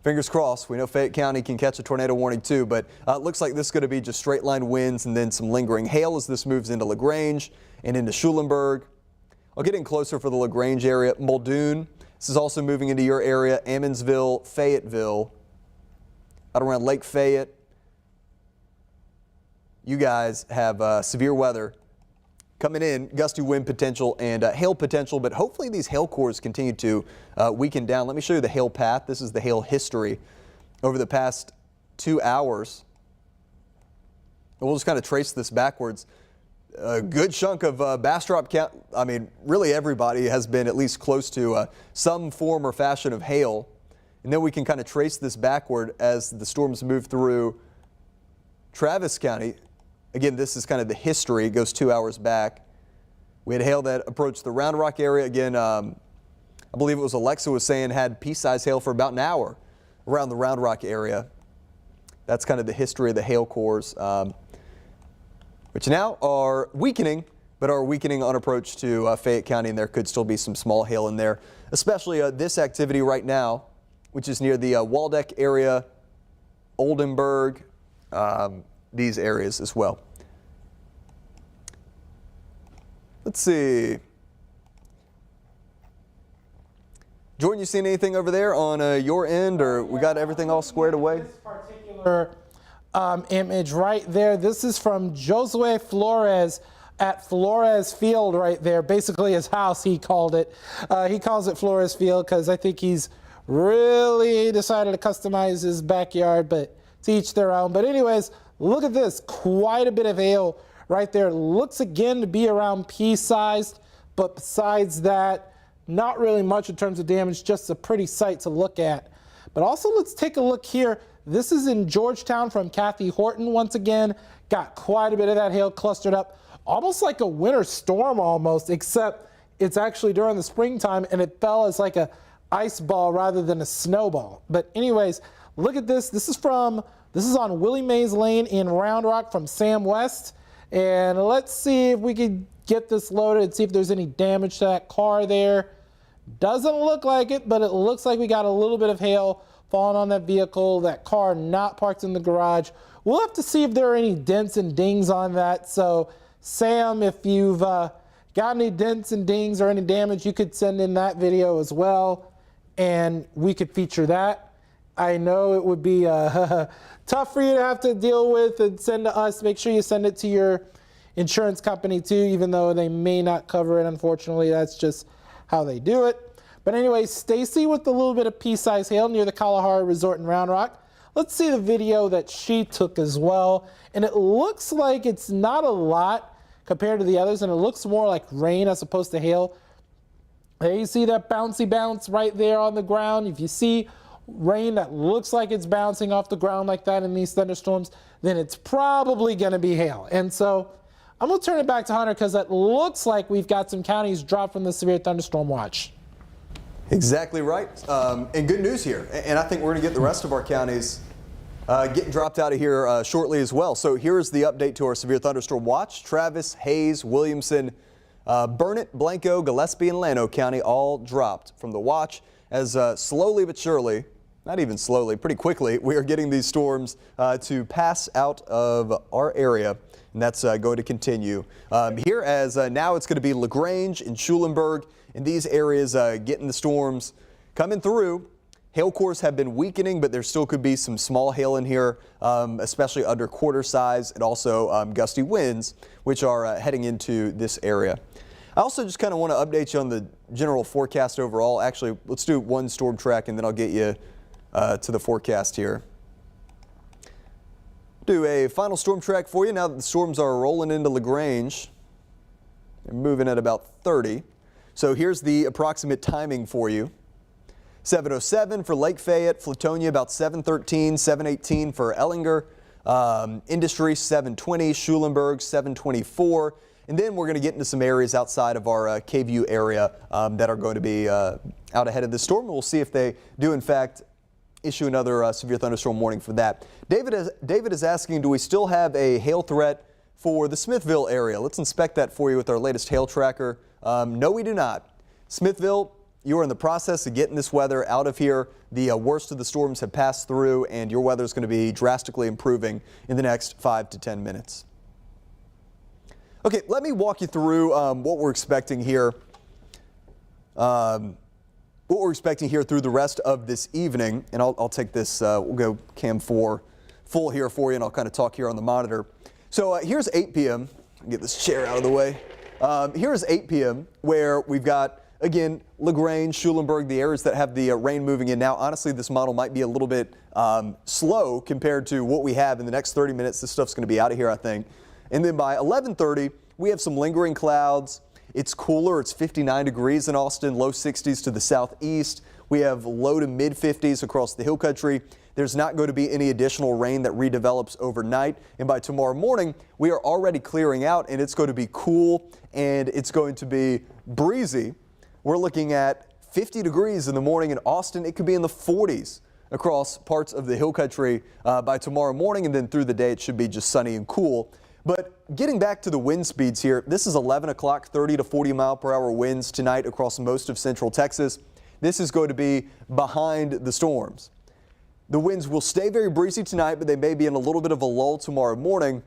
Fingers crossed. We know Fayette County can catch a tornado warning too, but it looks like this is going to be just straight line winds and then some lingering hail as this moves into LaGrange and into Schulenburg. I'll get in closer for the LaGrange area. Muldoon. This is also moving into your area. Ammonsville, Fayetteville, out around Lake Fayette. You guys have severe weather coming in, gusty wind potential and hail potential, but hopefully these hail cores continue to weaken down. Let me show you the hail path. This is the hail history over the past 2 hours. And we'll just kind of trace this backwards. A good chunk of Bastrop County, I mean, really everybody has been at least close to some form or fashion of hail. And then we can kind of trace this backward as the storms move through Travis County. Again, this is kind of the history. It goes 2 hours back. We had hail that approached the Round Rock area. Again, I believe it was Alexa was saying had pea-sized hail for about an hour around the Round Rock area. That's kind of the history of the hail cores, which now are weakening, but are weakening on approach to Fayette County, and there could still be some small hail in there, especially this activity right now, which is near the Waldeck area, Oldenburg, these areas as well. Let's see. Jordan, you seen anything over there on your end, or we got everything all squared away? This particular image right there, this is from Josue Flores at Flores Field right there, basically his house, he called it. He calls it Flores Field because I think he's really decided to customize his backyard, but to each their own. But anyways, look at this, quite a bit of hail right there. Looks again to be around pea-sized, but besides that, not really much in terms of damage, just a pretty sight to look at. But also let's take a look here. This is in Georgetown from Kathy Horton once again. Got quite a bit of that hail clustered up, almost like a winter storm almost, except it's actually during the springtime and it fell as like a ice ball rather than a snowball. But anyways, look at this. This is on Willie Mays Lane in Round Rock from Sam West. And let's see if we can get this loaded and see if there's any damage to that car there. Doesn't look like it, but it looks like we got a little bit of hail falling on that vehicle, that car not parked in the garage. We'll have to see if there are any dents and dings on that. So Sam, if you've got any dents and dings or any damage, you could send in that video as well, and we could feature that. I know it would be tough for you to have to deal with and send to us. Make sure you send it to your insurance company too, even though they may not cover it. Unfortunately, that's just how they do it. But anyway, Stacy with a little bit of pea-sized hail near the Kalahari Resort in Round Rock. Let's see the video that she took as well. And it looks like it's not a lot compared to the others, and it looks more like rain as opposed to hail. There you see that bouncy bounce right there on the ground. If you see rain that looks like it's bouncing off the ground like that in these thunderstorms, then it's probably going to be hail. And so I'm going to turn it back to Hunter because it looks like we've got some counties dropped from the Severe Thunderstorm Watch. Exactly right. And good news here. And I think we're going to get the rest of our counties getting dropped out of here shortly as well. So here's the update to our Severe Thunderstorm Watch. Travis, Hayes, Williamson, Burnett, Blanco, Gillespie, and Llano County all dropped from the watch as slowly but surely, not even slowly, pretty quickly, we are getting these storms to pass out of our area. And that's going to continue here as now it's going to be LaGrange and Schulenburg in these areas getting the storms coming through. Hail cores have been weakening, but there still could be some small hail in here, especially under quarter size, and also gusty winds, which are heading into this area. I also just kind of want to update you on the general forecast overall. Actually, let's do one storm track and then I'll get you to the forecast here. Do a final storm track for you now that the storms are rolling into LaGrange. They're moving at about 30. So here's the approximate timing for you. 7:07 for Lake Fayette, Flatonia about 7:13, 7:18 for Ellinger, Industry 7:20, Schulenburg 7:24. And then we're going to get into some areas outside of our KVUE area that are going to be out ahead of the storm. We'll see if they do, in fact, issue another severe thunderstorm warning for that. David is asking, do we still have a hail threat for the Smithville area? Let's inspect that for you with our latest hail tracker. No, we do not. Smithville, you are in the process of getting this weather out of here. The worst of the storms have passed through, and your weather is going to be drastically improving in the next 5 to 10 minutes. Okay, let me walk you through what we're expecting here. Through the rest of this evening, and I'll take this, we'll go cam 4 full here for you, and I'll kind of talk here on the monitor. So here's 8 p.m. Get this chair out of the way. Here's 8 p.m. where we've got, again, LaGrange, Schulenburg, the areas that have the rain moving in now. Honestly, this model might be a little bit slow compared to what we have in the next 30 minutes. This stuff's going to be out of here, I think. And then by 11:30, we have some lingering clouds. It's cooler. It's 59 degrees in Austin, low 60s to the southeast. We have low to mid 50s across the hill country. There's not going to be any additional rain that redevelops overnight. And by tomorrow morning, we are already clearing out, and it's going to be cool and it's going to be breezy. We're looking at 50 degrees in the morning in Austin. It could be in the 40s across parts of the hill country by tomorrow morning, and then through the day it should be just sunny and cool. But getting back to the wind speeds here, this is 11 o'clock, 30 to 40 mile per hour winds tonight across most of central Texas. This is going to be behind the storms. The winds will stay very breezy tonight, but they may be in a little bit of a lull tomorrow morning.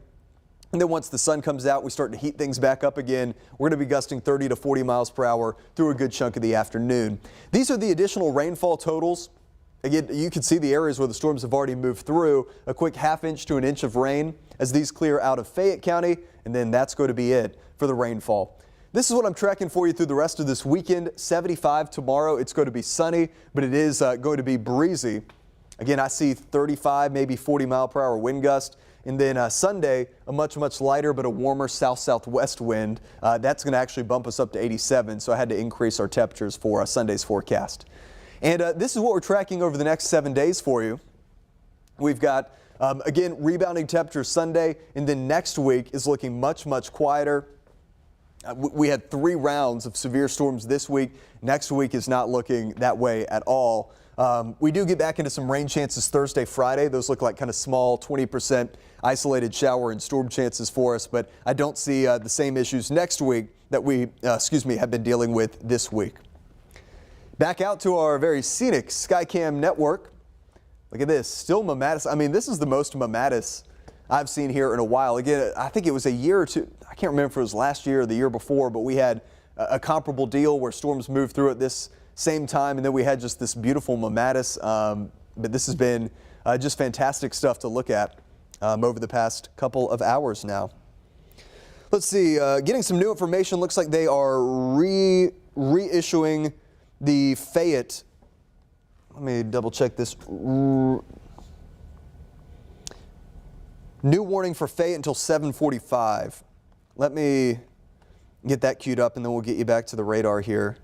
And then once the sun comes out, we start to heat things back up again. We're going to be gusting 30 to 40 miles per hour through a good chunk of the afternoon. These are the additional rainfall totals. Again, you can see the areas where the storms have already moved through. A quick ½ inch to an inch of rain as these clear out of Fayette County, and then that's going to be it for the rainfall. This is what I'm tracking for you through the rest of this weekend. 75 tomorrow. It's going to be sunny, but it is going to be breezy. Again, I see 35, maybe 40 mile per hour wind gust. And then Sunday, a much lighter but a warmer south-southwest wind. That's going to actually bump us up to 87, so I had to increase our temperatures for Sunday's forecast. And this is what we're tracking over the next 7 days for you. We've got, again, rebounding temperatures Sunday, and then next week is looking much quieter. We had 3 rounds of severe storms this week. Next week is not looking that way at all. We do get back into some rain chances Thursday, Friday. Those look like kind of small 20% isolated shower and storm chances for us, but I don't see the same issues next week that we, have been dealing with this week. Back out to our very scenic Skycam network. Look at this, still Mamatis. I mean, this is the most Mamatis I've seen here in a while. Again, I think it was a year or two. I can't remember if it was last year or the year before, but we had a comparable deal where storms moved through at this same time, and then we had just this beautiful Mamatis. But this has been just fantastic stuff to look at over the past couple of hours now. Let's see, getting some new information. Looks like they are reissuing the Fayette. Let me double check this. New warning for Fayette until 7:45. Let me get that queued up, and then we'll get you back to the radar here.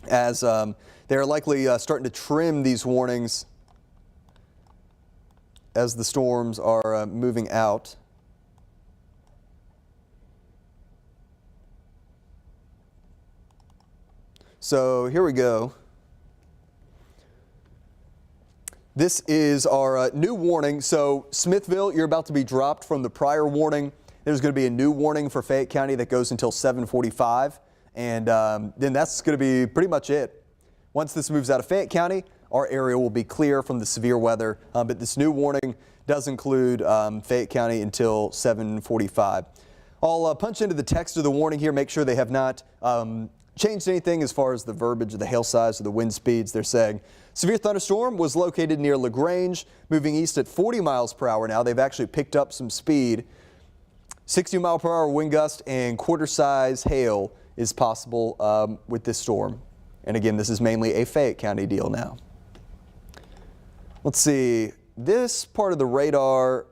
As they're likely starting to trim these warnings as the storms are moving out. So here we go. This is our new warning. So Smithville, you're about to be dropped from the prior warning. There's going to be a new warning for Fayette County that goes until 7:45. And then that's going to be pretty much it. Once this moves out of Fayette County, our area will be clear from the severe weather. But this new warning does include Fayette County until 7:45. I'll punch into the text of the warning here, make sure they have not changed anything as far as the verbiage of the hail size or the wind speeds. They're saying severe thunderstorm was located near LaGrange, moving east at 40 miles per hour now. They've actually picked up some speed. 60-mile-per-hour wind gust and quarter-size hail is possible with this storm. And again, this is mainly a Fayette County deal now. Let's see, this part of the radar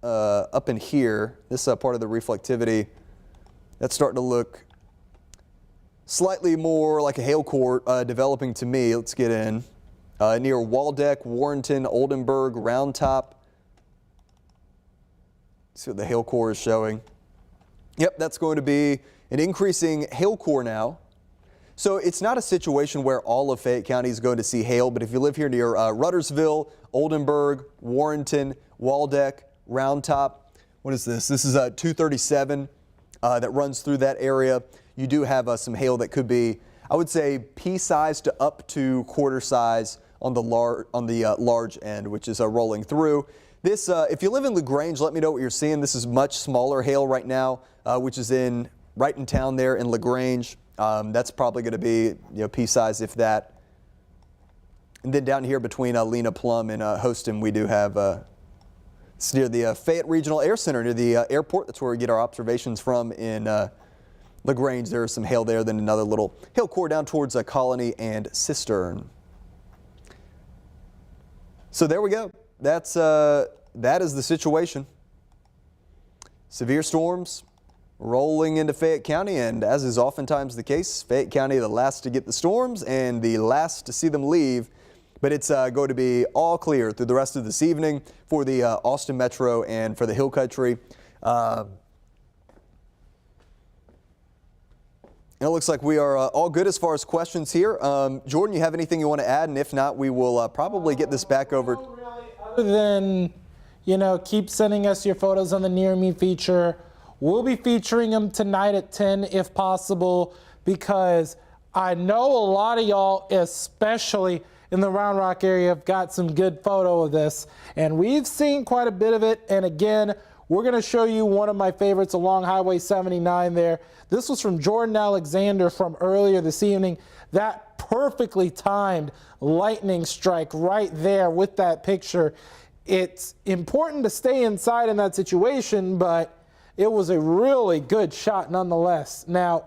up in here, this part of the reflectivity, that's starting to look slightly more like a hail core developing to me. Let's get in. Near Waldeck, Warrenton, Oldenburg, Round Top. See what the hail core is showing. Yep, that's going to be an increasing hail core now. So it's not a situation where all of Fayette County is going to see hail, but if you live here near Ruddersville, Oldenburg, Warrenton, Waldeck, Round Top, what is this? This is 237 that runs through that area. You do have some hail that could be, I would say, pea-size to up to quarter size on the large end, which is rolling through. This, if you live in LaGrange, let me know what you're seeing. This is much smaller hail right now, which is right in town there in LaGrange. That's probably going to be pea-size, if that. And then down here between Lena Plum and Houston, we do have it's near the Fayette Regional Air Center, near the airport. That's where we get our observations from in LaGrange. There's some hail there, then another little hail core down towards Colony and Cistern. So there we go. That is the situation. Severe storms rolling into Fayette County, and as is oftentimes the case, Fayette County the last to get the storms and the last to see them leave. But it's going to be all clear through the rest of this evening for the Austin Metro and for the Hill Country. And it looks like we are all good as far as questions here. Jordan, you have anything you want to add? And if not, we will probably get this back over. Other than, keep sending us your photos on the Near Me feature. We'll be featuring them tonight at 10 if possible, because I know a lot of y'all, especially in the Round Rock area, have got some good photo of this. And we've seen quite a bit of it. And again, we're going to show you one of my favorites along Highway 79 there. This was from Jordan Alexander from earlier this evening. That perfectly timed lightning strike right there with that picture. It's important to stay inside in that situation, but it was a really good shot nonetheless. Now,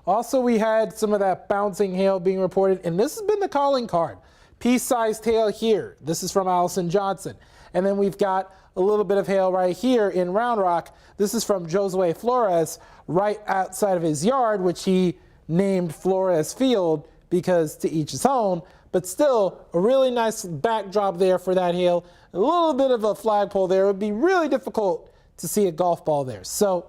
also we had some of that bouncing hail being reported, and this has been the calling card. Pea-sized hail here. This is from Allison Johnson. And then we've got a little bit of hail right here in Round Rock. This is from Josue Flores right outside of his yard, which he named Flores Field because to each his own. But still, a really nice backdrop there for that hail. A little bit of a flagpole there. It would be really difficult to see a golf ball there. So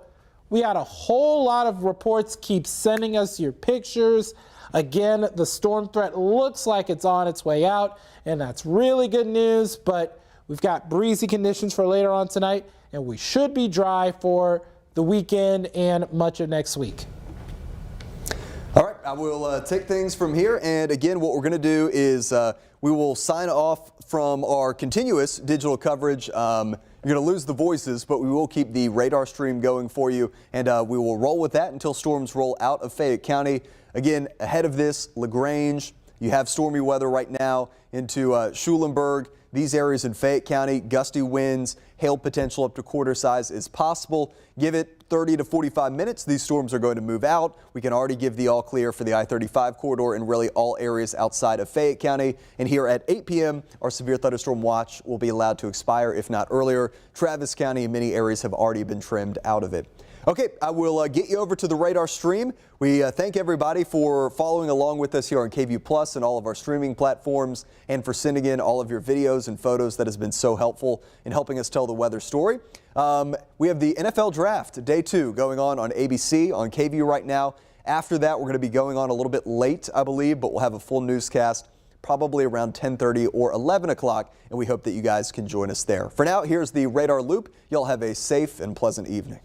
we had a whole lot of reports. Keep sending us your pictures. Again, the storm threat looks like it's on its way out, and that's really good news. But we've got breezy conditions for later on tonight, and we should be dry for the weekend and much of next week. All right, I will take things from here. And again, what we're going to do is we will sign off from our continuous digital coverage. You're going to lose the voices, but we will keep the radar stream going for you, and we will roll with that until storms roll out of Fayette County. Again, ahead of this, LaGrange, you have stormy weather right now into Schulenburg. These areas in Fayette County, gusty winds, hail potential up to quarter size is possible. Give it 30 to 45 minutes. These storms are going to move out. We can already give the all clear for the I-35 corridor and really all areas outside of Fayette County. And here at 8 p.m., our Severe Thunderstorm Watch will be allowed to expire, if not earlier. Travis County and many areas have already been trimmed out of it. Okay, I will get you over to the radar stream. We thank everybody for following along with us here on KVUE Plus and all of our streaming platforms, and for sending in all of your videos and photos. That has been so helpful in helping us tell the weather story. We have the NFL Draft Day 2 going on ABC on KVUE right now. After that, we're going to be going on a little bit late, I believe, but we'll have a full newscast probably around 10:30 or 11 o'clock, and we hope that you guys can join us there. For now, here's the Radar Loop. Y'all have a safe and pleasant evening.